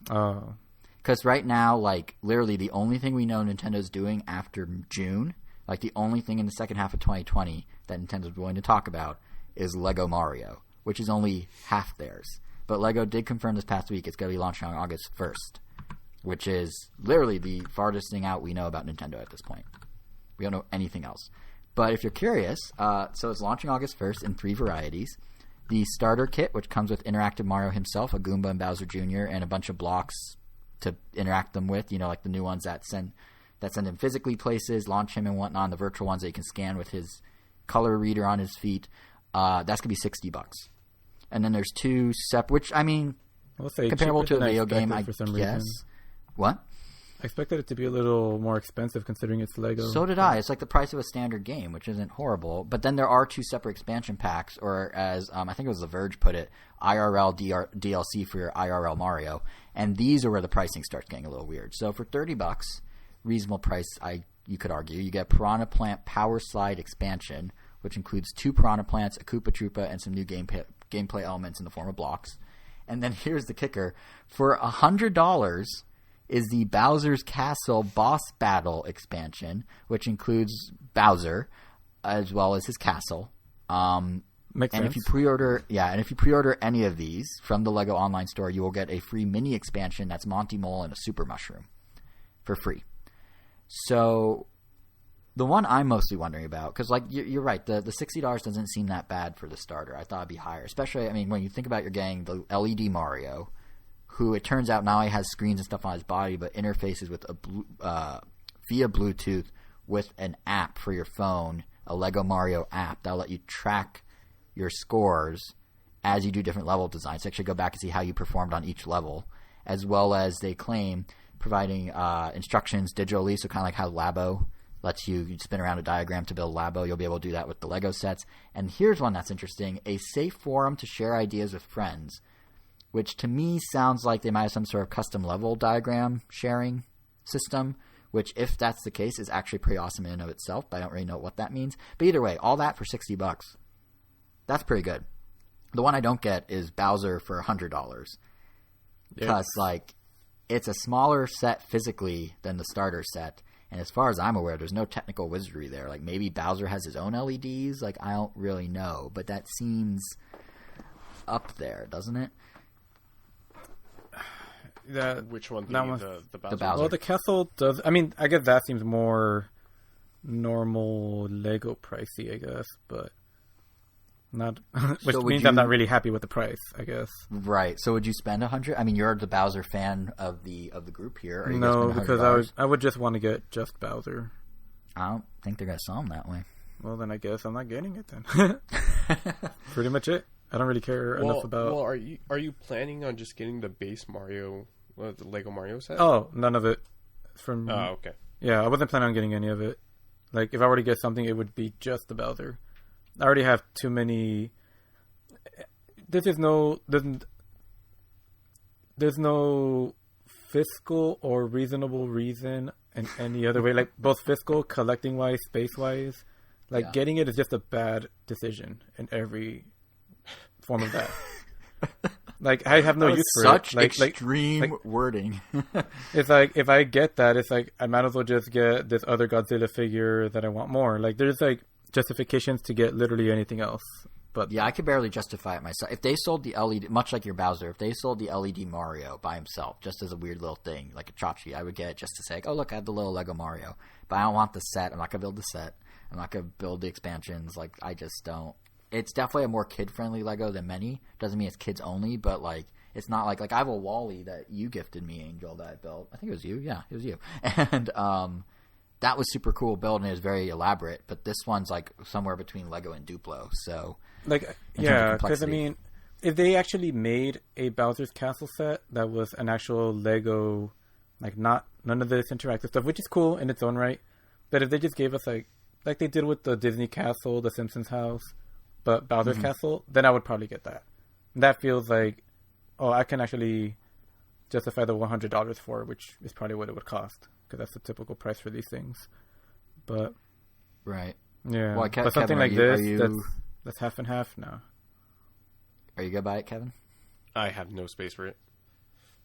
Oh. Because right now, like, literally the only thing we know Nintendo's doing after June, like the only thing in the second half of 2020 that Nintendo's willing to talk about is Lego Mario, which is only half theirs. But Lego did confirm this past week it's going to be launching on August 1st. Which is literally the farthest thing out we know about Nintendo at this point. We don't know anything else. But if you're curious, so it's launching August 1st in 3 varieties. The starter kit, which comes with interactive Mario himself, a Goomba and Bowser Jr., and a bunch of blocks to interact them with, like the new ones that send him physically places, launch him and whatnot, and the virtual ones that you can scan with his color reader on his feet. That's going to be $60. And then there's 2 separate, which, I mean, comparable to a video game, I guess. Reason. What? I expected it to be a little more expensive considering it's Lego. So did I. It's like the price of a standard game, which isn't horrible. But then there are 2 separate expansion packs, or as I think it was The Verge put it, IRL DLC for your IRL Mario. And these are where the pricing starts getting a little weird. So for $30, reasonable price, you could argue, you get Piranha Plant Power Slide expansion, which includes 2 Piranha Plants, a Koopa Troopa, and some new gameplay elements in the form of blocks. And then here's the kicker. For $100... is the Bowser's Castle Boss Battle expansion, which includes Bowser as well as his castle. Makes sense. If you pre-order any of these from the Lego Online Store, you will get a free mini expansion that's Monty Mole and a Super Mushroom for free. So the one I'm mostly wondering about, because like you're right, the $60 doesn't seem that bad for the starter. I thought it'd be higher, especially when you think about you're getting the LED Mario, who it turns out now he has screens and stuff on his body, but interfaces with via Bluetooth with an app for your phone, a Lego Mario app that'll let you track your scores as you do different level designs. So actually go back and see how you performed on each level, as well as they claim providing instructions digitally, so kind of like how Labo lets you spin around a diagram to build Labo. You'll be able to do that with the Lego sets. And here's one that's interesting, a safe forum to share ideas with friends, which to me sounds like they might have some sort of custom level diagram sharing system, which if that's the case is actually pretty awesome in and of itself, but I don't really know what that means. But either way, all that for $60. That's pretty good. The one I don't get is Bowser for $100. Because, it's a smaller set physically than the starter set. And as far as I'm aware, there's no technical wizardry there. Like, maybe Bowser has his own LEDs. Like, I don't really know. But that seems up there, doesn't it? Which one? The Bowser? The Bowser. Well, the castle does... I mean, I guess that seems more normal Lego pricey, I guess. But not... which means I'm not really happy with the price, I guess. Right. So would you spend $100? I mean, you're the Bowser fan of the group here. Are you No, spend because I would just want to get just Bowser. I don't think they're going to sell them that way. Well, then I guess I'm not getting it then. Pretty much it. I don't really care enough about... Well, are you planning on just getting the base Mario, the Lego Mario set? Oh, none of it. Oh, okay. Yeah, I wasn't planning on getting any of it. Like, if I were to get something, it would be just the Bowser. I already have too many... There's no fiscal or reasonable reason in any other way. Like, both fiscal, collecting-wise, space-wise. Like, getting it is just a bad decision in every form of that. Like, I have no use for such it. Extreme wording. It's like, if I get that, it's like, I might as well just get this other Godzilla figure that I want more. Like, there's, like, justifications to get literally anything else. But yeah, I could barely justify it myself. If they sold the LED, much like your Bowser, if they sold the LED Mario by himself, just as a weird little thing, like a tchotchke, I would get it just to say, like, oh, look, I have the little Lego Mario. But I don't want the set. I'm not going to build the set. I'm not going to build the expansions. Like, I just don't. It's definitely a more kid-friendly Lego than many. Doesn't mean it's kids only, but, like, it's not like I have a Wall-E that you gifted me, Angel, that I built. I think it was you. Yeah, it was you. And that was super cool build, and it was very elaborate. But this one's, like, somewhere between Lego and Duplo. So, like, yeah, because, I mean, if they actually made a Bowser's Castle set that was an actual Lego, like, none of this interactive stuff, which is cool in its own right. But if they just gave us, like they did with the Disney Castle, the Simpsons house, but Bowser's Castle, then I would probably get that. And that feels like, oh, I can actually justify the $100 for, which is probably what it would cost, because that's the typical price for these things. But right, yeah, well, but something like this, that's half and half. No, are you gonna buy it, Kevin? I have no space for it.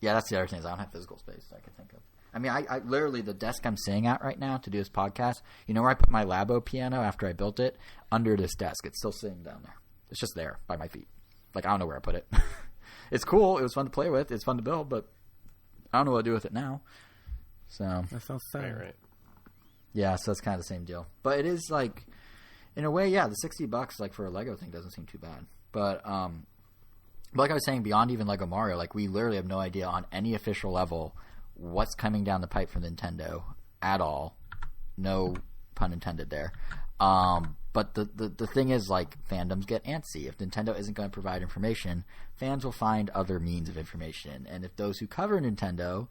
Yeah, that's the other thing is I don't have physical space I can think of. I mean, I literally, the desk I'm sitting at right now to do this podcast, you know where I put my Labo piano after I built it? Under this desk. It's still sitting down there. It's just there by my feet. Like, I don't know where I put it. It's cool. It was fun to play with. It's fun to build, but I don't know what to do with it now. So that sounds sad. Right. Yeah, so it's kind of the same deal. But it is like, in a way, yeah, the $60 like for a Lego thing doesn't seem too bad. But like I was saying, beyond even Lego Mario, like we literally have no idea on any official level what's coming down the pipe from Nintendo at all. No pun intended there. But the thing is, like, fandoms get antsy. If Nintendo isn't going to provide information, fans will find other means of information. And if those who cover Nintendo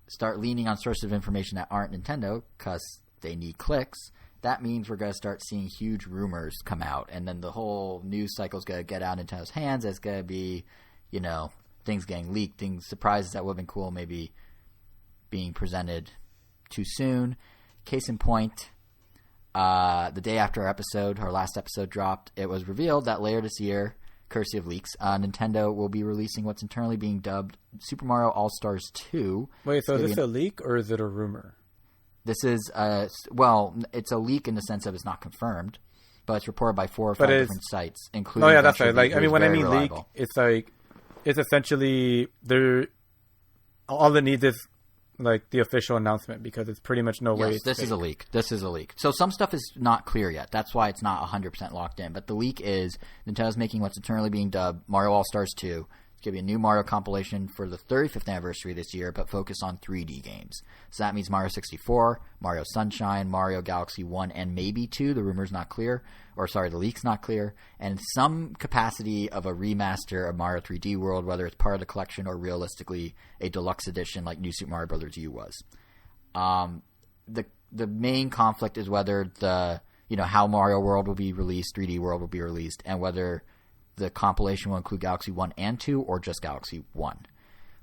start leaning on sources of information that aren't Nintendo because they need clicks, that means we're going to start seeing huge rumors come out. And then the whole news cycle is going to get out of Nintendo's hands. It's going to be, you know, things getting leaked, surprises that would have been cool maybe being presented too soon. Case in point, the day after our last episode dropped, it was revealed that later this year, courtesy of leaks, Nintendo will be releasing what's internally being dubbed Super Mario All-Stars 2. Wait, so is this a leak or is it a rumor? This is, it's a leak in the sense of it's not confirmed, but it's reported by 4 or 5 different sites, including... Oh, yeah, that's right. Like, I mean, when I mean reliable. leak, it's like, it's essentially, all it needs is, like, the official announcement, because it's pretty much no way it's this fake. is a leak. This is a leak. So some stuff is not clear yet. That's why it's not 100% locked in. But the leak is Nintendo's making what's internally being dubbed Mario All-Stars 2. It's going to be a new Mario compilation for the 35th anniversary this year, but focus on 3D games. So that means Mario 64, Mario Sunshine, Mario Galaxy 1, and maybe 2. The rumor's not clear. The leak's not clear. And some capacity of a remaster of Mario 3D World, whether it's part of the collection or realistically a deluxe edition like New Super Mario Bros. U was. The main conflict is whether how Mario World will be released, 3D World will be released, and whether the compilation will include Galaxy 1 and 2 or just Galaxy 1.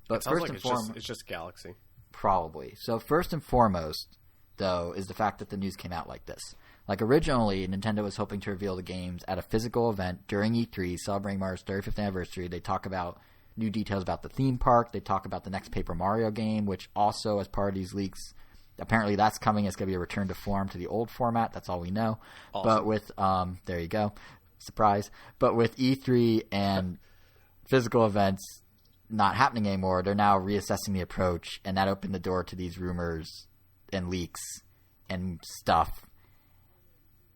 But it sounds like it's just Galaxy. Probably. So first and foremost, though, is the fact that the news came out like this. Like, originally, Nintendo was hoping to reveal the games at a physical event during E3, celebrating Mario's 35th anniversary. They talk about new details about the theme park. They talk about the next Paper Mario game, which also, as part of these leaks, apparently that's coming. It's going to be a return to form to the old format. That's all we know. Awesome. But with, there you go. Surprise. But with E3 and physical events not happening anymore, they're now reassessing the approach, and that opened the door to these rumors and leaks and stuff.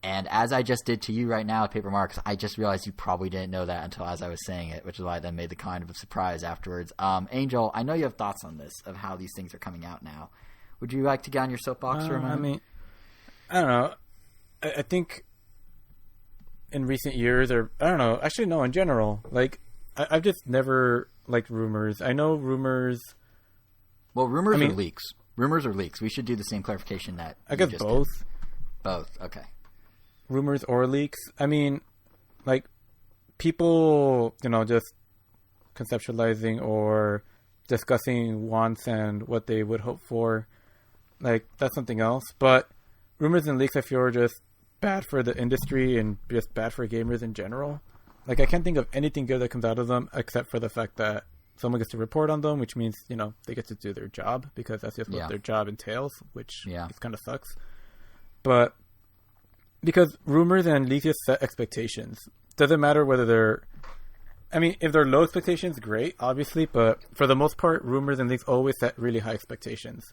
And as I just did to you right now at Paper Mario, I just realized you probably didn't know that until as I was saying it, which is why I then made the kind of a surprise afterwards. Angel, I know you have thoughts on this, of how these things are coming out now. Would you like to get on your soapbox for a moment? I mean, I don't know. I think in recent years, or I don't know, actually no, in general, like, I've just never liked rumors. I know rumors... Well, rumors or leaks? Rumors or leaks? We should do the same clarification that I guess both. Did. Both, okay. Rumors or leaks. I mean, like, people, just conceptualizing or discussing wants and what they would hope for, like, that's something else. But rumors and leaks, I feel, are just bad for the industry and just bad for gamers in general. Like, I can't think of anything good that comes out of them except for the fact that someone gets to report on them, which means, they get to do their job, because that's just what their job entails, which kind of sucks. But because rumors and leaks just set expectations. Doesn't matter whether they're... I mean, if they're low expectations, great, obviously, but for the most part, rumors and leaks always set really high expectations.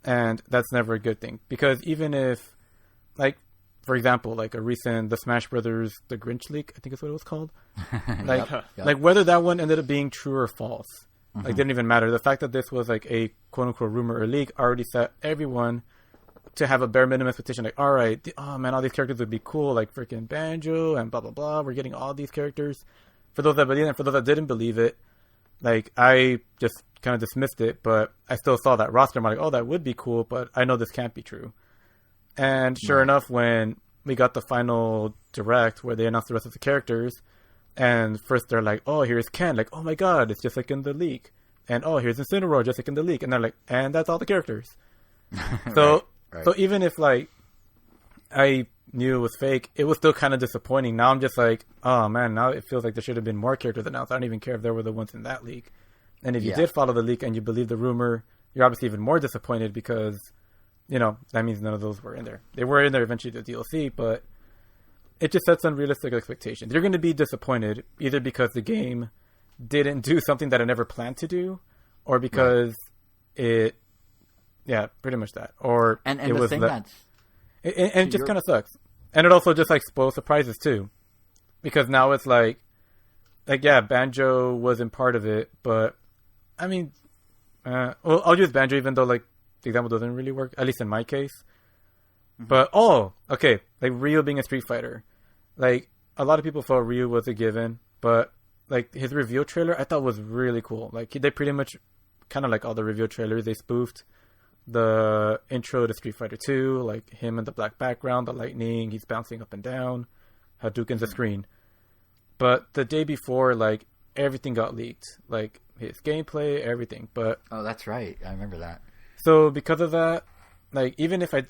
And that's never a good thing. Because even if, like, for example, like a recent The Smash Brothers The Grinch leak, I think is what it was called. Like, like whether that one ended up being true or false, like, didn't even matter. The fact that this was like a quote-unquote rumor or leak already set everyone to have a bare minimum expectation. Like, all right, oh man, all these characters would be cool, like freaking Banjo and blah, blah, blah. We're getting all these characters. For those that believe it and for those that didn't believe it, like, I just kind of dismissed it, but I still saw that roster. I'm like, oh, that would be cool, but I know this can't be true. And sure enough, when we got the final direct where they announced the rest of the characters, and first they're like, oh, here's Ken. Like, oh my god, it's just like in the leak. and here's Incineroar just like in the leak, and they're like, and that's all the characters. So right. So even if like I knew it was fake, it was still kind of disappointing. Now I'm just like, oh man, now it feels like there should have been more characters announced. I don't even care if there were the ones in that leak. And if you did follow the leak and you believe the rumor, you're obviously even more disappointed because, that means none of those were in there. They were in there eventually, the DLC, but it just sets unrealistic expectations. You're going to be disappointed either because the game didn't do something that I never planned to do, or because it, pretty much that. Or and it the was thing and it just kind of sucks. And it also just like spoils surprises too, because now it's like Banjo wasn't part of it, but I mean, I'll use Banjo even though like the example doesn't really work, at least in my case. But okay, like Ryu being a Street Fighter, like a lot of people thought Ryu was a given, but like his reveal trailer I thought was really cool. Like they pretty much kind of like all the reveal trailers, they spoofed the intro to Street Fighter 2, like him in the black background, the lightning, he's bouncing up and down, Hadouken's the screen. But the day before, like everything got leaked, like his gameplay, everything. But that's right, I remember that. So because of that, like even if I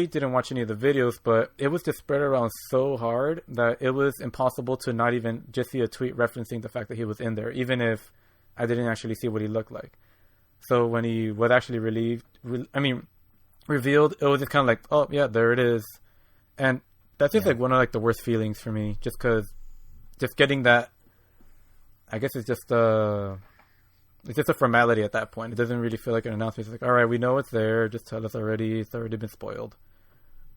didn't watch any of the videos, but it was just spread around so hard that it was impossible to not even just see a tweet referencing the fact that he was in there, even if I didn't actually see what he looked like. So when he was actually revealed, it was just kind of like, oh yeah, there it is. And that's just like one of like the worst feelings for me, just because just getting that, I guess it's just a formality at that point. It doesn't really feel like an announcement. It's like, all right, we know it's there. Just tell us already. It's already been spoiled.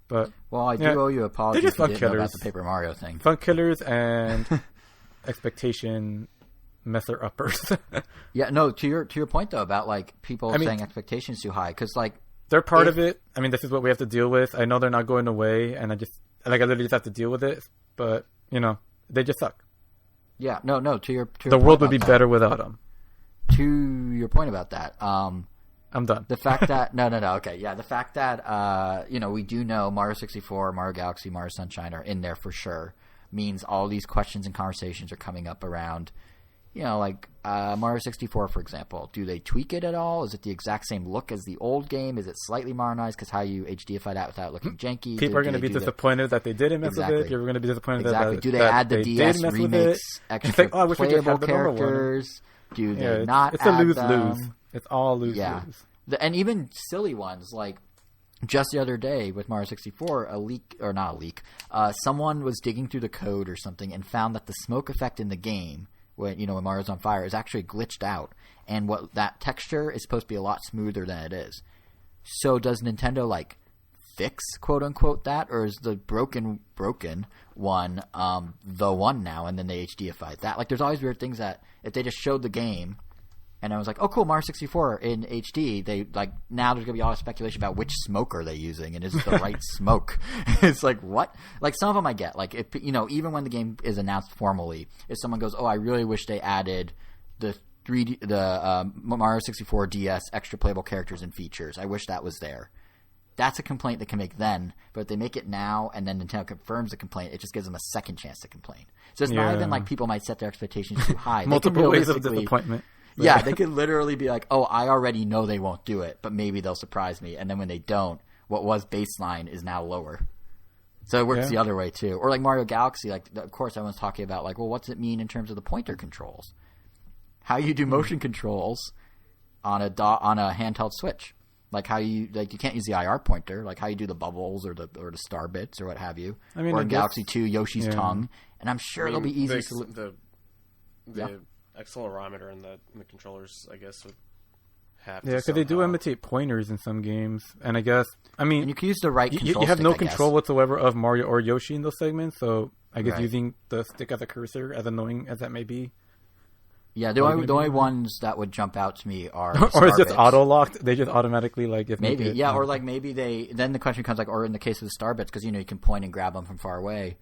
But I do owe you apologies. They're just fun killers about the Paper Mario thing. Fun killers and expectation messer uppers. To your point though about like people saying expectations too high, because like they're part of it. I mean, this is what we have to deal with. I know they're not going away, and I literally just have to deal with it. But they just suck. Yeah, no. To your the world would be better without them. To your point about that, I'm done. The fact that okay, yeah, the fact that we do know Mario 64, Mario Galaxy, Mario Sunshine are in there for sure means all these questions and conversations are coming up around. Like Mario 64, for example. Do they tweak it at all? Is it the exact same look as the old game? Is it slightly modernized? Because how you HDify that without looking janky? People are going to be disappointed that they didn't mess with it. You're going to be disappointed that do they add the DS remakes, extra playable characters? Do they not? It's a lose-lose. It's all lose-lose. And even silly ones like just the other day with Mario 64, someone was digging through the code or something and found that the smoke effect in the game, when Mario's on fire, is actually glitched out, and what that texture is supposed to be a lot smoother than it is. So does Nintendo like fix quote unquote that, or is the broken one the one now, and then they HDify that? Like there's always weird things that if they just showed the game and I was like, oh cool, Mario 64 in HD, they like now there's gonna be all this speculation about which smoke are they using and is it the right smoke? It's like what? Like some of them I get, like if even when the game is announced formally, if someone goes, oh I really wish they added the Mario 64 DS extra playable characters and features, I wish that was there. That's a complaint they can make then, but if they make it now and then Nintendo confirms the complaint, it just gives them a second chance to complain. So it's not even like people might set their expectations too high. Multiple ways of disappointment. Yeah, they could literally be like, oh, I already know they won't do it, but maybe they'll surprise me. And then when they don't, what was baseline is now lower. So it works the other way too. Or like Mario Galaxy, like of course everyone's talking about like, well, what's it mean in terms of the pointer controls? How you do motion controls on a handheld Switch? Like how you can't use the IR pointer, like how you do the bubbles or the star bits or what have you. I mean, or in Galaxy 2, Yoshi's tongue, and I'm sure it'll be easy to the accelerometer and the controllers, I guess, would have. Yeah, because they do imitate pointers in some games, and I guess and you can use the right. You have no control whatsoever of Mario or Yoshi in those segments, so I guess using the stick as a cursor, as annoying as that may be. Yeah, the only ones that would jump out to me are or it's just auto locked. They just automatically or like maybe then the question comes like, or in the case of the star bits, because you can point and grab them from far away.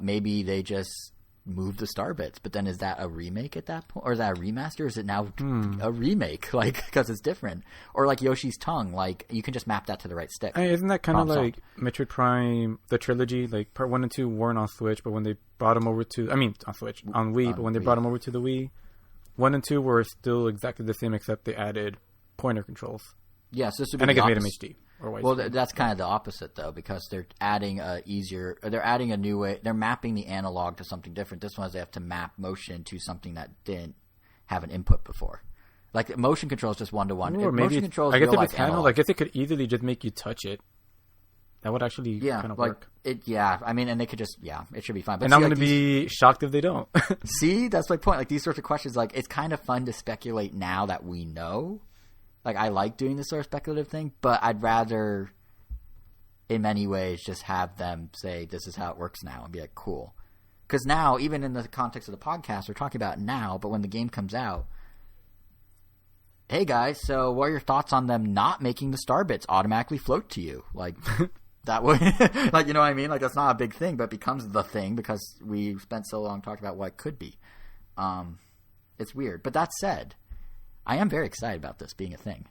Maybe they just move the star bits, but then is that a remake at that point, or is that a remaster? Is it now a remake, like because it's different? Or like Yoshi's tongue, like you can just map that to the right stick. Isn't that kind of like Metroid Prime, the trilogy? Like part 1 and 2 weren't on Switch, but when they brought them over to, on Switch, on Wii, but when they brought them over to the Wii, 1 and 2 were still exactly the same, except they added pointer controls. Yes, this would be and I guess the made them opposite. HD or widescreen. Well, that's kind of the opposite though, because they're adding they're adding a new way. They're mapping the analog to something different. This one is they have to map motion to something that didn't have an input before. Like motion control is just 1-to-1. Or maybe motion control is I guess real if it's life analog. handheld, I guess it could easily just make you touch it. That would actually kind of work. I mean, and they could just it should be fine. But And I'm going to be shocked if they don't. See, that's my point. Like these sorts of questions, like it's kind of fun to speculate now that we know. Like I like doing this sort of speculative thing, but I'd rather, in many ways, just have them say this is how it works now and be like, cool. Because now, even in the context of the podcast, we're talking about it now, but when the game comes out, hey guys, so what are your thoughts on them not making the star bits automatically float to you? Like that would, like, you know what I mean? Like that's not a big thing, but it becomes the thing because we spent so long talking about what it could be. It's weird. But that said, I am very excited about this being a thing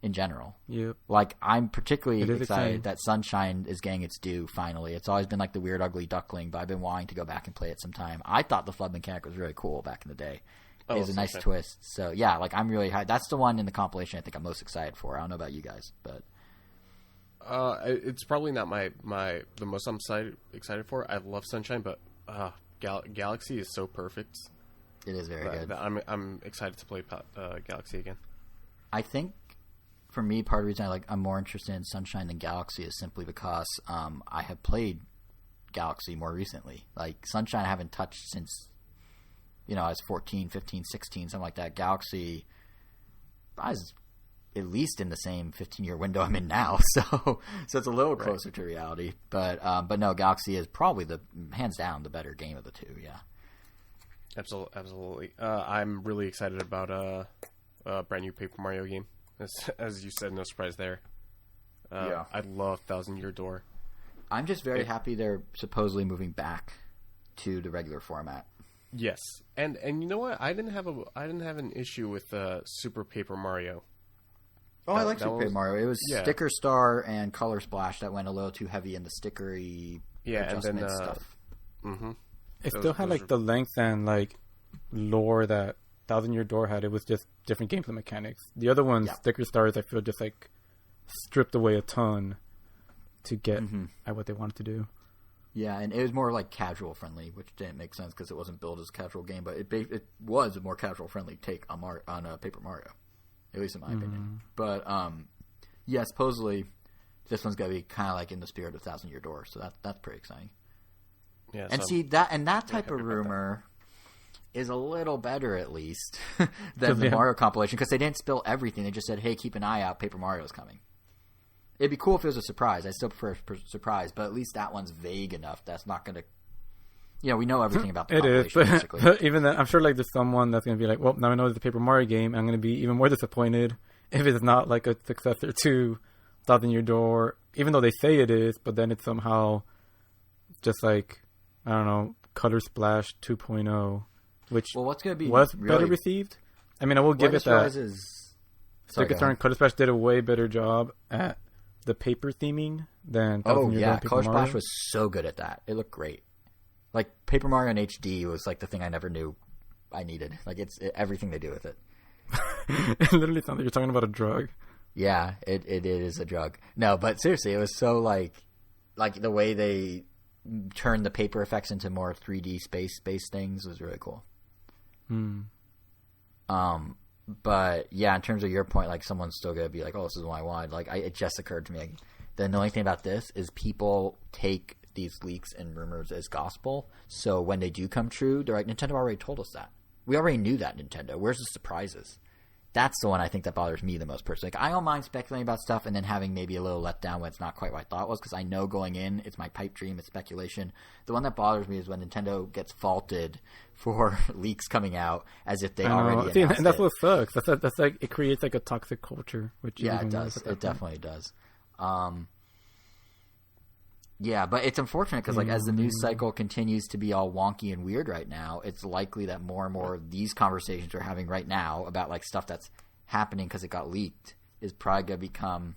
in general. Yep. Like, I'm particularly exciting. excited that Sunshine is getting its due finally. It's always been like the weird, ugly duckling, but I've been wanting to go back and play it sometime. I thought the flood mechanic was really cool back in the day. It was a nice twist. So, yeah, like, I'm really high. That's the one in the compilation I think I'm most excited for. I don't know about you guys, but... it's probably not the most I'm excited for. I love Sunshine, but Galaxy is so perfect. It is very good. I'm excited to play Galaxy again. I think for me, part of the reason I'm more interested in Sunshine than Galaxy is simply because I have played Galaxy more recently. Like Sunshine I haven't touched since I was 14, 15, 16, something like that. Galaxy I was at least in the same 15-year window I'm in now, so it's a little closer to reality. But no, Galaxy is probably hands down the better game of the two. Yeah. Absolutely. I'm really excited about a brand new Paper Mario game. As you said, no surprise there. I love Thousand Year Door. I'm just very happy they're supposedly moving back to the regular format. Yes, and you know what? I didn't have an issue with Super Paper Mario. Oh, I like Super Paper Mario. It was Sticker Star and Color Splash that went a little too heavy in the stickery adjustment and then, stuff. Mm-hmm. It still had like the length and like lore that Thousand Year Door had. It was just different gameplay mechanics. The other ones, Sticker Stars, I feel just like stripped away a ton to get at what they wanted to do. Yeah, and it was more like casual friendly, which didn't make sense because it wasn't built as a casual game, but it was a more casual friendly take on Paper Mario, at least in my opinion. But supposedly this one's gonna be kind of like in the spirit of Thousand Year Door, so that's pretty exciting. Yeah, and that type of rumor is a little better at least than the Mario compilation because they didn't spill everything. They just said, "Hey, keep an eye out. Paper Mario's coming." It'd be cool if it was a surprise. I still prefer surprise, but at least that one's vague enough. That's not going to... we know everything about the compilation, basically. But even then, I'm sure like there's someone that's going to be like, well, now I know it's a Paper Mario game. I'm going to be even more disappointed if it's not like a successor to Thousand Year Door, even though they say it is, but then it's somehow just like, I don't know, Color Splash 2.0, which what's going to be was better received. I mean, I will give it that. Sticker Star and Color Splash did a way better job at the paper theming than Thousand Year Door and Paper Color Mario. Splash was so good at that. It looked great. Like Paper Mario in HD was like the thing I never knew I needed. Like it's everything they do with it. It literally sounds like you're talking about a drug. Yeah, it is a drug. No, but seriously, it was so like the way they turned the paper effects into more 3D space things was really cool. But yeah, in terms of your point, like someone's still gonna be like, "Oh, this is what I wanted." Like, it just occurred to me. Like, the annoying thing about this is people take these leaks and rumors as gospel. So when they do come true, they're like, "Nintendo already told us that. We already knew that, Nintendo. Where's the surprises?" That's the one I think that bothers me the most personally. Like, I don't mind speculating about stuff and then having maybe a little letdown when it's not quite what I thought it was because I know going in, it's my pipe dream, it's speculation. The one that bothers me is when Nintendo gets faulted for leaks coming out as if they already announced and that's what sucks. That's like it creates like a toxic culture. Which it does. It definitely does. Yeah, but it's unfortunate because like as the news cycle continues to be all wonky and weird right now, it's likely that more and more of these conversations we're having right now about like stuff that's happening because it got leaked is probably going to become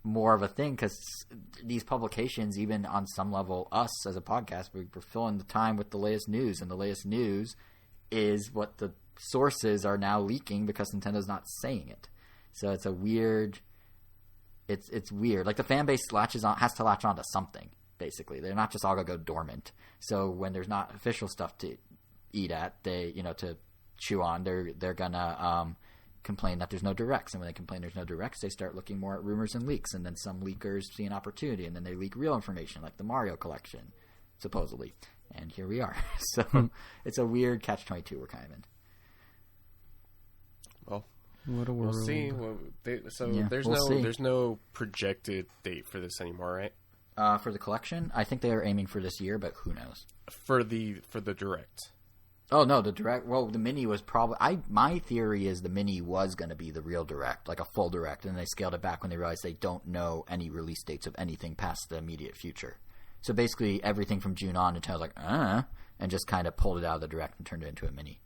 more of a thing because these publications, even on some level, us as a podcast, we're filling the time with the latest news, and the latest news is what the sources are now leaking because Nintendo's not saying it. So it's a weird. It's weird. Like the fan base has to latch on to something. Basically, they're not just all gonna go dormant. So when there's not official stuff to eat at, to chew on, they're gonna complain that there's no directs, and when they complain there's no directs, they start looking more at rumors and leaks, and then some leakers see an opportunity, and then they leak real information, like the Mario collection, supposedly. And here we are. So it's a weird catch-22 we're kind of in. Well, what a world. We'll see. There's no projected date for this anymore, right? For the collection, I think they are aiming for this year, but who knows? For the direct. Oh no, the direct. Well, the mini was probably. My theory is the mini was going to be the real direct, like a full direct, and they scaled it back when they realized they don't know any release dates of anything past the immediate future. So basically, everything from June on, Nintendo's like, and just kind of pulled it out of the direct and turned it into a mini.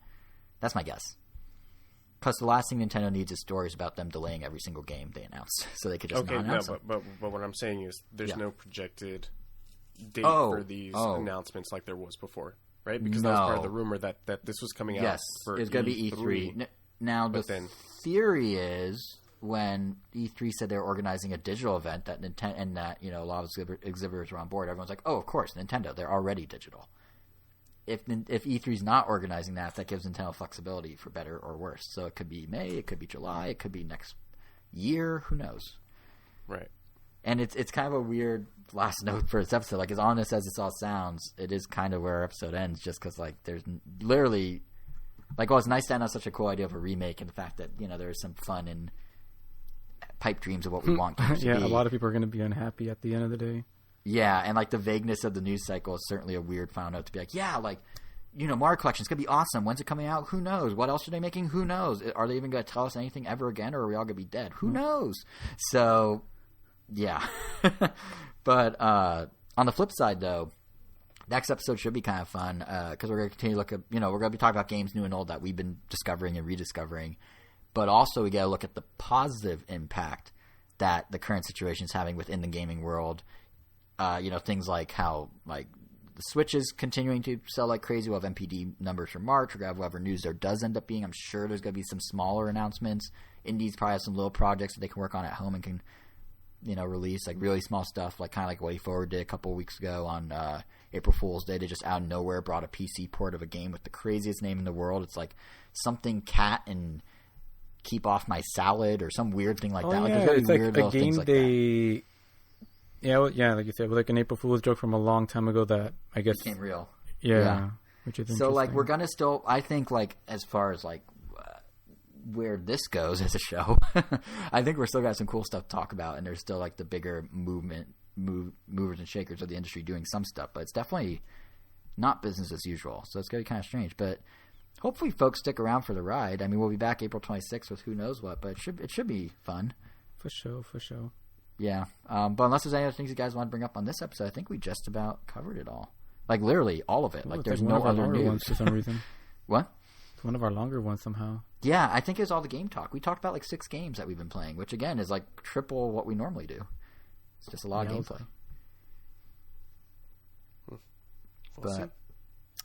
That's my guess. Plus, the last thing Nintendo needs is stories about them delaying every single game they announce, so they could just not announce them. But what I'm saying is, there's no projected date for these announcements like there was before. Right? Because that was part of the rumor that this was coming out. Yes, it's going to be E3. Now, the theory is when E3 said they were organizing a digital event that Nintendo and that a lot of exhibitors were on board, everyone's like, "Oh, of course, Nintendo. They're already digital." If E3's not organizing that gives Nintendo flexibility for better or worse. So it could be May, it could be July, it could be next year. Who knows? Right. And it's kind of a weird last note for this episode. Like, as honest as this all sounds, it is kind of where our episode ends, just because, like, there's literally... Like, it's nice to have such a cool idea of a remake, and the fact that, there's some fun and pipe dreams of what we want games to be. A lot of people are going to be unhappy at the end of the day. Yeah, and, like, the vagueness of the news cycle is certainly a weird final note to be like, Mario Collection's going to be awesome. When's it coming out? Who knows? What else are they making? Who knows? Are they even going to tell us anything ever again, or are we all going to be dead? Who knows? So... Yeah. But on the flip side, though, next episode should be kind of fun because we're going to continue to look at, we're going to be talking about games new and old that we've been discovering and rediscovering. But also we got to look at the positive impact that the current situation is having within the gaming world. Things like how, like, the Switch is continuing to sell like crazy. We'll have MPD numbers for March. We're going to have whatever news there does end up being. I'm sure there's going to be some smaller announcements. Indies probably have some little projects that they can work on at home and can release like really small stuff, like kind of like WayForward did a couple of weeks ago on April Fool's Day. They just out of nowhere brought a PC port of a game with the craziest name in the world. It's like something cat and keep off my salad or some weird thing like that. Like, there's it's weird like a game like they. Like you said, like an April Fool's joke from a long time ago that I guess became real. Yeah. Which is so like we're gonna still. I think like as far as like where this goes as a show, I think we're still got some cool stuff to talk about, and there's still like the bigger movers and shakers of the industry doing some stuff, but it's definitely not business as usual. So it's gonna be kind of strange, but hopefully folks stick around for the ride. I mean, we'll be back April 26th with who knows what, but it should be fun. For sure. Yeah. But unless there's any other things you guys want to bring up on this episode, I think we just about covered it all. Like literally all of it. Like there's no other news for some reason. What? It's one of our longer ones somehow. Yeah, I think it was all the game talk. We talked about like 6 games that we've been playing, which again is like triple what we normally do. It's just a lot of gameplay. But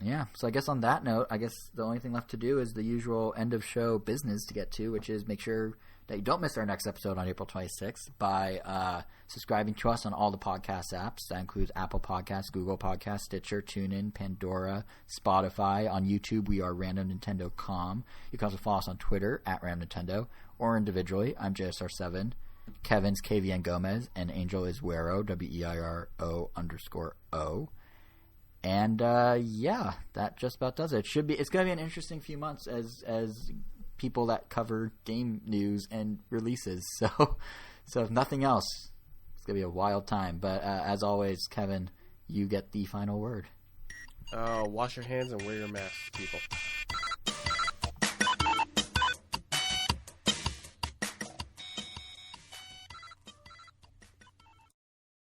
yeah, so I guess on that note, I guess the only thing left to do is the usual end of show business to get to, which is make sure that you don't miss our next episode on April 26th by subscribing to us on all the podcast apps. That includes Apple Podcasts, Google Podcasts, Stitcher, TuneIn, Pandora, Spotify. On YouTube, we are RandomNintendo.com. You can also follow us on Twitter at RandomNintendo or individually. I'm JSR7. Kevin's KVN Gomez, and Angel is Wero, WEIRO_O. And yeah, that just about does it. It's going to be an interesting few months as people that cover game news and releases. So if nothing else, it's going to be a wild time. But as always, Kevin, you get the final word. Wash your hands and wear your mask, people.